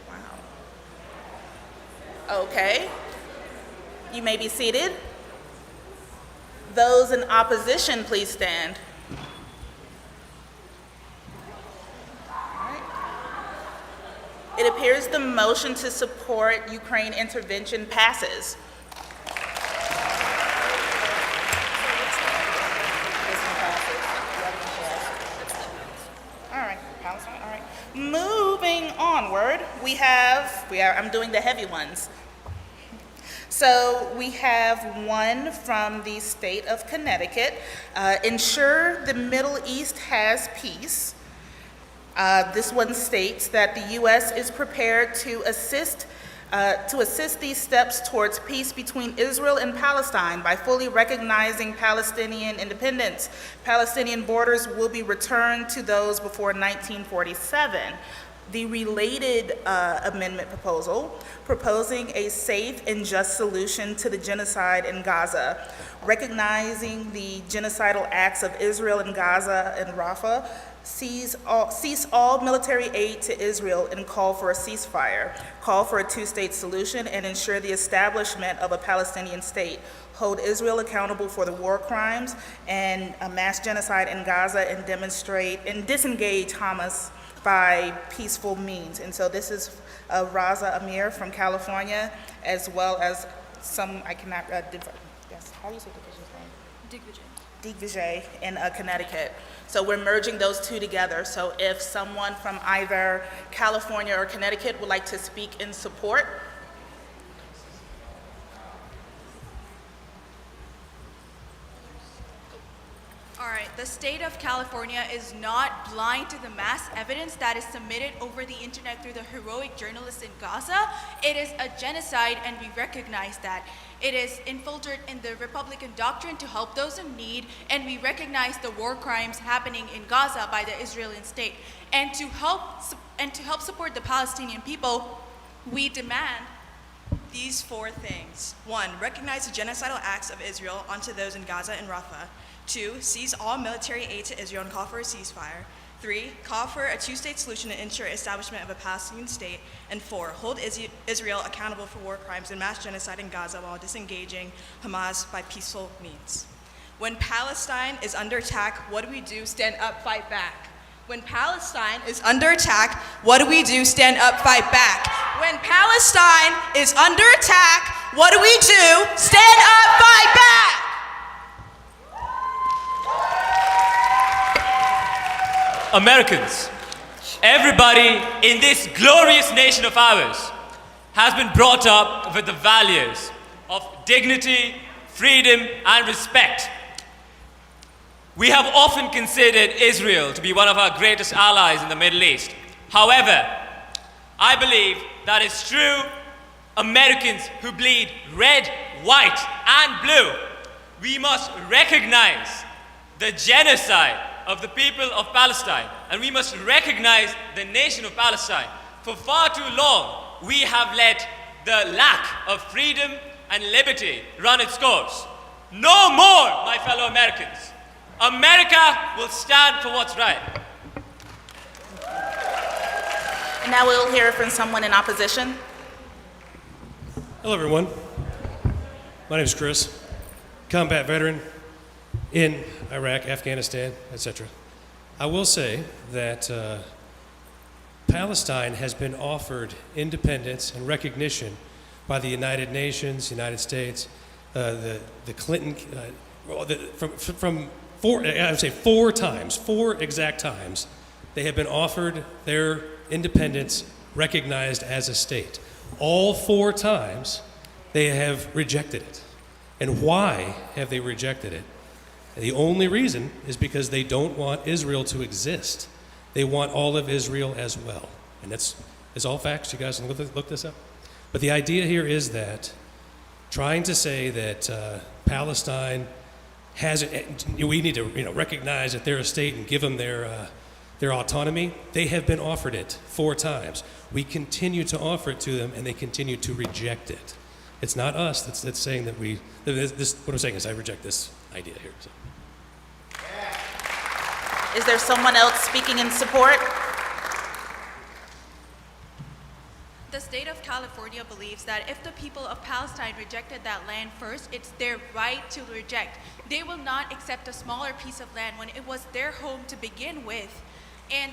Wow. Okay. You may be seated. Those in opposition, please stand. It appears the motion to support Ukraine intervention passes. All right, all right. Moving onward, I'm doing the heavy ones. So we have one from the state of Connecticut. Ensure the Middle East has peace. This one states that the U.S. is prepared to assist to assist these steps towards peace between Israel and Palestine by fully recognizing Palestinian independence. Palestinian borders will be returned to those before 1947. The related amendment proposal, proposing a safe and just solution to the genocide in Gaza, recognizing the genocidal acts of Israel in Gaza and Rafah, cease all military aid to Israel and call for a ceasefire, call for a two-state solution, and ensure the establishment of a Palestinian state, hold Israel accountable for the war crimes and mass genocide in Gaza, and demonstrate and disengage Hamas by peaceful means. And so this is Raza Amir from California, as well as some, I cannot, yes, how do you say the division's name? Digvijay in Connecticut. So we're merging those two together. So if someone from either California or Connecticut would like to speak in support. All right, the state of California is not blind to the mass evidence that is submitted over the internet through the heroic journalists in Gaza. It is a genocide, and we recognize that. It is infiltrated in the Republican doctrine to help those in need, and we recognize the war crimes happening in Gaza by the Israeli state. And to help support the Palestinian people, we demand these four things. 1, recognize the genocidal acts of Israel onto those in Gaza and Rafah. 2, seize all military aid to Israel and call for a ceasefire. 3, call for a two-state solution to ensure establishment of a Palestinian state. And 4, hold Israel accountable for war crimes and mass genocide in Gaza while disengaging Hamas by peaceful means. When Palestine is under attack, what do? Stand up, fight back. When Palestine is under attack, what do? Stand up, fight back. When Palestine is under attack, what do? Stand up, fight back. Americans, everybody in this glorious nation of ours has been brought up with the values of dignity, freedom, and respect. We have often considered Israel to be one of our greatest allies in the Middle East. However, I believe that it's true Americans who bleed red, white, and blue. We must recognize the genocide of the people of Palestine, and we must recognize the nation of Palestine. For far too long, we have let the lack of freedom and liberty run its course. No more, my fellow Americans. America will stand for what's right. And now we'll hear from someone in opposition. Hello, everyone. My name is Chris, combat veteran in Iraq, Afghanistan, etc. I will say that Palestine has been offered independence and recognition by the United Nations, United States, the Clinton, from four exact times, they have been offered their independence recognized as a state. All 4 times, they have rejected it. And why have they rejected it? The only reason is because they don't want Israel to exist. They want all of Israel as well. And it's all facts. You guys can look this up. But the idea here is that trying to say that Palestine has, we need to recognize that they're a state and give them their autonomy. They have been offered it 4 times. We continue to offer it to them, and they continue to reject it. It's not us that's saying that what I'm saying is I reject this idea here. So. Is there someone else speaking in support? The state of California believes that if the people of Palestine rejected that land first, it's their right to reject. They will not accept a smaller piece of land when it was their home to begin with. And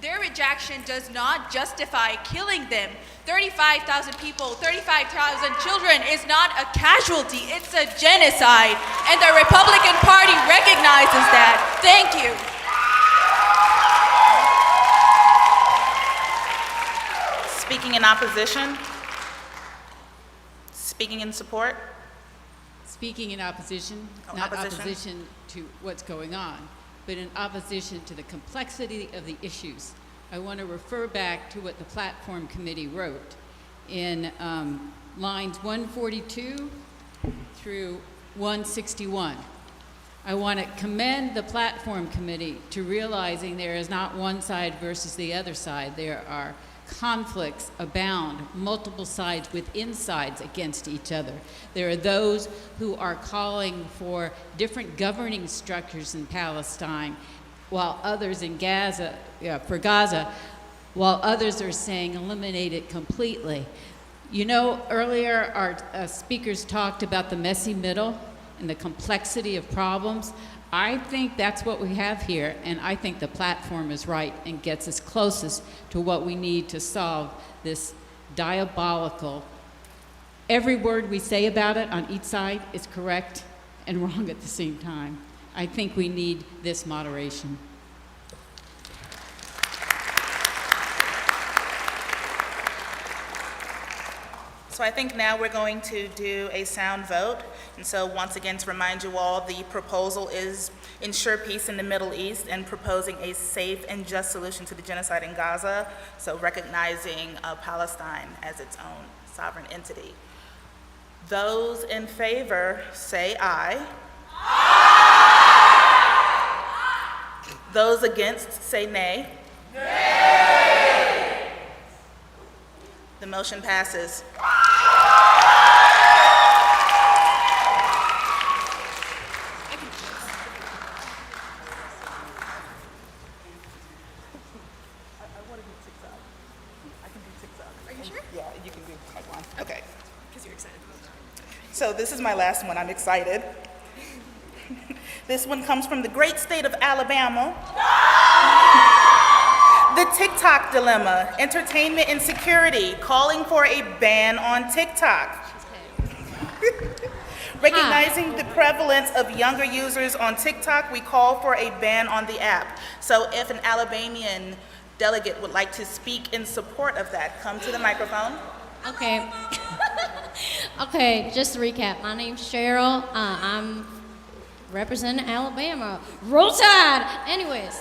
their rejection does not justify killing them. 35,000 people, 35,000 children is not a casualty, it's a genocide. And the Republican Party recognizes that. Thank you. Speaking in opposition? Speaking in support? Speaking in opposition, not opposition to what's going on, but in opposition to the complexity of the issues. I want to refer back to what the platform committee wrote. in lines 142 through 161. I want to commend the platform committee to realizing there is not one side versus the other side. There are conflicts abound, multiple sides within sides against each other. There are those who are calling for different governing structures in Palestine, while others in Gaza, for Gaza, while others are saying eliminate it completely. You know, earlier our speakers talked about the messy middle and the complexity of problems. I think that's what we have here, and I think the platform is right and gets us closest to what we need to solve this diabolical. Every word we say about it on each side is correct and wrong at the same time. I think we need this moderation. So I think now we're going to do a sound vote. And so once again, to remind you all, the proposal is ensure peace in the Middle East and proposing a safe and just solution to the genocide in Gaza. So recognizing Palestine as its own sovereign entity. Those in favor say aye. Aye. Those against say nay. Nay. The motion passes. So this is my last one. I'm excited. This one comes from the great state of Alabama. The TikTok dilemma, entertainment insecurity, calling for a ban on TikTok. Recognizing the prevalence of younger users on TikTok, we call for a ban on the app. So if an Alabamian delegate would like to speak in support of that, come to the microphone. Okay. Okay, just to recap, my name's Cheryl. I'm representing Alabama. Roll Tide! Anyways,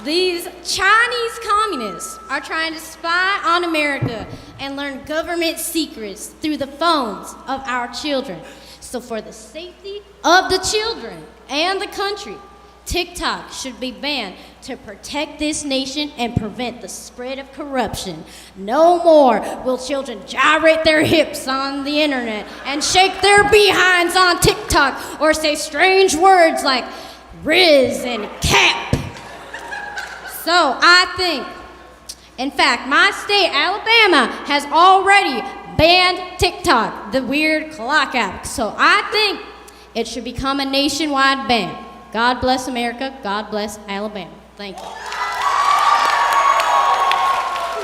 these Chinese communists are trying to spy on America and learn government secrets through the phones of our children. So for the safety of the children and the country, TikTok should be banned to protect this nation and prevent the spread of corruption. No more will children gyrate their hips on the internet and shake their behinds on TikTok or say strange words like Riz and Cap. So I think, in fact, my state, Alabama, has already banned TikTok, the weird clock app. So I think it should become a nationwide ban. God bless America. God bless Alabama. Thank you.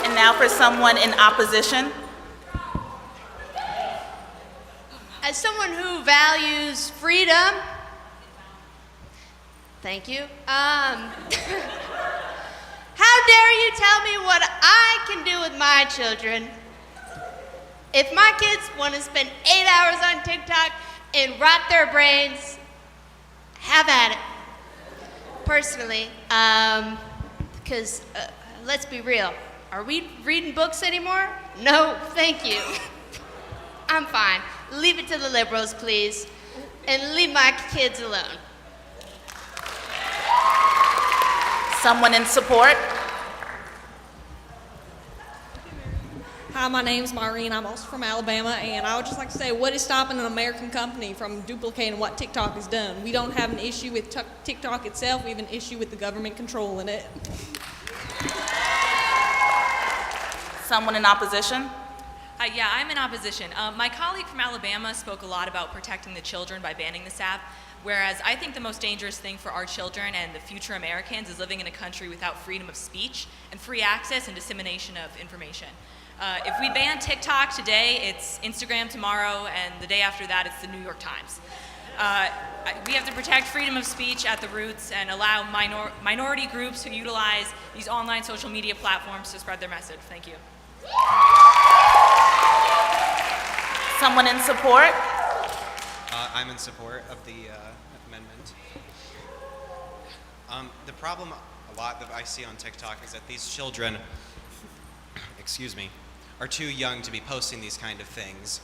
And now for someone in opposition. As someone who values freedom, thank you. How dare you tell me what I can do with my children? If my kids want to spend 8 hours on TikTok and rot their brains, have at it. Personally, because let's be real, are we reading books anymore? No, thank you. I'm fine. Leave it to the liberals, please, and leave my kids alone. Someone in support. Hi, my name's Maureen. I'm also from Alabama, and I would just like to say, what is stopping an American company from duplicating what TikTok has done? We don't have an issue with TikTok itself. We have an issue with the government controlling it. Someone in opposition? Yeah, I'm in opposition. My colleague from Alabama spoke a lot about protecting the children by banning this app, whereas I think the most dangerous thing for our children and the future Americans is living in a country without freedom of speech and free access and dissemination of information. If we ban TikTok today, it's Instagram tomorrow, and the day after that, it's the New York Times. We have to protect freedom of speech at the roots and allow minority groups who utilize these online social media platforms to spread their message. Thank you. Someone in support? I'm in support of the amendment. The problem a lot that I see on TikTok is that these children, are too young to be posting these kind of things.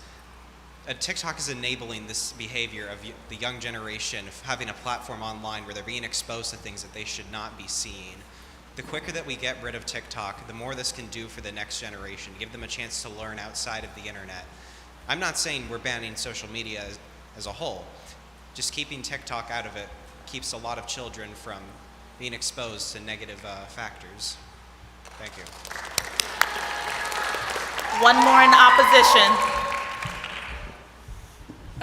TikTok is enabling this behavior of the young generation having a platform online where they're being exposed to things that they should not be seeing. The quicker that we get rid of TikTok, the more this can do for the next generation, give them a chance to learn outside of the internet. I'm not saying we're banning social media as a whole. Just keeping TikTok out of it keeps a lot of children from being exposed to negative factors. Thank you. One more in opposition.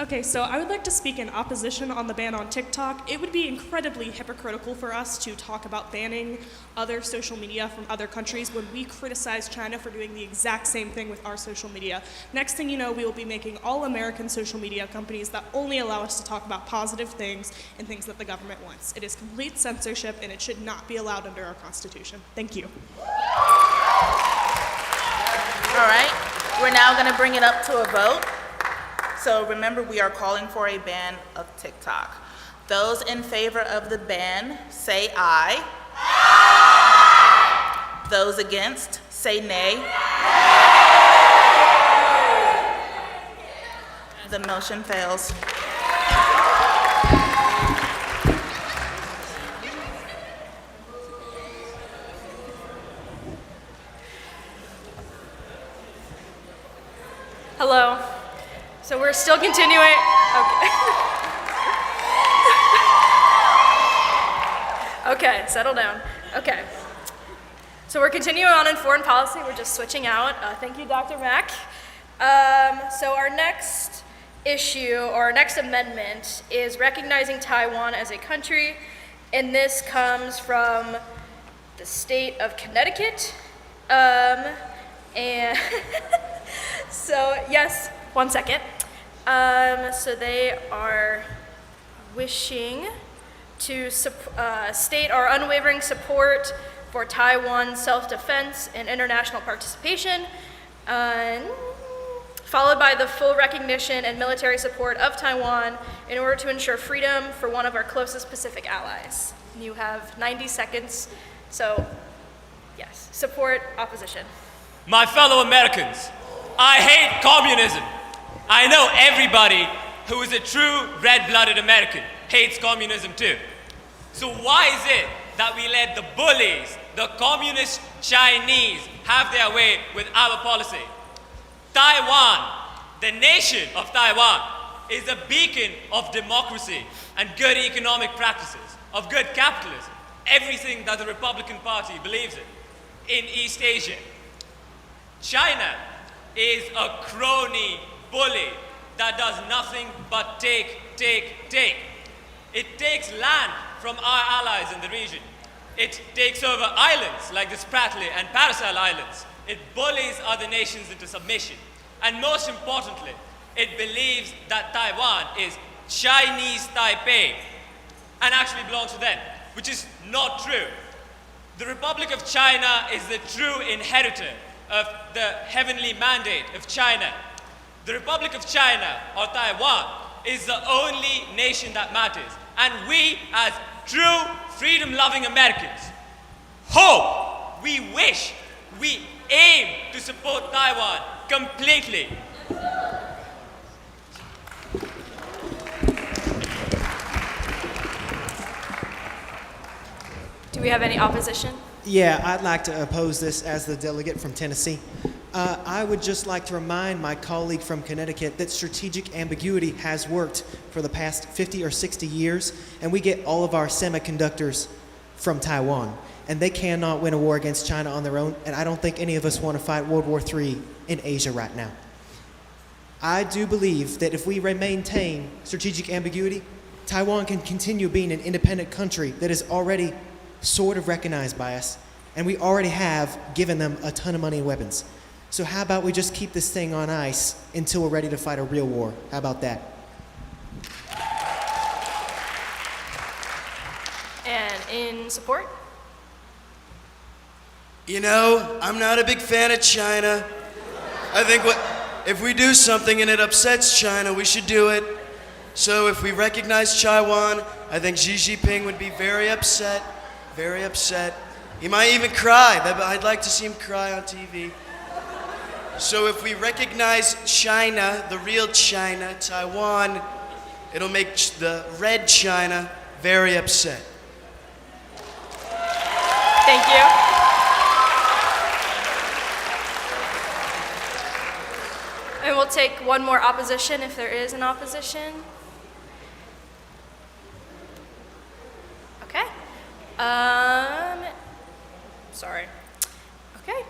Okay, so I would like to speak in opposition on the ban on TikTok. It would be incredibly hypocritical for us to talk about banning other social media from other countries when we criticize China for doing the exact same thing with our social media. Next thing you know, we will be making all American social media companies that only allow us to talk about positive things and things that the government wants. It is complete censorship and it should not be allowed under our Constitution. Thank you. All right, we're now going to bring it up to a vote. So remember, we are calling for a ban of TikTok. Those in favor of the ban, say aye. Aye. Those against, say nay. The motion fails. Hello. So we're still continuing. Okay. Okay, settle down. Okay. So we're continuing on in foreign policy. We're just switching out. Thank you, Dr. Mack. So our next issue, or our next amendment, is recognizing Taiwan as a country. And this comes from the state of Connecticut. And so, yes, 1 second. So they are wishing to state our unwavering support for Taiwan's self-defense and international participation, followed by the full recognition and military support of Taiwan in order to ensure freedom for one of our closest Pacific allies. You have 90 seconds, so yes, support opposition. My fellow Americans, I hate communism. I know everybody who is a true red-blooded American hates communism too. So why is it that we let the bullies, the communist Chinese, have their way with our policy? Taiwan, the nation of Taiwan, is a beacon of democracy and good economic practices, of good capitalism, everything that the Republican Party believes in East Asia. China is a crony bully that does nothing but take. It takes land from our allies in the region. It takes over islands like the Spratly and Paracel Islands. It bullies other nations into submission. And most importantly, it believes that Taiwan is Chinese Taipei and actually belongs to them, which is not true. The Republic of China is the true inheritor of the heavenly mandate of China. The Republic of China, or Taiwan, is the only nation that matters. And we, as true freedom-loving Americans, hope, we wish, we aim to support Taiwan completely. Do we have any opposition? Yeah, I'd like to oppose this as the delegate from Tennessee. I would just like to remind my colleague from Connecticut that strategic ambiguity has worked for the past 50 or 60 years, and we get all of our semiconductors from Taiwan. And they cannot win a war against China on their own, and I don't think any of us want to fight World War III in Asia right now. I do believe that if we maintain strategic ambiguity, Taiwan can continue being an independent country that is already sort of recognized by us, and we already have given them a ton of money and weapons. So how about we just keep this thing on ice until we're ready to fight a real war? How about that? And in support? You know, I'm not a big fan of China. I think if we do something and it upsets China, we should do it. So if we recognize Taiwan, I think Xi Jinping would be very upset. Very upset. He might even cry. I'd like to see him cry on TV. So if we recognize China, the real China, Taiwan, it'll make the red China very upset. Thank you. And we'll take one more opposition if there is an opposition. Okay. Sorry. Okay.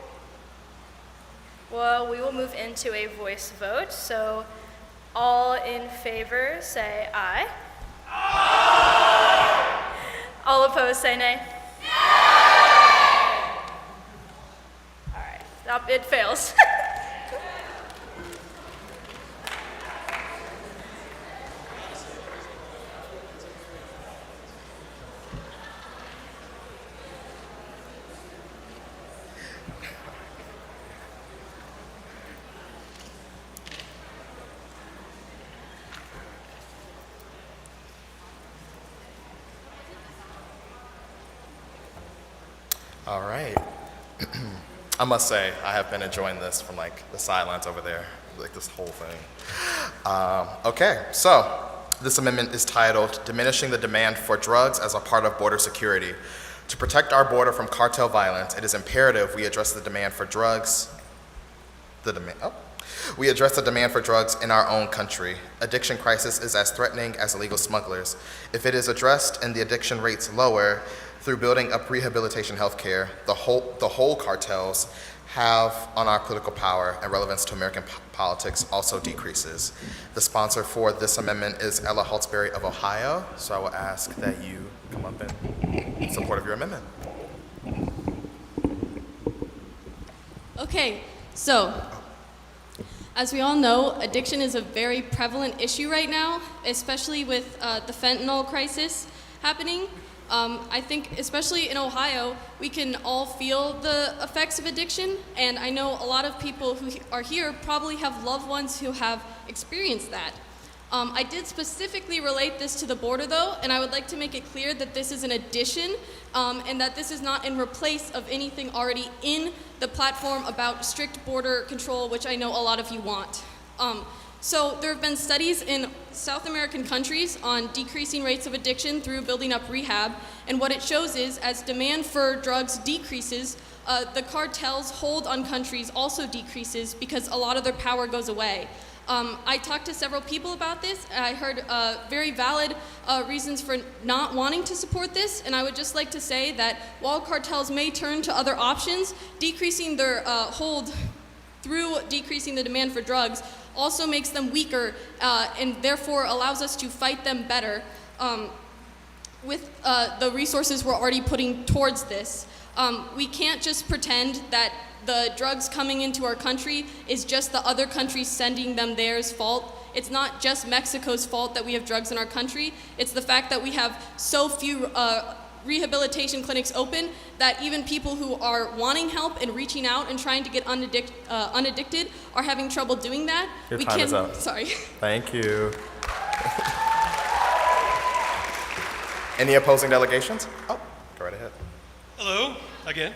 Well, we will move into a voice vote. So all in favor say aye. Aye. All opposed say nay. All right. It fails. All right. I must say, I have been enjoying this from like the sidelines over there, like this whole thing. Okay, so this amendment is titled Diminishing the Demand for Drugs as a Part of Border Security. To protect our border from cartel violence, it is imperative we address the demand for drugs, we address the demand for drugs in our own country. Addiction crisis is as threatening as illegal smugglers. If it is addressed and the addiction rates lower through building up rehabilitation healthcare, the whole cartels have on our political power and relevance to American politics also decreases. The sponsor for this amendment is Ella Halsbury of Ohio, so I will ask that you come up in support of your amendment. Okay, so as we all know, addiction is a very prevalent issue right now, especially with the fentanyl crisis happening. I think especially in Ohio, we can all feel the effects of addiction, and I know a lot of people who are here probably have loved ones who have experienced that. I did specifically relate this to the border though, and I would like to make it clear that this is an addition and that this is not in replace of anything already in the platform about strict border control, which I know a lot of you want. So there have been studies in South American countries on decreasing rates of addiction through building up rehab, and what it shows is as demand for drugs decreases, the cartel's hold on countries also decreases because a lot of their power goes away. I talked to several people about this, and I heard very valid reasons for not wanting to support this, and I would just like to say that while cartels may turn to other options, decreasing their hold through decreasing the demand for drugs also makes them weaker and therefore allows us to fight them better with the resources we're already putting towards this. We can't just pretend that the drugs coming into our country is just the other countries sending them theirs fault. It's not just Mexico's fault that we have drugs in our country. It's the fact that we have so few rehabilitation clinics open that even people who are wanting help and reaching out and trying to get unaddicted are having trouble doing that. Your time is up. Sorry. Thank you. Any opposing delegations? Oh, go right ahead. Hello, again.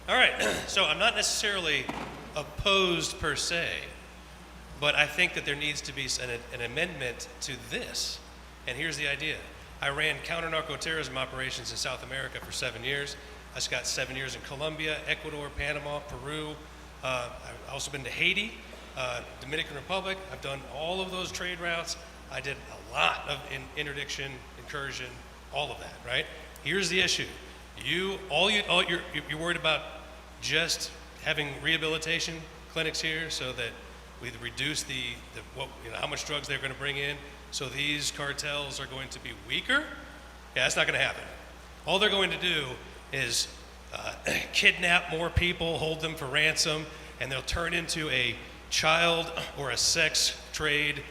All right, so I'm not necessarily opposed per se, but I think that there needs to be an amendment to this. And here's the idea. I ran counter-narcoterrorism operations in South America for 7 years. I got 7 years in Colombia, Ecuador, Panama, Peru. I've also been to Haiti, Dominican Republic. I've done all of those trade routes. I did a lot of interdiction, incursion, all of that, right? Here's the issue. You're worried about just having rehabilitation clinics here so that we reduce how much drugs they're going to bring in, so these cartels are going to be weaker? Yeah, that's not going to happen. All they're going to do is kidnap more people, hold them for ransom, and they'll turn into a child or a sex trade,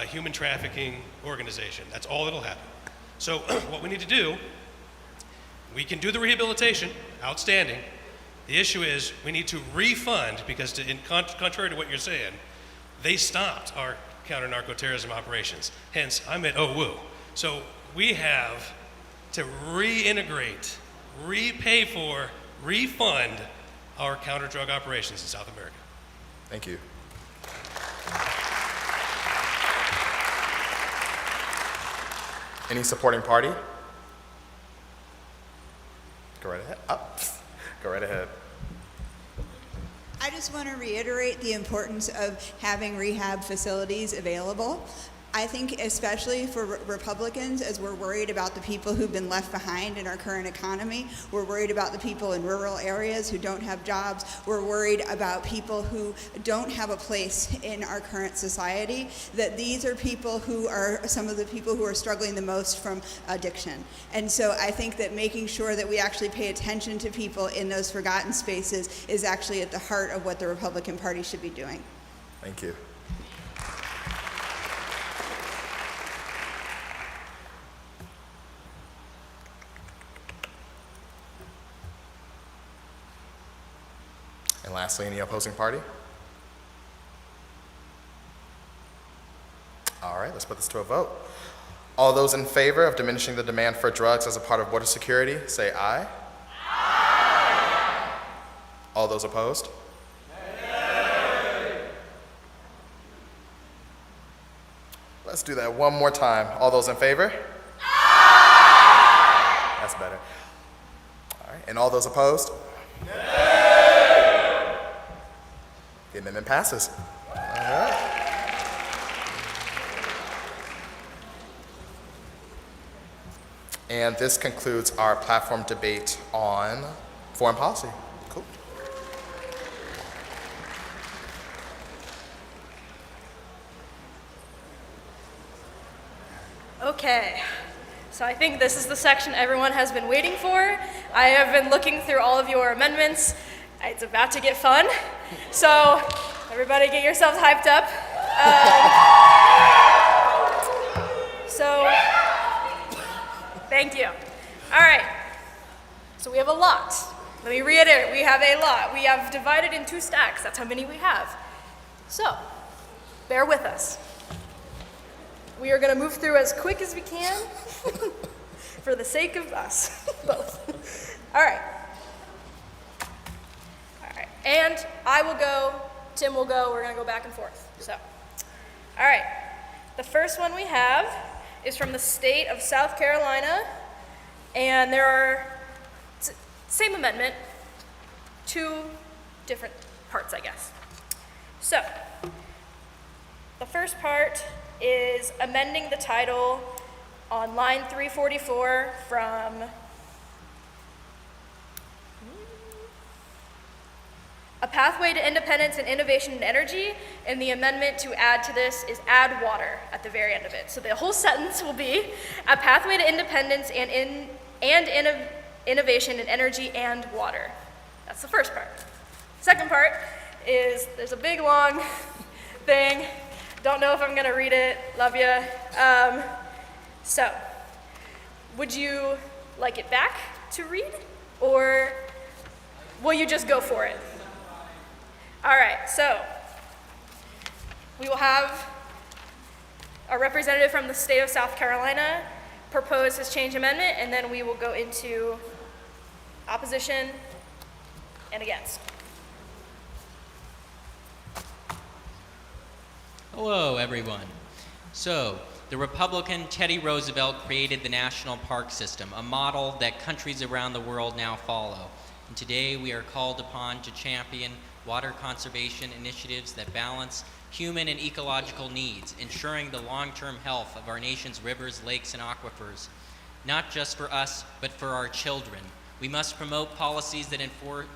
human trafficking organization. That's all that'll happen. So what we need to do, we can do the rehabilitation, outstanding. The issue is we need to refund, because contrary to what you're saying, they stopped our counter-narcoterrorism operations. Hence, I'm at OWU. So we have to reintegrate, repay for, refund our counter-drug operations in South America. Thank you. Any supporting party? Go right ahead. Go right ahead. I just want to reiterate the importance of having rehab facilities available. I think especially for Republicans, as we're worried about the people who've been left behind in our current economy, we're worried about the people in rural areas who don't have jobs, we're worried about people who don't have a place in our current society, that these are people who are some of the people who are struggling the most from addiction. And so I think that making sure that we actually pay attention to people in those forgotten spaces is actually at the heart of what the Republican Party should be doing. Thank you. And lastly, any opposing party? All right, let's put this to a vote. All those in favor of diminishing the demand for drugs as a part of border security, say aye. Aye. All those opposed? Nay. Let's do that one more time. All those in favor? Aye. That's better. All right, and all those opposed? Nay. The amendment passes. All right. And this concludes our platform debate on foreign policy. Cool. Okay, so I think this is the section everyone has been waiting for. I have been looking through all of your amendments. It's about to get fun. So everybody get yourselves hyped up. So thank you. All right, so we have a lot. Let me reiterate, we have a lot. We have divided in 2 stacks. That's how many we have. So bear with us. We are going to move through as quick as we can for the sake of us both. All right. And I will go, Tim will go, we're going to go back and forth. So, all right. The first one we have is from the state of South Carolina, and there are, same amendment, 2 different parts, I guess. So, the first part is amending the title on line 344 from A Pathway to Independence and Innovation in Energy, and the amendment to add to this is add water at the very end of it. So the whole sentence will be A Pathway to Independence and Innovation in Energy and Water. That's the first part. Second part is, there's a big long thing. Don't know if I'm gonna read it, love ya. So, would you like it back to read, or will you just go for it? All right, so we will have our representative from the state of South Carolina propose his change amendment, and then we will go into opposition and against. Hello, everyone. So, the Republican Teddy Roosevelt created the National Park System, a model that countries around the world now follow. And today we are called upon to champion water conservation initiatives that balance human and ecological needs, ensuring the long-term health of our nation's rivers, lakes, and aquifers, not just for us, but for our children. We must promote policies that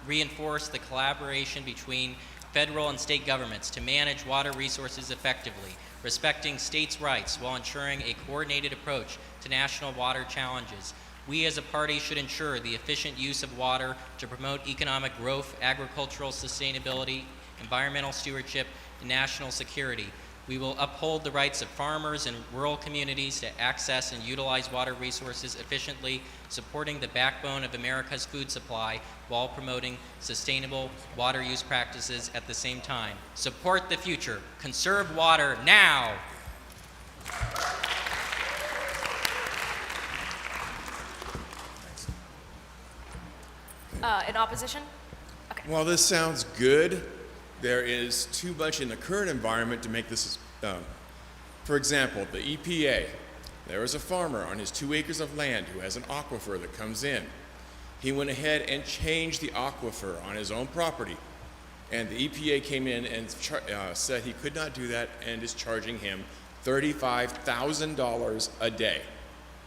reinforce the collaboration between federal and state governments to manage water resources effectively, respecting states' rights while ensuring a coordinated approach to national water challenges. We as a party should ensure the efficient use of water to promote economic growth, agricultural sustainability, environmental stewardship, and national security. We will uphold the rights of farmers and rural communities to access and utilize water resources efficiently, supporting the backbone of America's food supply while promoting sustainable water use practices at the same time. Support the future. Conserve water now. In opposition? While this sounds good, there is too much in the current environment to make this. For example, the EPA. There is a farmer on his 2 acres of land who has an aquifer that comes in. He went ahead and changed the aquifer on his own property. And the EPA came in and said he could not do that and is charging him $35,000 a day.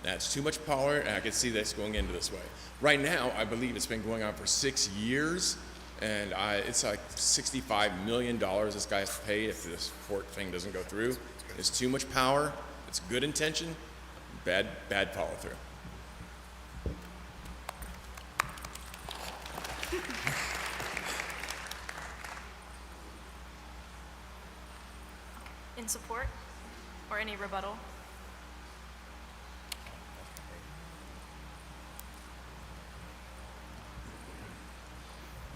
That's too much power, and I can see that's going into this way. Right now, I believe it's been going on for 6 years, and it's like $65 million this guy has to pay if this court thing doesn't go through. It's too much power, it's good intention, bad follow through. In support or any rebuttal?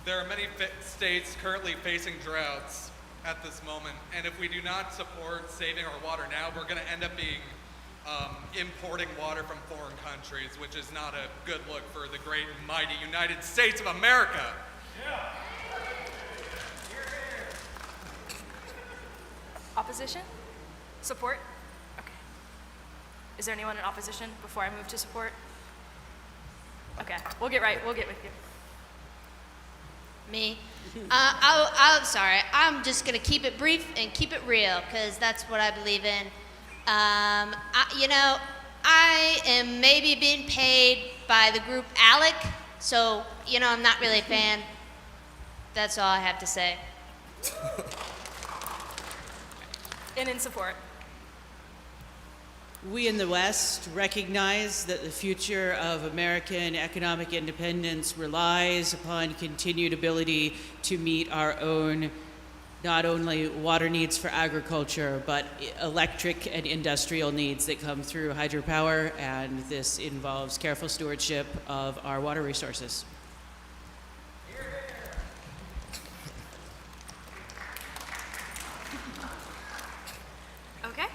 There are many states currently facing droughts at this moment, and if we do not support saving our water now, we're going to end up being importing water from foreign countries, which is not a good look for the great and mighty United States of America. Opposition? Support? Okay. Is there anyone in opposition before I move to support? Okay, we'll get with you. Me? I'm sorry. I'm just going to keep it brief and keep it real because that's what I believe in. I am maybe being paid by the group ALEC, so, I'm not really a fan. That's all I have to say. And in support? We in the West recognize that the future of American economic independence relies upon continued ability to meet our own not only water needs for agriculture, but electric and industrial needs that come through hydropower, and this involves careful stewardship of our water resources. Okay,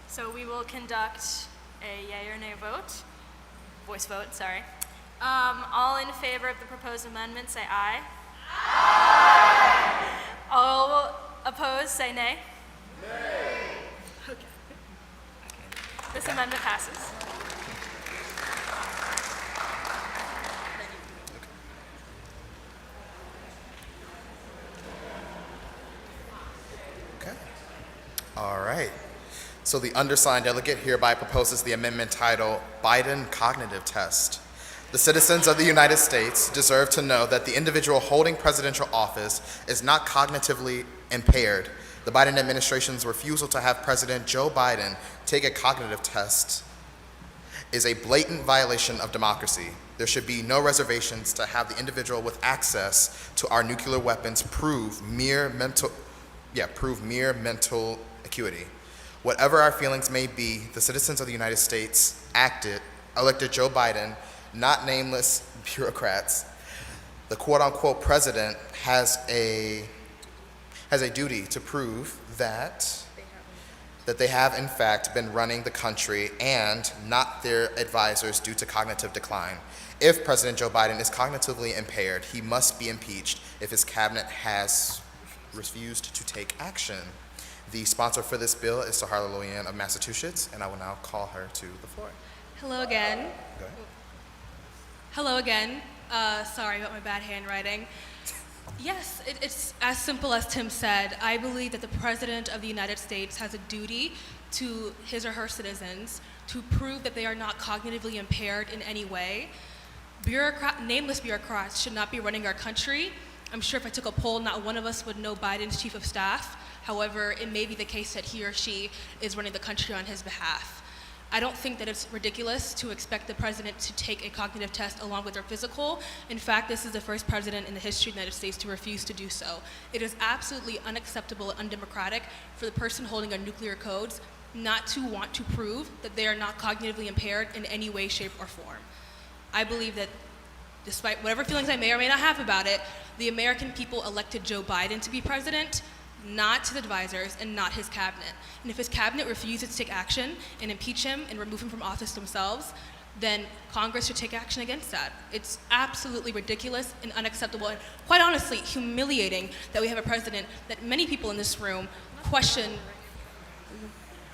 so we will conduct a yay or nay vote. Voice vote, sorry. All in favor of the proposed amendment, say aye. Aye. All opposed, say nay. Nay. Okay. This amendment passes. All right. So the undersigned delegate hereby proposes the amendment titled Biden Cognitive Test. The citizens of the United States deserve to know that the individual holding presidential office is not cognitively impaired. The Biden administration's refusal to have President Joe Biden take a cognitive test is a blatant violation of democracy. There should be no reservations to have the individual with access to our nuclear weapons prove mere mental acuity. Whatever our feelings may be, the citizens of the United States elected Joe Biden, not nameless bureaucrats. The quote-unquote president has a duty to prove that they have in fact been running the country and not their advisors due to cognitive decline. If President Joe Biden is cognitively impaired, he must be impeached if his cabinet has refused to take action. The sponsor for this bill is Sahara Loyan of Massachusetts, and I will now call her to the floor. Hello again. Go ahead. Hello again. Sorry about my bad handwriting. Yes, it's as simple as Tim said. I believe that the President of the United States has a duty to his or her citizens to prove that they are not cognitively impaired in any way. Nameless bureaucrats should not be running our country. I'm sure if I took a poll, not one of us would know Biden's chief of staff. However, it may be the case that he or she is running the country on his behalf. I don't think that it's ridiculous to expect the president to take a cognitive test along with their physical. In fact, this is the first president in the history of the United States to refuse to do so. It is absolutely unacceptable and undemocratic for the person holding our nuclear codes not to want to prove that they are not cognitively impaired in any way, shape, or form. I believe that despite whatever feelings I may or may not have about it, the American people elected Joe Biden to be president, not his advisors and not his cabinet. And if his cabinet refuses to take action and impeach him and remove him from office themselves, then Congress should take action against that. It's absolutely ridiculous and unacceptable, and quite honestly, humiliating that we have a president that many people in this room question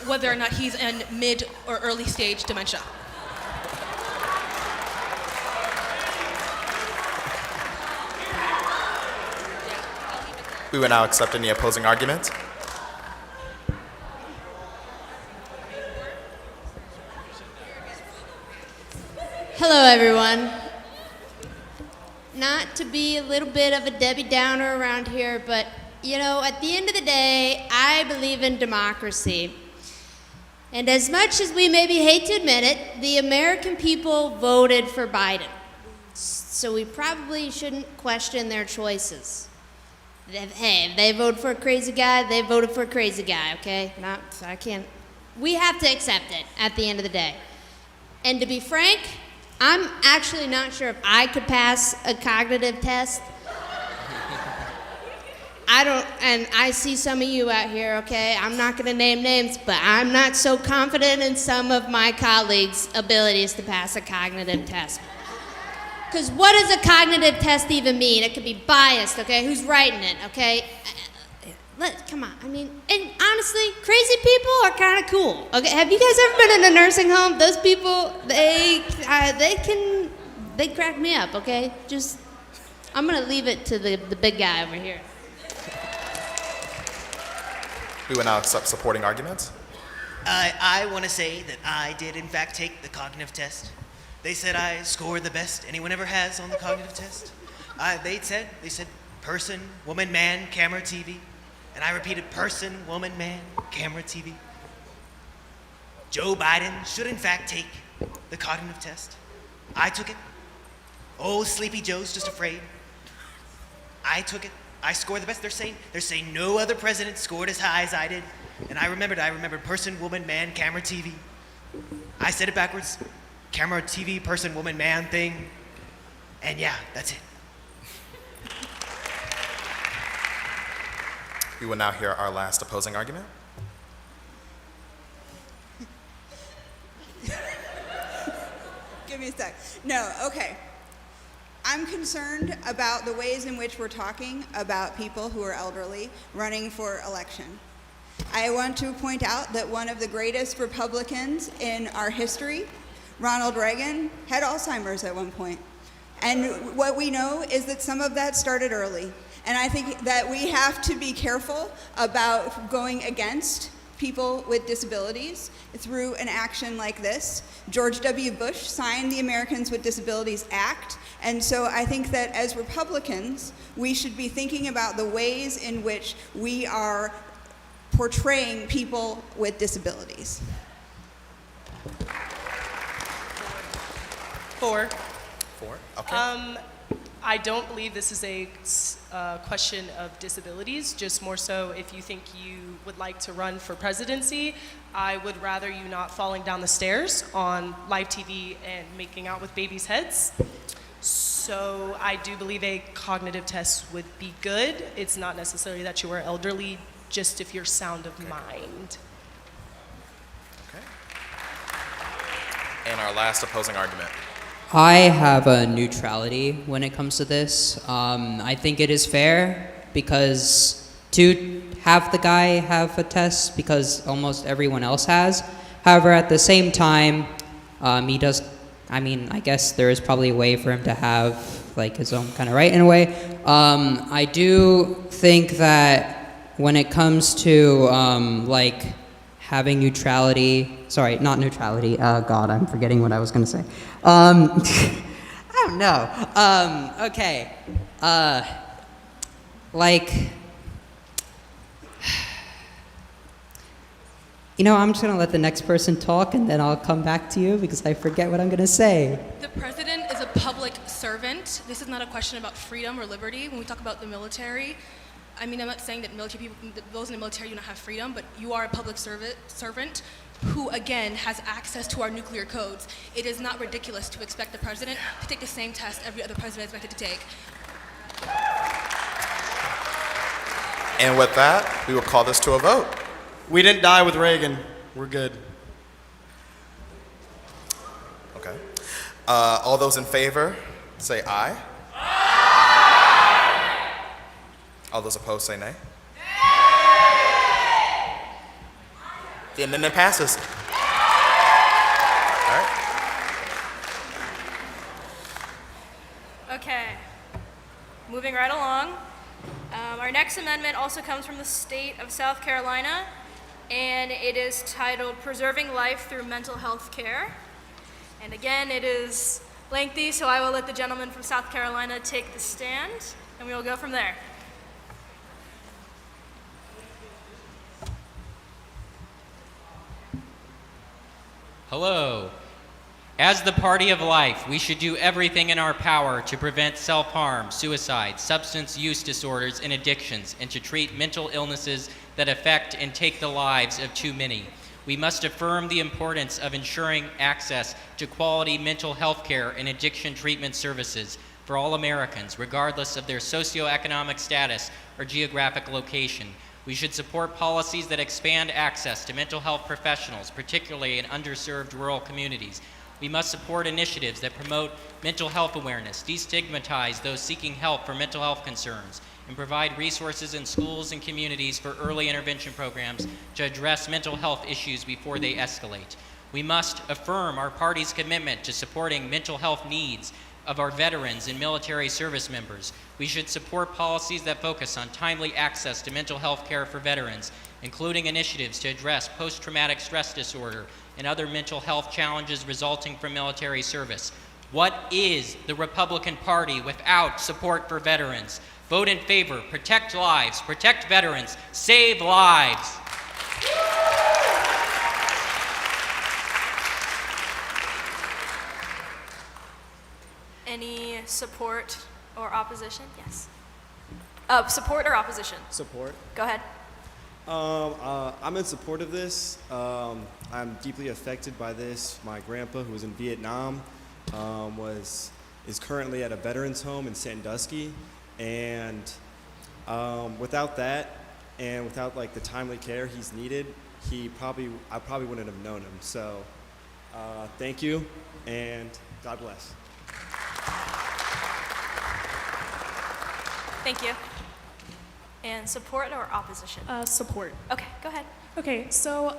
whether or not he's in mid or early stage dementia. We will now accept any opposing arguments. Hello, everyone. Not to be a little bit of a Debbie Downer around here, but you know, at the end of the day, I believe in democracy. And as much as we maybe hate to admit it, the American people voted for Biden. So we probably shouldn't question their choices. Hey, if they voted for a crazy guy, they voted for a crazy guy, okay? I can't. We have to accept it at the end of the day. And to be frank, I'm actually not sure if I could pass a cognitive test. And I see some of you out here, okay? I'm not gonna name names, but I'm not so confident in some of my colleagues' abilities to pass a cognitive test. Because what does a cognitive test even mean? It could be biased, okay? Who's writing it, okay? Come on, I mean, and honestly, crazy people are kind of cool, okay? Have you guys ever been in a nursing home? Those people, they crack me up, okay? I'm gonna leave it to the big guy over here. We will now accept supporting arguments. I want to say that I did, in fact, take the cognitive test. They said I scored the best anyone ever has on the cognitive test. They said person, woman, man, camera, TV. And I repeated person, woman, man, camera, TV. Joe Biden should, in fact, take the cognitive test. I took it. Oh, Sleepy Joe's just afraid. I took it. I scored the best. They're saying no other president scored as high as I did. And I remembered person, woman, man, camera, TV. I said it backwards. Camera, TV, person, woman, man thing. And yeah, that's it. We will now hear our last opposing argument. Give me a sec. No, okay. I'm concerned about the ways in which we're talking about people who are elderly running for election. I want to point out that one of the greatest Republicans in our history, Ronald Reagan, had Alzheimer's at one point. And what we know is that some of that started early. And I think that we have to be careful about going against people with disabilities through an action like this. George W. Bush signed the Americans with Disabilities Act, and so I think that as Republicans, we should be thinking about the ways in which we are portraying people with disabilities. Four. Okay. I don't believe this is a question of disabilities, just more so if you think you would like to run for presidency, I would rather you not falling down the stairs on live TV and making out with babies' heads. So I do believe a cognitive test would be good. It's not necessarily that you are elderly, just if you're sound of mind. And our last opposing argument. I have a neutrality when it comes to this. I think it is fair because to have the guy have a test because almost everyone else has. However, at the same time, he does, I guess there is probably a way for him to have like his own kind of right in a way. I do think that when it comes to like having neutrality, sorry, not neutrality, God, I'm forgetting what I was gonna say. I don't know. Okay. I'm just gonna let the next person talk and then I'll come back to you because I forget what I'm gonna say. The president is a public servant. This is not a question about freedom or liberty. When we talk about the military, I'm not saying that military people, those in the military do not have freedom, but you are a public servant who, again, has access to our nuclear codes. It is not ridiculous to expect the president to take the same test every other president is expected to take. And with that, we will call this to a vote. We didn't die with Reagan. We're good. Okay. All those in favor, say aye. All those opposed, say nay. The amendment passes. All right. Okay, moving right along. Our next amendment also comes from the state of South Carolina, and it is titled Preserving Life Through Mental Health Care. And again, it is lengthy, so I will let the gentleman from South Carolina take the stand, and we will go from there. Hello. As the party of life, we should do everything in our power to prevent self-harm, suicide, substance use disorders, and addictions, and to treat mental illnesses that affect and take the lives of too many. We must affirm the importance of ensuring access to quality mental health care and addiction treatment services for all Americans, regardless of their socioeconomic status or geographic location. We should support policies that expand access to mental health professionals, particularly in underserved rural communities. We must support initiatives that promote mental health awareness, destigmatize those seeking help for mental health concerns, and provide resources in schools and communities for early intervention programs to address mental health issues before they escalate. We must affirm our party's commitment to supporting mental health needs of our veterans and military service members. We should support policies that focus on timely access to mental health care for veterans, including initiatives to address post-traumatic stress disorder and other mental health challenges resulting from military service. What is the Republican Party without support for veterans? Vote in favor. Protect lives. Protect veterans. Save lives. Any support or opposition? Yes. Support or opposition? Support. Go ahead. I'm in support of this. I'm deeply affected by this. My grandpa, who was in Vietnam, is currently at a veterans home in Sandusky, and without that, and without like the timely care he's needed, I probably wouldn't have known him. So, thank you, and God bless. Thank you. And support or opposition? Support. Okay, go ahead. Okay, so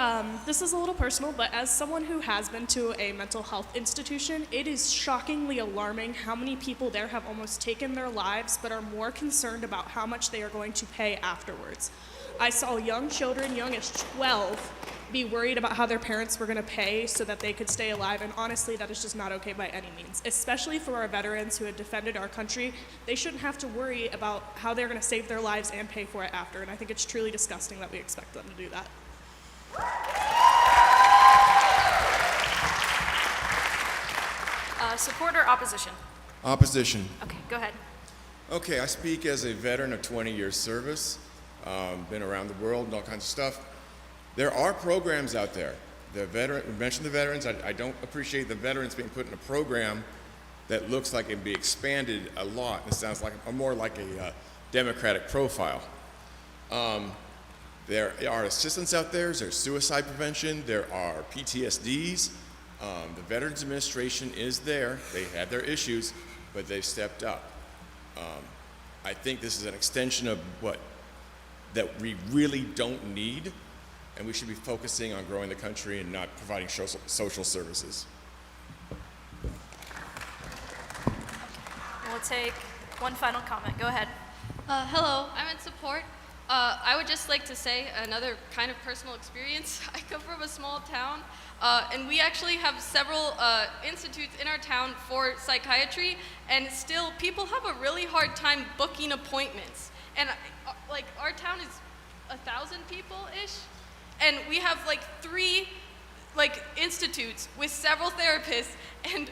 this is a little personal, but as someone who has been to a mental health institution, it is shockingly alarming how many people there have almost taken their lives but are more concerned about how much they are going to pay afterwards. I saw young children, young as 12, be worried about how their parents were going to pay so that they could stay alive, and honestly, that is just not okay by any means. Especially for our veterans who had defended our country, they shouldn't have to worry about how they're going to save their lives and pay for it after, and I think it's truly disgusting that we expect them to do that. Support or opposition? Opposition. Okay, go ahead. Okay, I speak as a veteran of 20 years service, been around the world and all kinds of stuff. There are programs out there. We mentioned the veterans. I don't appreciate the veterans being put in a program that looks like it can be expanded a lot. It sounds like more like a Democratic profile. There are assistants out there. There's suicide prevention. There are PTSDs. The Veterans Administration is there. They had their issues, but they've stepped up. I think this is an extension of that we really don't need, and we should be focusing on growing the country and not providing social services. We'll take one final comment. Go ahead. Hello, I'm in support. I would just like to say another kind of personal experience. I come from a small town, and we actually have several institutes in our town for psychiatry, and still people have a really hard time booking appointments. And like our town is 1,000 people-ish, and we have like 3 institutes with several therapists, and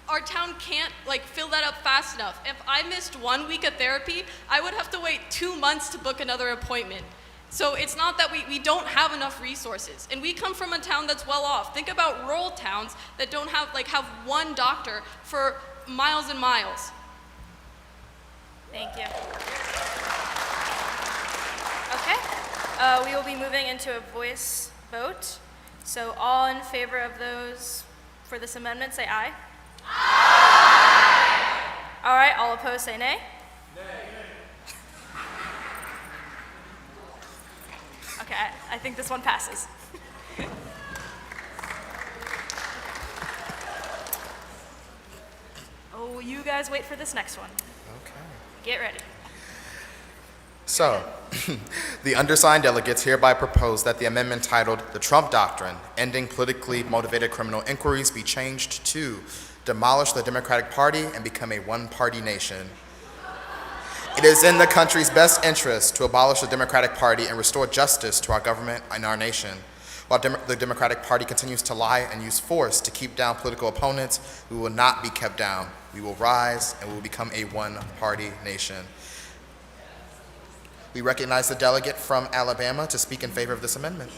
our town can't fill that up fast enough. If I missed 1 week of therapy, I would have to wait 2 months to book another appointment. So it's not that we don't have enough resources. And we come from a town that's well off. Think about rural towns that don't have one doctor for miles and miles. Thank you. Okay, we will be moving into a voice vote. So all in favor of those for this amendment say aye. Aye. All right, all opposed say nay. Okay, I think this one passes. Oh, you guys wait for this next one. Okay. Get ready. So, the undersigned delegates hereby propose that the amendment titled "The Trump Doctrine, Ending Politically Motivated Criminal Inquiries" be changed to "Demolish the Democratic Party and Become a One-Party Nation." It is in the country's best interest to abolish the Democratic Party and restore justice to our government and our nation. While the Democratic Party continues to lie and use force to keep down political opponents, we will not be kept down. We will rise and we will become a one-party nation. We recognize the delegate from Alabama to speak in favor of this amendment.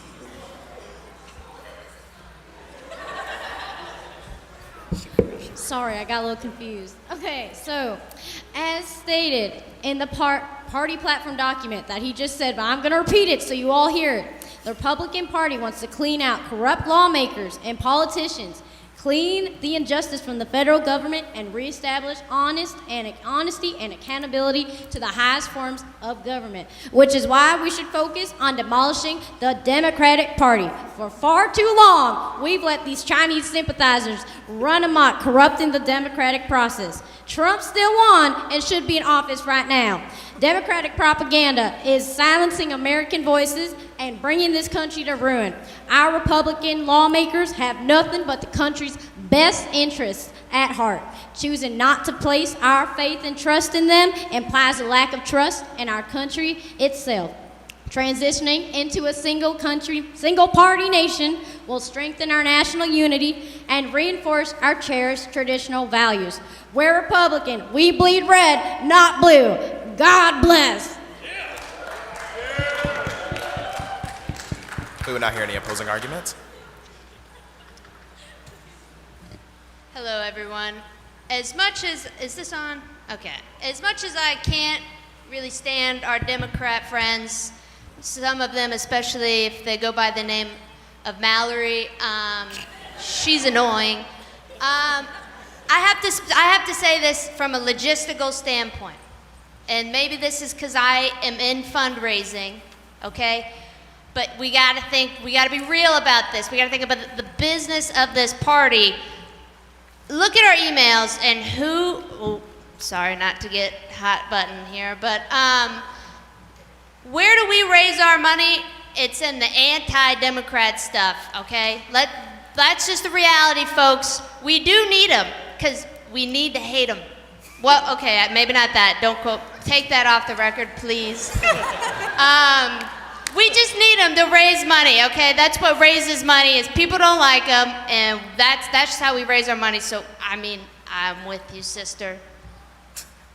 Sorry, I got a little confused. Okay, so as stated in the party platform document that he just said, but I'm going to repeat it so you all hear it. The Republican Party wants to clean out corrupt lawmakers and politicians, clean the injustice from the federal government, and reestablish honesty and accountability to the highest forms of government, which is why we should focus on demolishing the Democratic Party. For far too long, we've let these Chinese sympathizers run amok, corrupting the democratic process. Trump still won and should be in office right now. Democratic propaganda is silencing American voices and bringing this country to ruin. Our Republican lawmakers have nothing but the country's best interests at heart. Choosing not to place our faith and trust in them implies a lack of trust in our country itself. Transitioning into a single party nation will strengthen our national unity and reinforce our cherished traditional values. We're Republican. We bleed red, not blue. God bless. We will not hear any opposing arguments. Hello, everyone. As much as, is this on? Okay. As much as I can't really stand our Democrat friends, some of them, especially if they go by the name of Mallory, she's annoying. I have to say this from a logistical standpoint. And maybe this is because I am in fundraising, okay? But we gotta be real about this. We gotta think about the business of this party. Look at our emails and sorry not to get hot button here, but where do we raise our money? It's in the anti-Democrat stuff, okay? That's just the reality, folks. We do need them, because we need to hate them. Well, okay, maybe not that. Don't quote. Take that off the record, please. We just need them to raise money, okay? That's what raises money is people don't like them, and that's just how we raise our money. So, I mean, I'm with you, sister.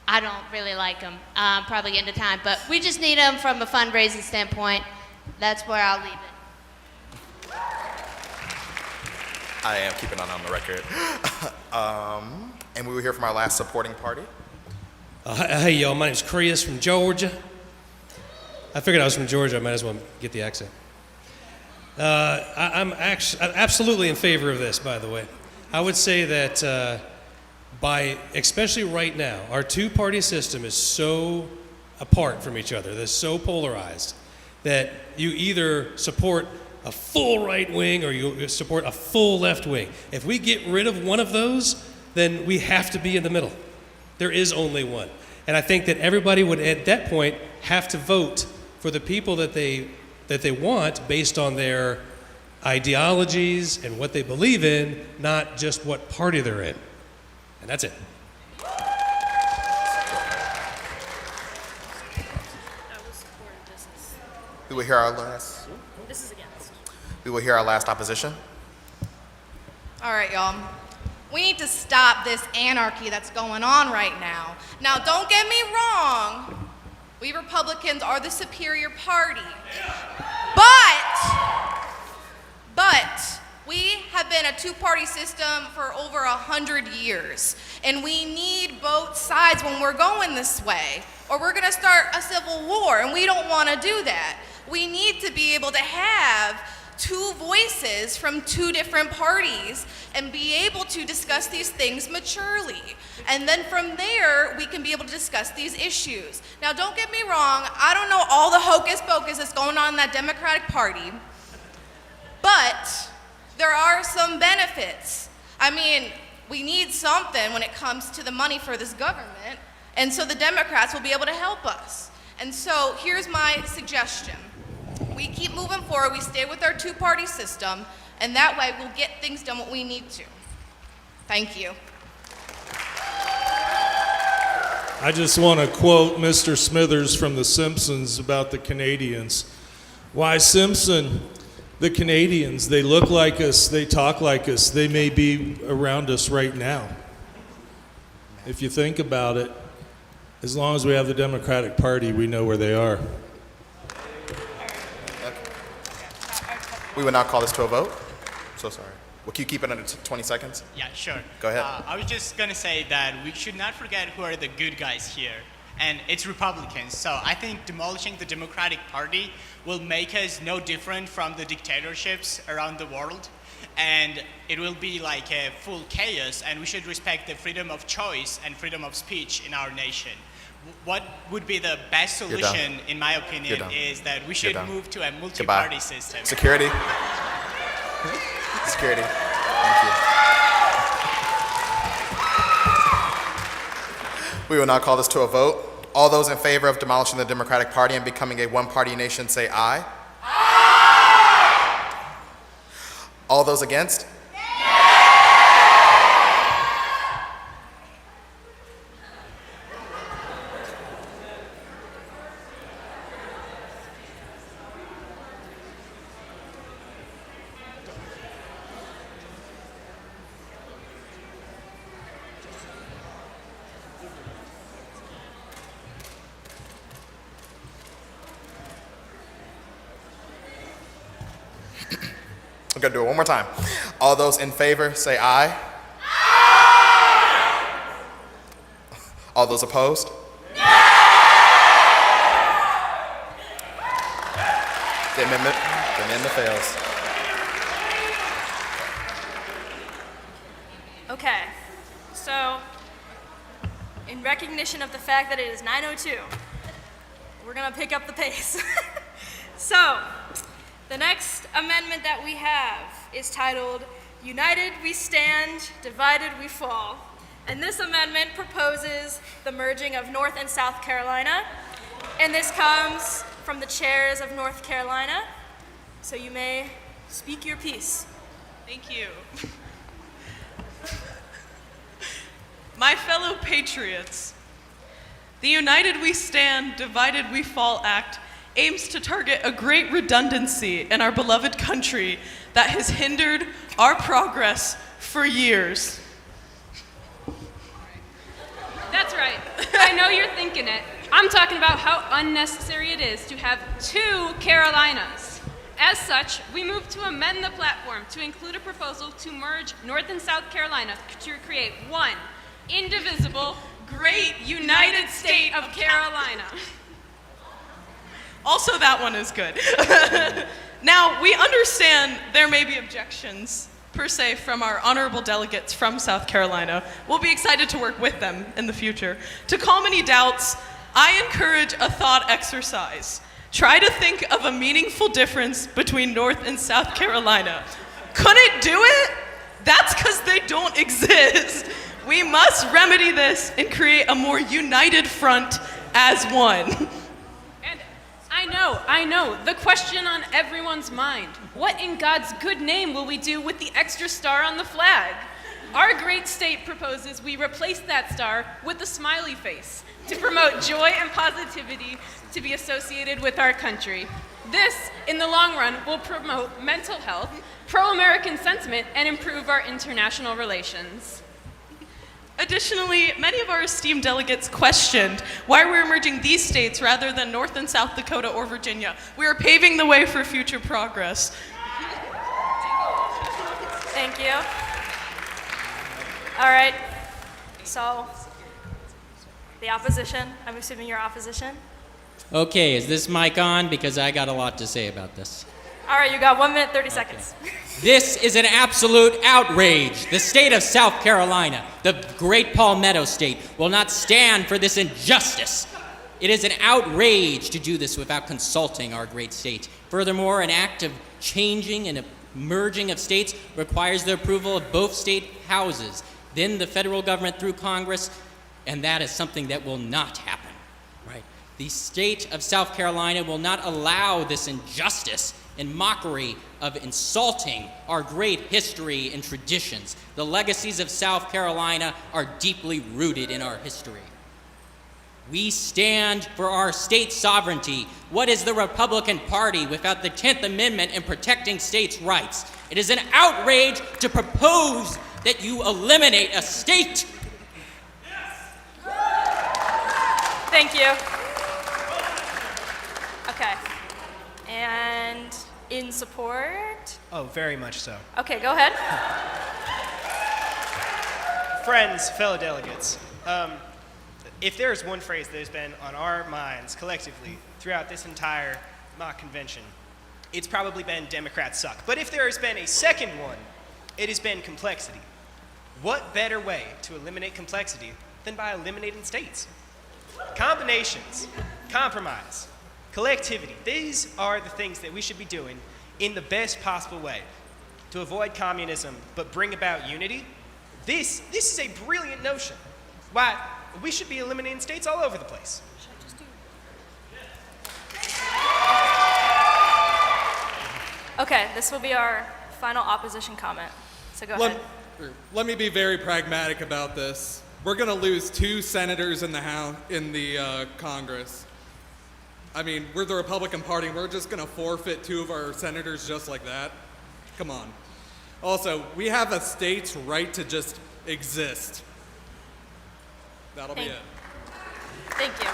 I don't really like them. Probably getting to time, but we just need them from a fundraising standpoint. That's where I'll leave it. I am keeping on the record. And we will hear from our last supporting party. Hey, y'all, my name's Chris from Georgia. I figured I was from Georgia. I might as well get the accent. I'm absolutely in favor of this, by the way. I would say that especially right now, our two-party system is so apart from each other, they're so polarized, that you either support a full right wing or you support a full left wing. If we get rid of one of those, then we have to be in the middle. There is only one. And I think that everybody would, at that point, have to vote for the people that they want based on their ideologies and what they believe in, not just what party they're in. And that's it. We will hear our last. This is against. We will hear our last opposition. All right, y'all. We need to stop this anarchy that's going on right now. Now, don't get me wrong. We Republicans are the superior party. But we have been a two-party system for over 100 years. And we need both sides when we're going this way, or we're gonna start a civil war, and we don't wanna do that. We need to be able to have two voices from two different parties and be able to discuss these things maturely. And then from there, we can be able to discuss these issues. Now, don't get me wrong, I don't know all the hocus pocus that's going on in that Democratic Party, but there are some benefits. I mean, we need something when it comes to the money for this government, and so the Democrats will be able to help us. And so here's my suggestion. We keep moving forward, we stay with our two-party system, and that way we'll get things done what we need to. Thank you. I just want to quote Mr. Smithers from The Simpsons about the Canadians. Why, Simpson, the Canadians, they look like us, they talk like us, they may be around us right now. If you think about it, as long as we have the Democratic Party, we know where they are. We will now call this to a vote. So sorry. Will you keep it under 20 seconds? Yeah, sure. Go ahead. I was just going to say that we should not forget who are the good guys here, and it's Republicans. So I think demolishing the Democratic Party will make us no different from the dictatorships around the world, and it will be like a full chaos, and we should respect the freedom of choice and freedom of speech in our nation. What would be the best solution, in my opinion, is that we should move to a multi-party system. Security. Security. Thank you. We will now call this to a vote. All those in favor of demolishing the Democratic Party and becoming a one-party nation say aye. Aye! All those against? I'm gonna do it one more time. All those in favor say aye. Aye! All those opposed? The amendment fails. Okay, so in recognition of the fact that it is 9:02, we're gonna pick up the pace. So, the next amendment that we have is titled, United We Stand, Divided We Fall. And this amendment proposes the merging of North and South Carolina. And this comes from the chairs of North Carolina. So you may speak your piece. Thank you. My fellow patriots, the United We Stand, Divided We Fall Act aims to target a great redundancy in our beloved country that has hindered our progress for years. That's right. I know you're thinking it. I'm talking about how unnecessary it is to have two Carolinas. As such, we move to amend the platform to include a proposal to merge North and South Carolina to create one indivisible, great United State of Carolina. Also, that one is good. Now, we understand there may be objections, per se, from our honorable delegates from South Carolina. We'll be excited to work with them in the future. To calm any doubts, I encourage a thought exercise. Try to think of a meaningful difference between North and South Carolina. Couldn't do it? That's because they don't exist. We must remedy this and create a more united front as one. I know, the question on everyone's mind. What in God's good name will we do with the extra star on the flag? Our great state proposes we replace that star with a smiley face to promote joy and positivity to be associated with our country. This, in the long run, will promote mental health, pro-American sentiment, and improve our international relations. Additionally, many of our esteemed delegates questioned why we're merging these states rather than North and South Dakota or Virginia. We are paving the way for future progress. Thank you. All right, so the opposition, I'm assuming you're opposition? Okay, is this mic on? Because I got a lot to say about this. All right, you got 1 minute, 30 seconds. This is an absolute outrage. The state of South Carolina, the great Palmetto State, will not stand for this injustice. It is an outrage to do this without consulting our great state. Furthermore, an act of changing and merging of states requires the approval of both state houses, then the federal government through Congress, and that is something that will not happen, right? The state of South Carolina will not allow this injustice and mockery of insulting our great history and traditions. The legacies of South Carolina are deeply rooted in our history. We stand for our state sovereignty. What is the Republican Party without the 10th Amendment and protecting states' rights? It is an outrage to propose that you eliminate a state. Thank you. Okay. And in support? Oh, very much so. Okay, go ahead. Friends, fellow delegates, if there is one phrase that has been on our minds collectively throughout this entire mock convention, it's probably been Democrats suck. But if there has been a second one, it has been complexity. What better way to eliminate complexity than by eliminating states? Combinations, compromise, collectivity, these are the things that we should be doing in the best possible way to avoid communism but bring about unity. This is a brilliant notion. Why, we should be eliminating states all over the place. Okay, this will be our final opposition comment. So go ahead. Let me be very pragmatic about this. We're going to lose 2 senators in the House, in the Congress. I mean, we're the Republican Party. We're just going to forfeit 2 of our senators just like that. Come on. Also, we have a state's right to just exist. That'll be it. Thank you.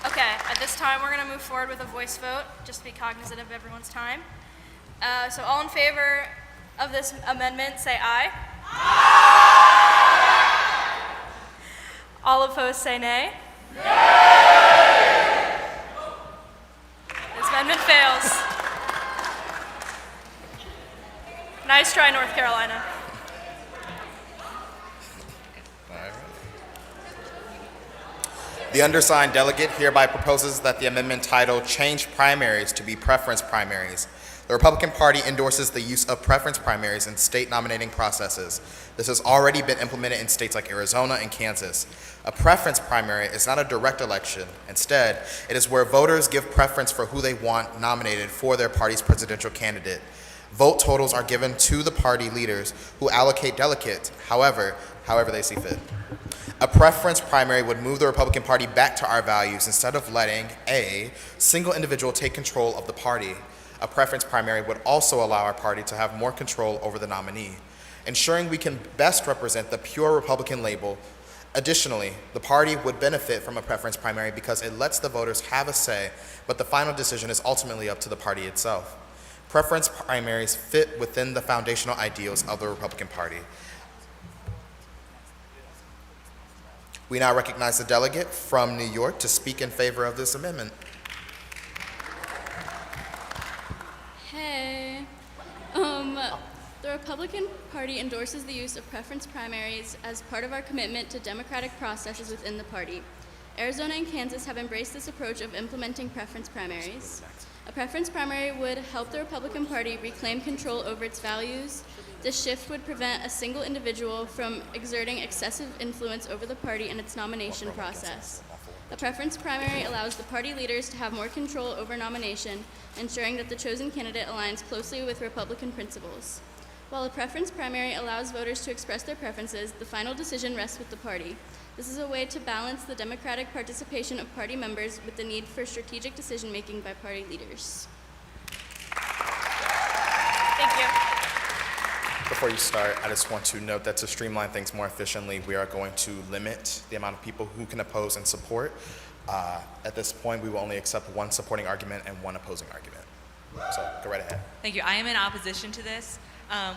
Okay, at this time, we're going to move forward with a voice vote, just to be cognizant of everyone's time. So all in favor of this amendment, say aye. All opposed, say nay. This amendment fails. Nice try, North Carolina. The undersigned delegate hereby proposes that the amendment titled Change Primaries to be Preference Primaries. The Republican Party endorses the use of preference primaries in state nominating processes. This has already been implemented in states like Arizona and Kansas. A preference primary is not a direct election. Instead, it is where voters give preference for who they want nominated for their party's presidential candidate. Vote totals are given to the party leaders who allocate delegates, however they see fit. A preference primary would move the Republican Party back to our values instead of letting a single individual take control of the party. A preference primary would also allow our party to have more control over the nominee, ensuring we can best represent the pure Republican label. Additionally, the party would benefit from a preference primary because it lets the voters have a say, but the final decision is ultimately up to the party itself. Preference primaries fit within the foundational ideals of the Republican Party. We now recognize the delegate from New York to speak in favor of this amendment. Hey. The Republican Party endorses the use of preference primaries as part of our commitment to democratic processes within the party. Arizona and Kansas have embraced this approach of implementing preference primaries. A preference primary would help the Republican Party reclaim control over its values. This shift would prevent a single individual from exerting excessive influence over the party and its nomination process. A preference primary allows the party leaders to have more control over nomination, ensuring that the chosen candidate aligns closely with Republican principles. While a preference primary allows voters to express their preferences, the final decision rests with the party. This is a way to balance the democratic participation of party members with the need for strategic decision-making by party leaders. Thank you. Before you start, I just want to note that to streamline things more efficiently, we are going to limit the amount of people who can oppose and support. At this point, we will only accept 1 supporting argument and 1 opposing argument. So go right ahead. Thank you. I am in opposition to this.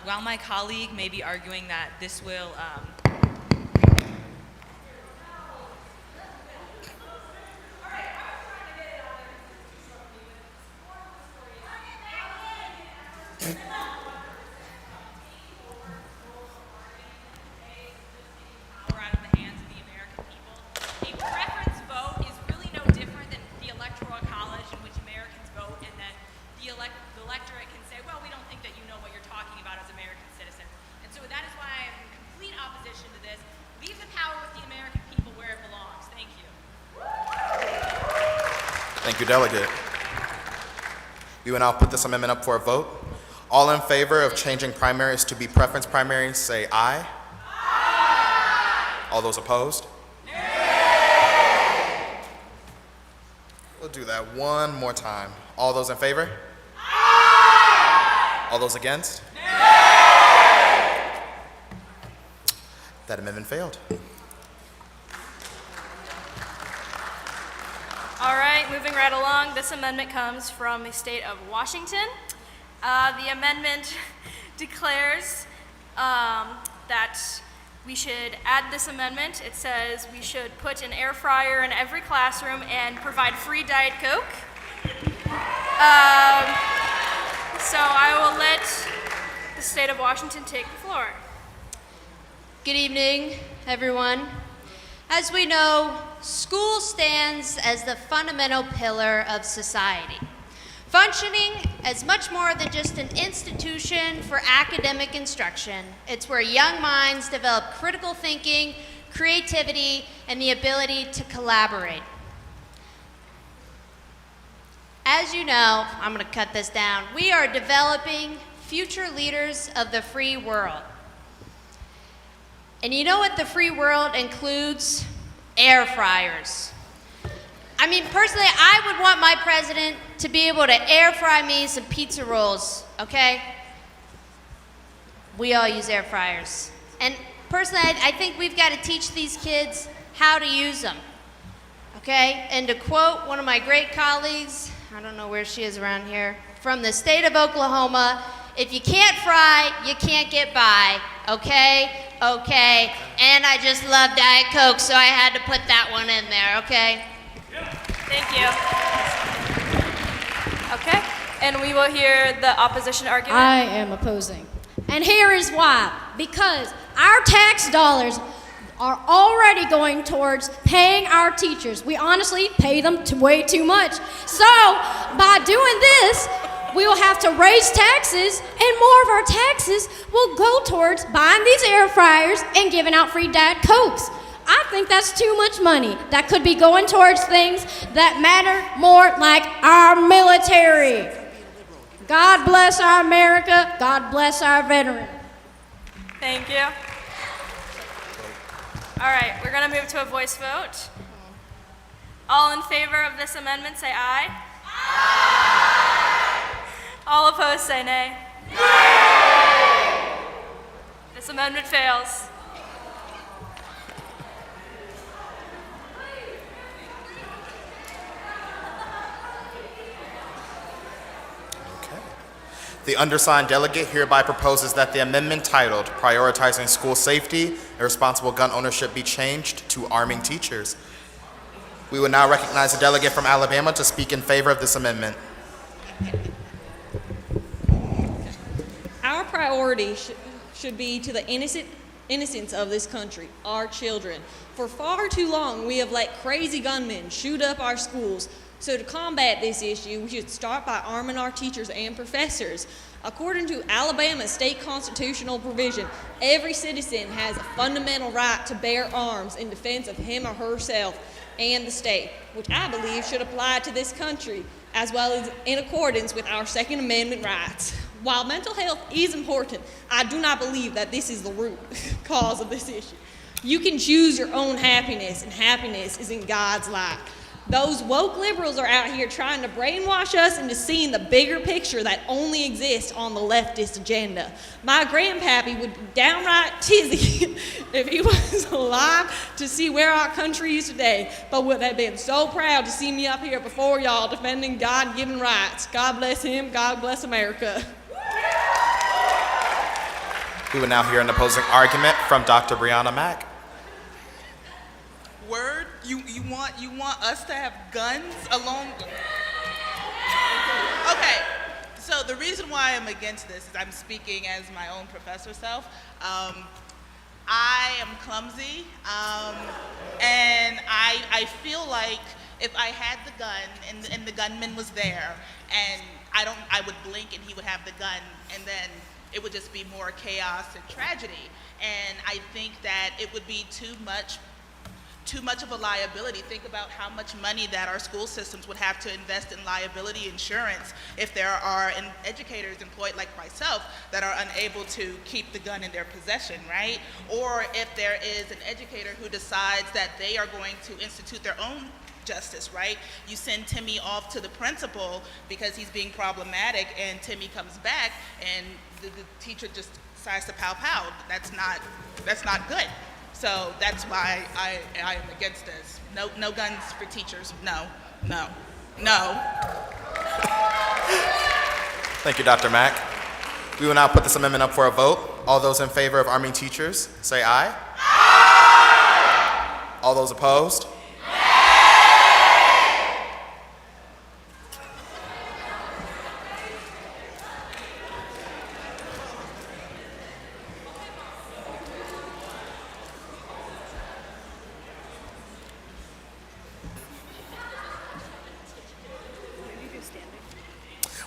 While my colleague may be arguing that this will Thank you, Delegate. We will now put this amendment up for a vote. All in favor of changing primaries to be preference primaries, say aye. Aye. All those opposed? Nay. We'll do that one more time. All those in favor? Aye. All those against? Nay. That amendment failed. All right, moving right along, this amendment comes from the state of Washington. The amendment declares that we should add this amendment. It says we should put an air fryer in every classroom and provide free Diet Coke. So I will let the state of Washington take the floor. Good evening, everyone. As we know, school stands as the fundamental pillar of society, functioning as much more than just an institution for academic instruction. It's where young minds develop critical thinking, creativity, and the ability to collaborate. As you know, I'm going to cut this down, we are developing future leaders of the free world. And you know what the free world includes? Air fryers. I mean, personally, I would want my president to be able to air fry me some pizza rolls, okay? We all use air fryers. And personally, I think we've got to teach these kids how to use them, okay? And to quote one of my great colleagues, I don't know where she is around here, from the state of Oklahoma, if you can't fry, you can't get by, okay? Okay, and I just love Diet Coke, so I had to put that one in there, okay? Thank you. Okay, and we will hear the opposition argument. I am opposing. And here is why. Because our tax dollars are already going towards paying our teachers. We honestly pay them way too much. So, by doing this, we will have to raise taxes, and more of our taxes will go towards buying these air fryers and giving out free Diet Cokes. I think that's too much money. That could be going towards things that matter more, like our military. God bless our America. God bless our veterans. Thank you. All right, we're going to move to a voice vote. All in favor of this amendment, say aye. Aye. All opposed, say nay. Nay. This amendment fails. The undersigned delegate hereby proposes that the amendment titled Prioritizing School Safety and Responsible Gun Ownership be changed to Arming Teachers. We will now recognize the delegate from Alabama to speak in favor of this amendment. Our priority should be to the innocence of this country, our children. For far too long, we have let crazy gunmen shoot up our schools. So to combat this issue, we should start by arming our teachers and professors. According to Alabama's state constitutional provision, every citizen has a fundamental right to bear arms in defense of him or herself and the state, which I believe should apply to this country, as well as in accordance with our Second Amendment rights. While mental health is important, I do not believe that this is the root cause of this issue. You can choose your own happiness, and happiness is in God's light. Those woke liberals are out here trying to brainwash us into seeing the bigger picture that only exists on the leftist agenda. My grandpappy would be downright tizzy if he was alive to see where our country is today, but would have been so proud to see me up here before y'all defending God-given rights. God bless him, God bless America. We will now hear an opposing argument from Dr. Brianna Mack. Word? You want us to have guns along? Okay. So the reason why I'm against this is I'm speaking as my own professor self. I am clumsy, and I feel like if I had the gun and the gunman was there, and I would blink and he would have the gun, and then it would just be more chaos and tragedy. And I think that it would be too much too much of a liability. Think about how much money that our school systems would have to invest in liability insurance if there are educators employed like myself that are unable to keep the gun in their possession, right? Or if there is an educator who decides that they are going to institute their own justice, right? You send Timmy off to the principal because he's being problematic, and Timmy comes back and the teacher just decides to pow pow. That's not good. So that's why I am against this. No guns for teachers. No. Thank you, Dr. Mack. We will now put this amendment up for a vote. All those in favor of arming teachers, say aye. Aye. All those opposed?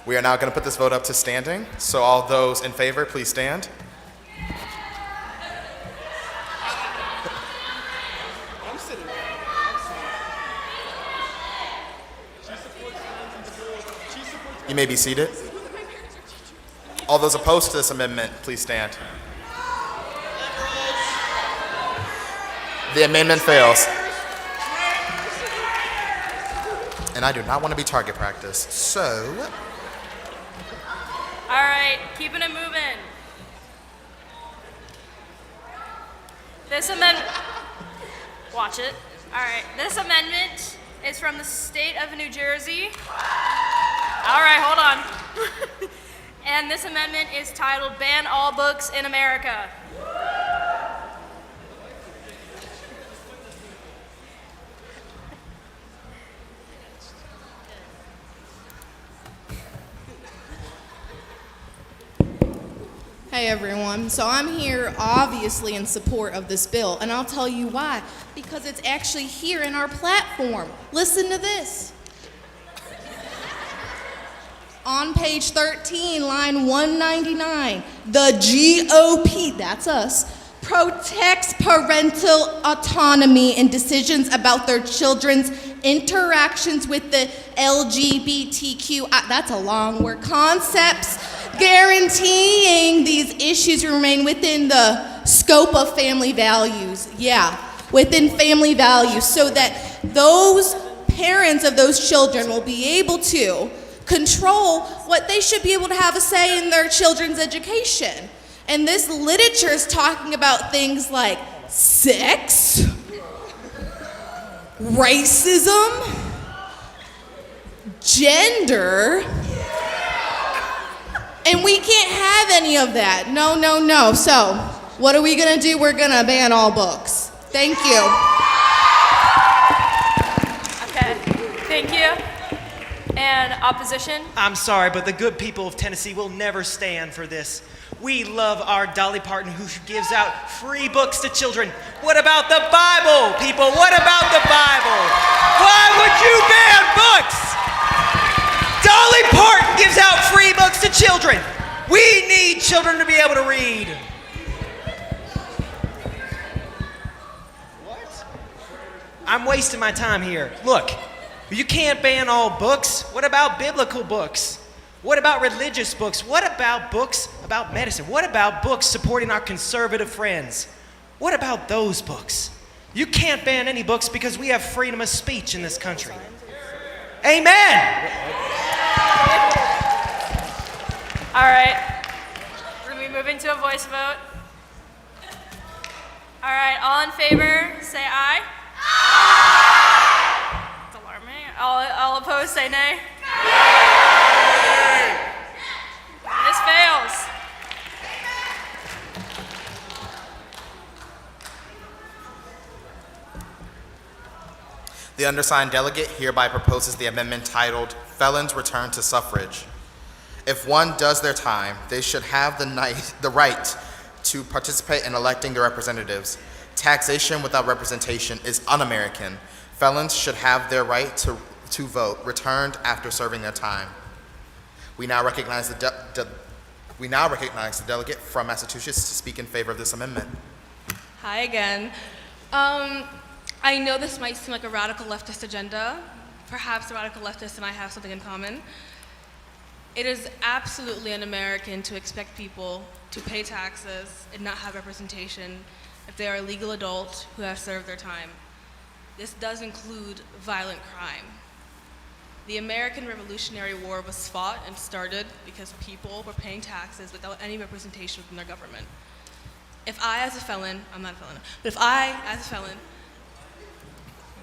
We are now going to put this vote up to standing. So all those in favor, please stand. You may be seated. All those opposed to this amendment, please stand. The amendment fails. And I do not want to be target practice, so... All right, keeping it moving. This amendment, watch it. All right, this amendment is from the state of New Jersey. All right, hold on. And this amendment is titled Ban All Books in America. Hey everyone, so I'm here obviously in support of this bill, and I'll tell you why. Because it's actually here in our platform. Listen to this. On page 13, line 199, the GOP, that's us, protects parental autonomy in decisions about their children's interactions with the LGBTQ, that's a long word, concepts, guaranteeing these issues remain within the scope of family values. Yeah, within family values, so that those parents of those children will be able to control what they should be able to have a say in their children's education. And this literature is talking about things like sex, racism, gender, and we can't have any of that. No, no, no. So, what are we gonna do? We're gonna ban all books. Thank you. Okay, thank you. And opposition? I'm sorry, but the good people of Tennessee will never stand for this. We love our Dolly Parton, who gives out free books to children. What about the Bible, people? What about the Bible? Why would you ban books? Dolly Parton gives out free books to children. We need children to be able to read. What? I'm wasting my time here. Look, you can't ban all books. What about biblical books? What about religious books? What about books about medicine? What about books supporting our conservative friends? What about those books? You can't ban any books because we have freedom of speech in this country. Amen! All right, we're gonna be moving to a voice vote. All right, all in favor, say aye. Aye! It's alarming. All opposed, say nay. Nay! This fails. The undersigned delegate hereby proposes the amendment titled Felons Return to Suffrage. If one does their time, they should have the right to participate in electing their representatives. Taxation without representation is un-American. Felons should have their right to vote returned after serving their time. We now recognize the delegate from Massachusetts to speak in favor of this amendment. Hi again. I know this might seem like a radical leftist agenda. Perhaps the radical leftists and I have something in common. It is absolutely un-American to expect people to pay taxes and not have representation if they are a legal adult who have served their time. This does include violent crime. The American Revolutionary War was fought and started because people were paying taxes without any representation from their government. If I, as a felon, I'm not a felon, but if I, as a felon,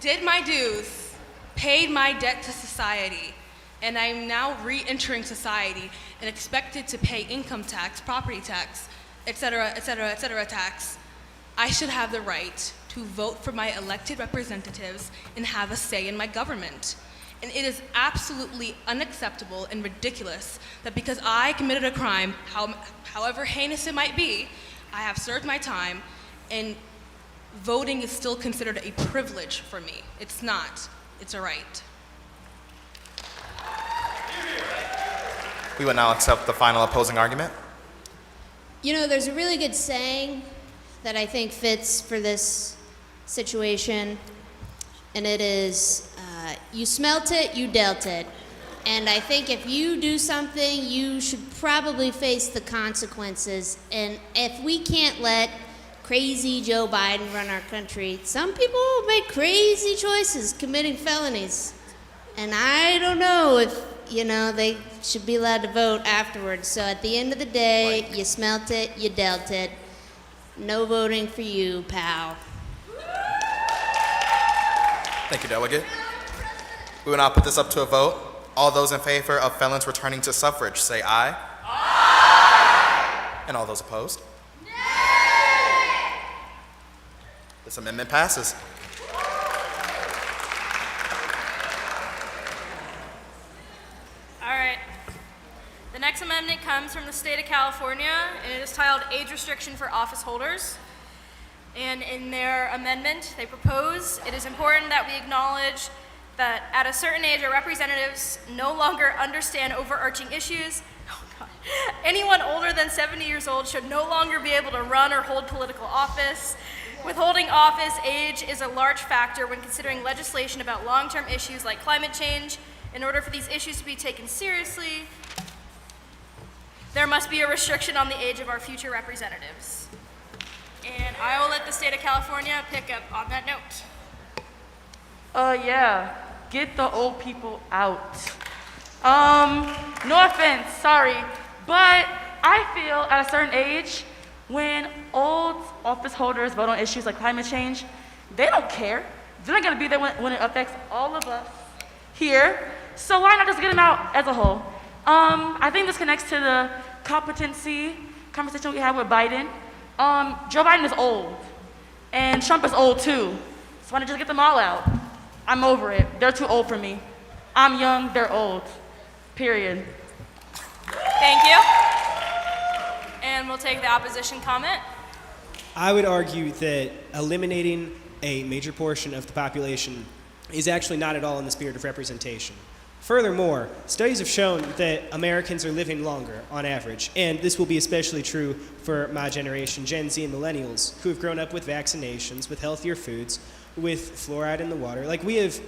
did my dues, paid my debt to society, and I'm now re-entering society and expected to pay income tax, property tax, et cetera, tax, I should have the right to vote for my elected representatives and have a say in my government. And it is absolutely unacceptable and ridiculous that because I committed a crime, however heinous it might be, I have served my time, and voting is still considered a privilege for me. It's not. It's a right. We will now accept the final opposing argument. You know, there's a really good saying that I think fits for this situation, and it is, you smelt it, you dealt it. And I think if you do something, you should probably face the consequences. And if we can't let crazy Joe Biden run our country, some people make crazy choices committing felonies. And I don't know if, they should be allowed to vote afterwards. So at the end of the day, you smelt it, you dealt it. No voting for you, pal. Thank you, Delegate. We will now put this up to a vote. All those in favor of felons returning to suffrage, say aye. Aye. And all those opposed? Nay. This amendment passes. All right. The next amendment comes from the state of California, and it is titled Age Restriction for Office Holders. And in their amendment, they propose, it is important that we acknowledge that at a certain age, our representatives no longer understand overarching issues. Oh God. Anyone older than 70 years old should no longer be able to run or hold political office. Withholding office, age is a large factor when considering legislation about long-term issues like climate change. In order for these issues to be taken seriously, there must be a restriction on the age of our future representatives. And I will let the state of California pick up on that note. Yeah, get the old people out. No offense, sorry, but I feel at a certain age, when old office holders vote on issues like climate change, they don't care. They're not gonna be there when it affects all of us here. So why not just get them out as a whole? I think this connects to the competency conversation we had with Biden. Joe Biden is old, and Trump is old too. So why not just get them all out? I'm over it. They're too old for me. I'm young, they're old. Period. Thank you. And we'll take the opposition comment. I would argue that eliminating a major portion of the population is actually not at all in the spirit of representation. Furthermore, studies have shown that Americans are living longer on average, and this will be especially true for my generation, Gen Z and millennials, who have grown up with vaccinations, with healthier foods, with fluoride in the water. Like, we have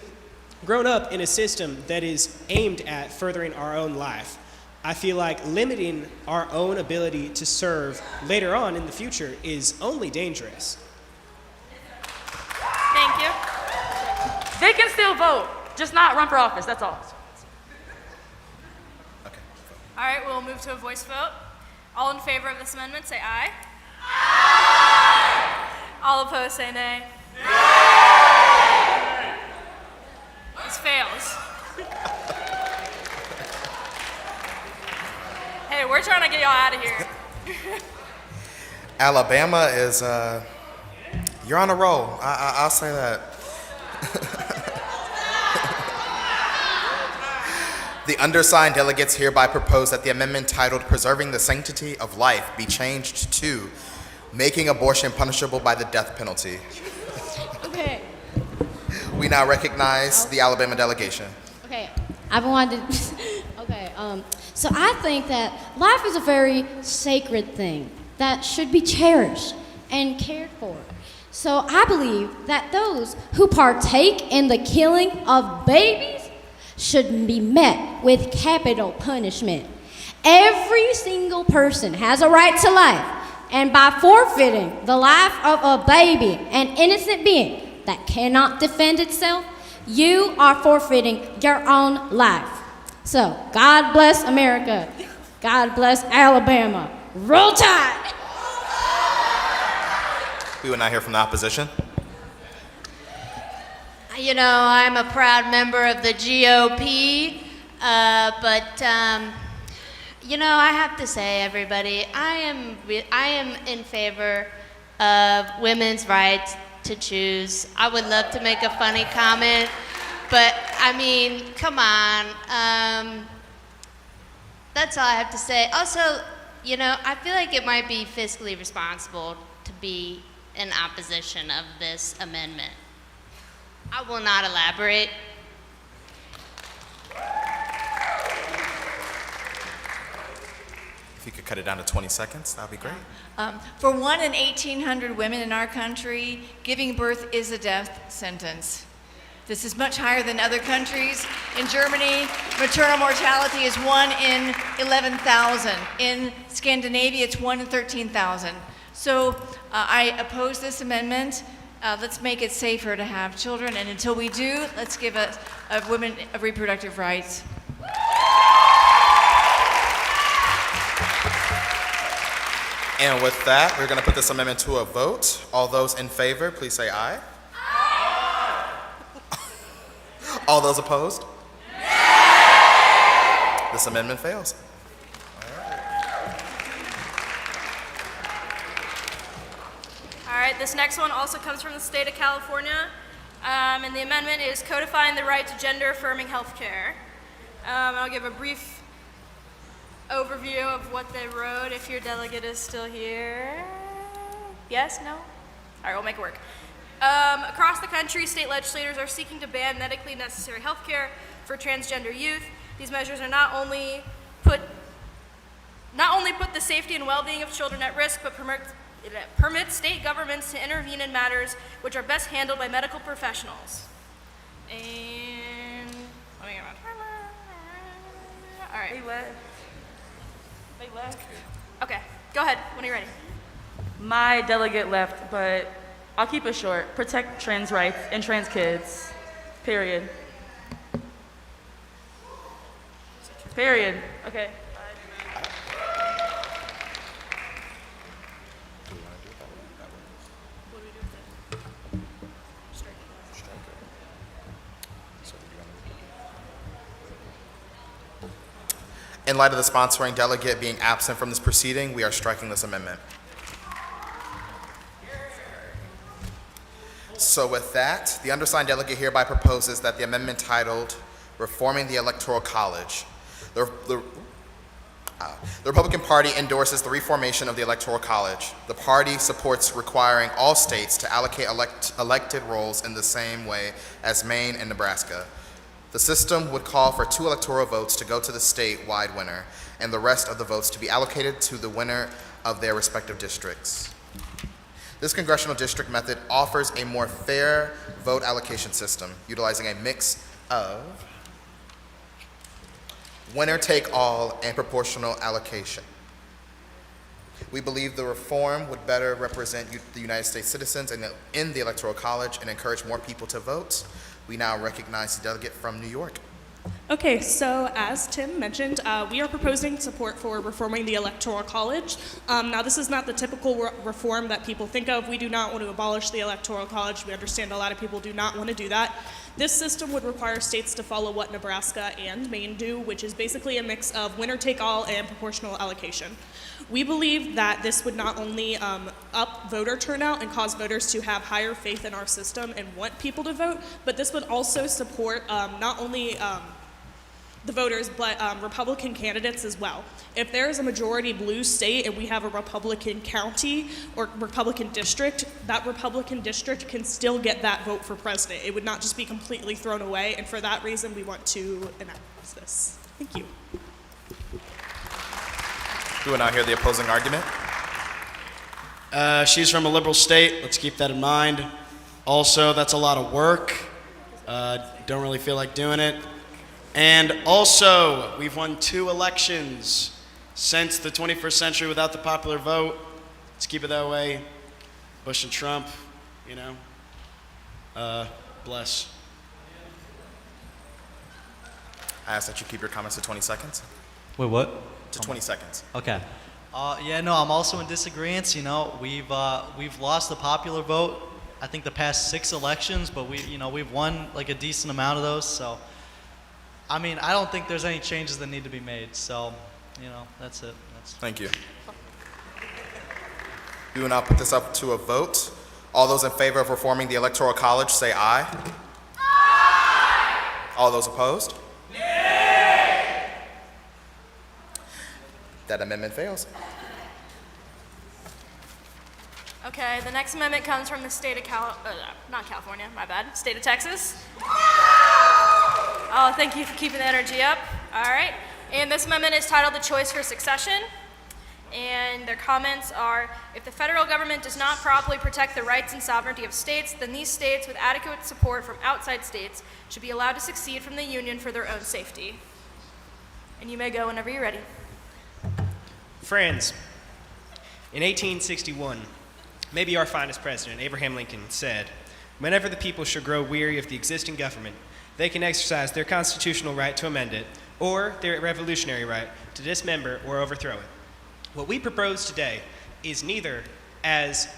grown up in a system that is aimed at furthering our own life. I feel like limiting our own ability to serve later on in the future is only dangerous. Thank you. They can still vote, just not run for office, that's all. All right, we'll move to a voice vote. All in favor of this amendment, say aye. Aye. All opposed, say nay. Nay. This fails. Hey, we're trying to get y'all out of here. Alabama is, you're on a roll. I'll say that. The undersigned delegates hereby propose that the amendment titled Preserving the Sanctity of Life be changed to Making Abortion Punishable by the Death Penalty. Okay. We now recognize the Alabama delegation. Okay, I've wanted to, okay, so I think that life is a very sacred thing that should be cherished and cared for. So I believe that those who partake in the killing of babies should be met with capital punishment. Every single person has a right to life, and by forfeiting the life of a baby, an innocent being that cannot defend itself, you are forfeiting your own life. So, God bless America. God bless Alabama. Roll Tide! We will now hear from the opposition. You know, I'm a proud member of the GOP, but you know, I have to say, everybody, I am in favor of women's rights to choose. I would love to make a funny comment, but I mean, come on. That's all I have to say. Also, you know, I feel like it might be fiscally responsible to be in opposition of this amendment. I will not elaborate. If you could cut it down to 20 seconds, that would be great. For 1 in 1,800 women in our country, giving birth is a death sentence. This is much higher than other countries. In Germany, maternal mortality is 1 in 11,000. In Scandinavia, it's 1 in 13,000. So I oppose this amendment. Let's make it safer to have children, and until we do, let's give women reproductive rights. And with that, we're going to put this amendment to a vote. All those in favor, please say aye. Aye. All those opposed? Nay. This amendment fails. All right, this next one also comes from the state of California, and the amendment is codifying the right to gender-affirming health care. I'll give a brief overview of what they wrote, if your delegate is still here. Yes? No? All right, we'll make it work. Across the country, state legislators are seeking to ban medically necessary health care for transgender youth. These measures are not only put the safety and well-being of children at risk, but permit state governments to intervene in matters which are best handled by medical professionals. And let me get my timer. All right. They left. Okay, go ahead when you're ready. My delegate left, but I'll keep it short. Protect trans rights and trans kids. Period. Period. Okay. In light of the sponsoring delegate being absent from this proceeding, we are striking this amendment. So with that, the undersigned delegate hereby proposes that the amendment titled Reforming the Electoral College. The Republican Party endorses the reformation of the Electoral College. The party supports requiring all states to allocate elected roles in the same way as Maine and Nebraska. The system would call for 2 electoral votes to go to the statewide winner, and the rest of the votes to be allocated to the winner of their respective districts. This congressional district method offers a more fair vote allocation system, utilizing a mix of winner-take-all and proportional allocation. We believe the reform would better represent the United States citizens in the Electoral College and encourage more people to vote. We now recognize the delegate from New York. Okay, so as Tim mentioned, we are proposing support for reforming the Electoral College. Now, this is not the typical reform that people think of. We do not want to abolish the Electoral College. We understand a lot of people do not want to do that. This system would require states to follow what Nebraska and Maine do, which is basically a mix of winner-take-all and proportional allocation. We believe that this would not only up voter turnout and cause voters to have higher faith in our system and want people to vote, but this would also support not only the voters, but Republican candidates as well. If there is a majority blue state and we have a Republican county or Republican district, that Republican district can still get that vote for president. It would not just be completely thrown away, and for that reason, we want to enact this. Thank you. We will now hear the opposing argument. She's from a liberal state. Let's keep that in mind. Also, that's a lot of work. Don't really feel like doing it. And also, we've won 2 elections since the 21st century without the popular vote. Let's keep it that way. Bush and Trump, you know. Bless. I ask that you keep your comments to 20 seconds. Wait, what? To 20 seconds. Okay. Yeah, no, I'm also in disagreement. You know, we've lost the popular vote. I think the past 6 elections, but we've won like a decent amount of those. So, I mean, I don't think there's any changes that need to be made. So, that's it. Thank you. We will now put this up to a vote. All those in favor of reforming the Electoral College, say aye. Aye. All those opposed? Nay. That amendment fails. Okay, the next amendment comes from the state of not California, my bad, state of Texas. Oh, thank you for keeping the energy up. All right, and this amendment is titled The Choice for Succession. And their comments are, if the federal government does not properly protect the rights and sovereignty of states, then these states with adequate support from outside states should be allowed to secede from the union for their own safety. And you may go whenever you're ready. Friends, in 1861, maybe our finest president, Abraham Lincoln, said, "Whenever the people shall grow weary of the existing government, they can exercise their constitutional right to amend it, or their revolutionary right to dismember or overthrow it." What we propose today is neither as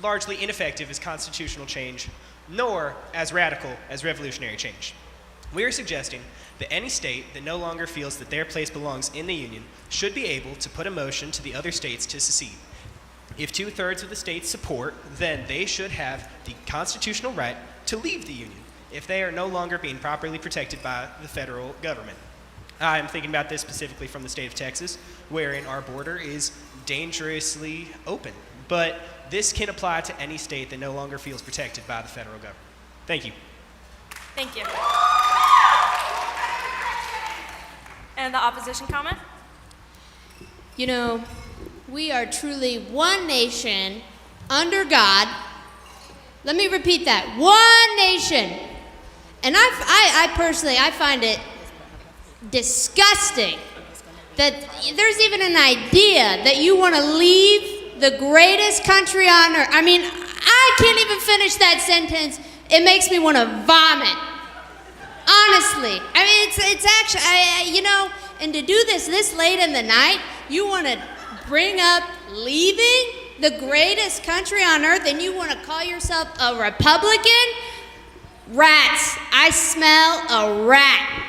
largely ineffective as constitutional change, nor as radical as revolutionary change. We are suggesting that any state that no longer feels that their place belongs in the Union should be able to put a motion to the other states to secede. If 2/3 of the states support, then they should have the constitutional right to leave the Union if they are no longer being properly protected by the federal government. I'm thinking about this specifically from the state of Texas, wherein our border is dangerously open. But this can apply to any state that no longer feels protected by the federal government. Thank you. Thank you. And the opposition comment? You know, we are truly one nation under God. Let me repeat that. One nation. And I personally, I find it disgusting that there's even an idea that you want to leave the greatest country on earth. I mean, I can't even finish that sentence. It makes me want to vomit. Honestly. I mean, it's actually, and to do this late in the night, you want to bring up leaving the greatest country on earth and you want to call yourself a Republican? Rats. I smell a rat.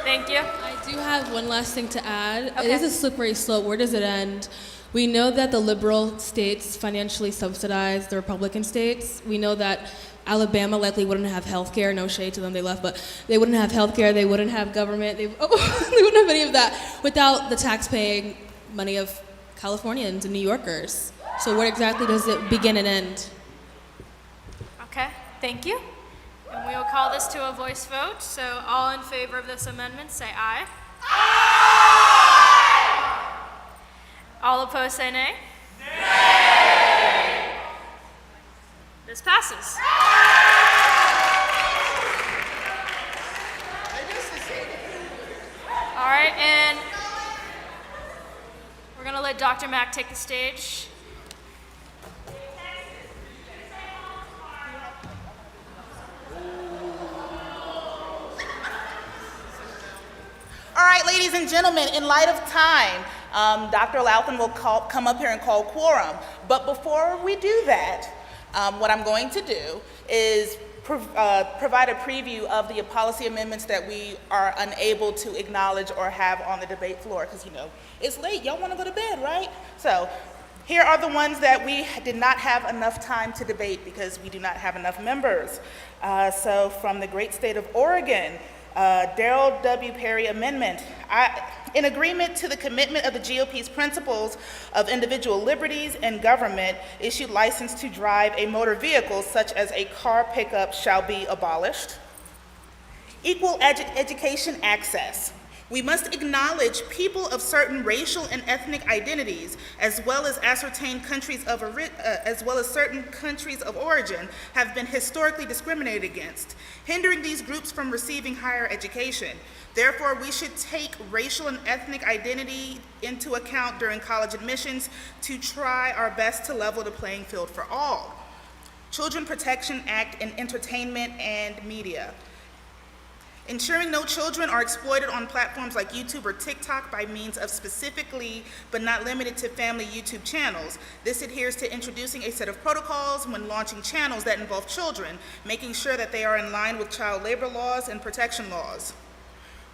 Thank you. I do have one last thing to add. Okay. It is a slippery slope. Where does it end? We know that the liberal states financially subsidize the Republican states. We know that Alabama likely wouldn't have health care. No shade to them, they left, but they wouldn't have health care, they wouldn't have government, they wouldn't have any of that without the tax-paying money of Californians and New Yorkers. So where exactly does it begin and end? Okay, thank you. And we will call this to a voice vote. So all in favor of this amendment, say aye. Aye! All opposed, say nay. Nay! This passes. All right, and we're going to let Dr. Mack take the stage. All right, ladies and gentlemen, in light of time, Dr. Lauthan will come up here and call quorum. But before we do that, what I'm going to do is provide a preview of the policy amendments that we are unable to acknowledge or have on the debate floor, because it's late, y'all want to go to bed, right? So here are the ones that we did not have enough time to debate because we do not have enough members. So from the great state of Oregon, Darrell W. Perry Amendment. In agreement to the commitment of the GOP's principles of individual liberties and government, issued license to drive a motor vehicle such as a car pickup shall be abolished. Equal education access. We must acknowledge people of certain racial and ethnic identities, as well as ascertain as well as certain countries of origin, have been historically discriminated against, hindering these groups from receiving higher education. Therefore, we should take racial and ethnic identity into account during college admissions to try our best to level the playing field for all. Children Protection Act in entertainment and media. Ensuring no children are exploited on platforms like YouTube or TikTok by means of specifically, but not limited to, family YouTube channels. This adheres to introducing a set of protocols when launching channels that involve children, making sure that they are in line with child labor laws and protection laws.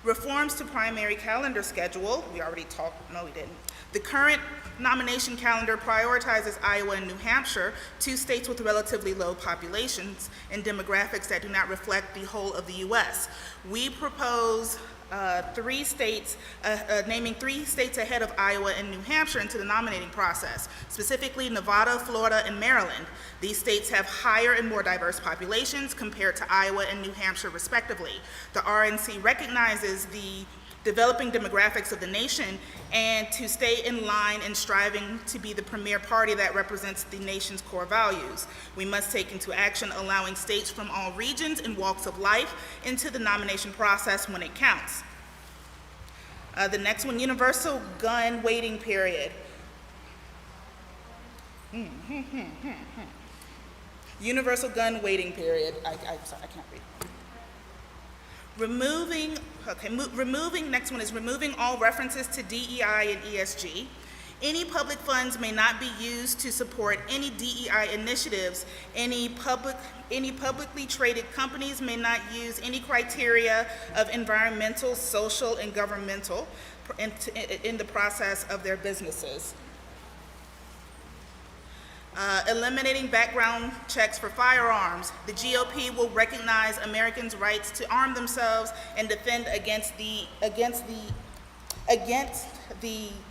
Reforms to primary calendar schedule. We already talked, no we didn't. The current nomination calendar prioritizes Iowa and New Hampshire, two states with relatively low populations and demographics that do not reflect the whole of the U.S. We propose naming 3 states ahead of Iowa and New Hampshire into the nominating process, specifically Nevada, Florida, and Maryland. These states have higher and more diverse populations compared to Iowa and New Hampshire, respectively. The RNC recognizes the developing demographics of the nation and to stay in line and striving to be the premier party that represents the nation's core values. We must take into action allowing states from all regions and walks of life into the nomination process when it counts. The next one, universal gun waiting period. Universal gun waiting period. I'm sorry, I can't read. Next one is removing all references to DEI and ESG. Any public funds may not be used to support any DEI initiatives. Any publicly traded companies may not use any criteria of environmental, social, and governmental in the process of their businesses. Eliminating background checks for firearms. The GOP will recognize Americans' rights to arm themselves and defend against the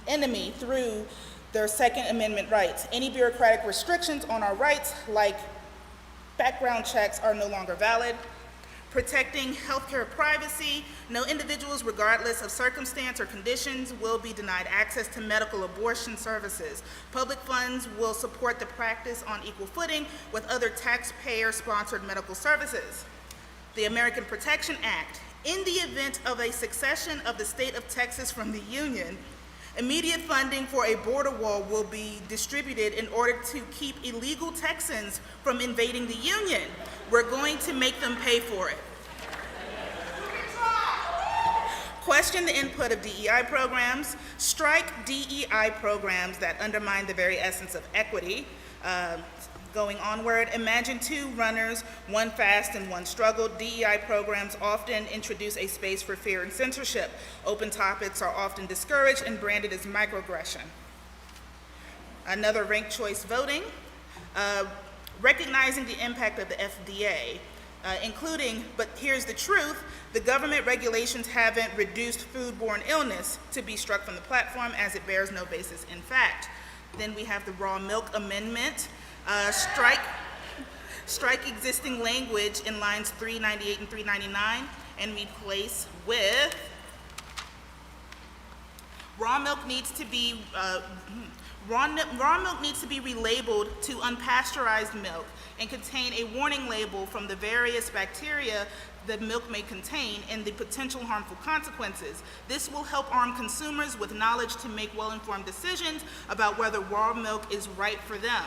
enemy through their Second Amendment rights. Any bureaucratic restrictions on our rights, like background checks, are no longer valid. Protecting healthcare privacy. No individuals, regardless of circumstance or conditions, will be denied access to medical abortion services. Public funds will support the practice on equal footing with other taxpayer-sponsored medical services. The American Protection Act. In the event of a secession of the state of Texas from the Union, immediate funding for a border wall will be distributed in order to keep illegal Texans from invading the Union. We're going to make them pay for it. Question the input of DEI programs. Strike DEI programs that undermine the very essence of equity. Going onward, imagine 2 runners, one fast and one struggled. DEI programs often introduce a space for fear and censorship. Open topics are often discouraged and branded as microaggression. Another ranked choice voting, recognizing the impact of the FDA, including, but here's the truth, the government regulations haven't reduced foodborne illness to be struck from the platform as it bears no basis in fact. Then we have the raw milk amendment. Strike existing language in lines 398 and 399 and replace with raw milk needs to be relabeled to unpasteurized milk and contain a warning label from the various bacteria that milk may contain and the potential harmful consequences. This will help arm consumers with knowledge to make well-informed decisions about whether raw milk is right for them.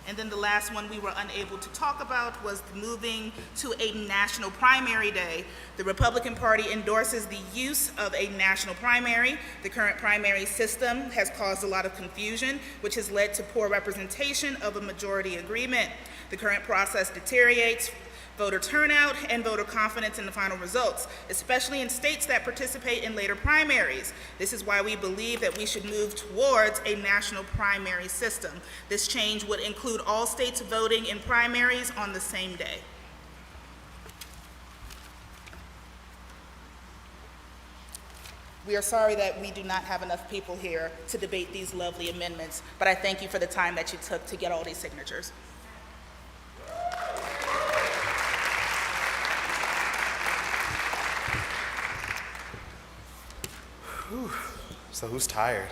And then the last one we were unable to talk about was moving to a national primary day. The Republican Party endorses the use of a national primary. The current primary system has caused a lot of confusion, which has led to poor representation of a majority agreement. The current process deteriorates voter turnout and voter confidence in the final results, especially in states that participate in later primaries. This is why we believe that we should move towards a national primary system. This change would include all states voting in primaries on the same day. We are sorry that we do not have enough people here to debate these lovely amendments, but I thank you for the time that you took to get all these signatures. Whew. So who's tired?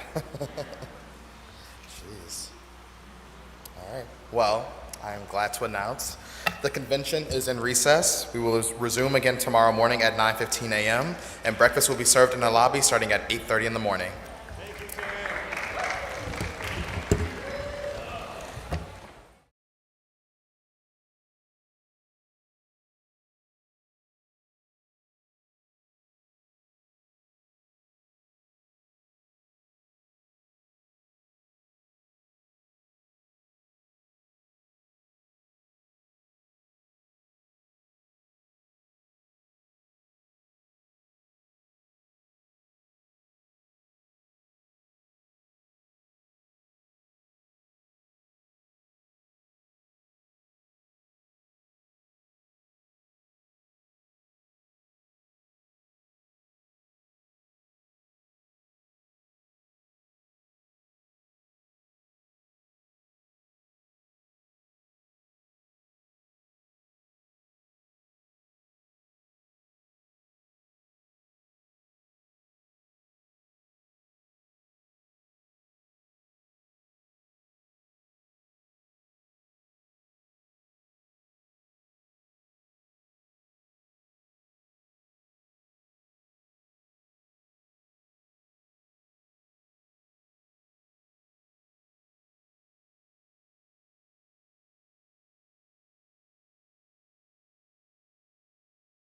Jeez. All right. Well, I'm glad to announce the convention is in recess. We will resume again tomorrow morning at 9:15 a.m. and breakfast will be served in the lobby starting at 8:30 in the morning.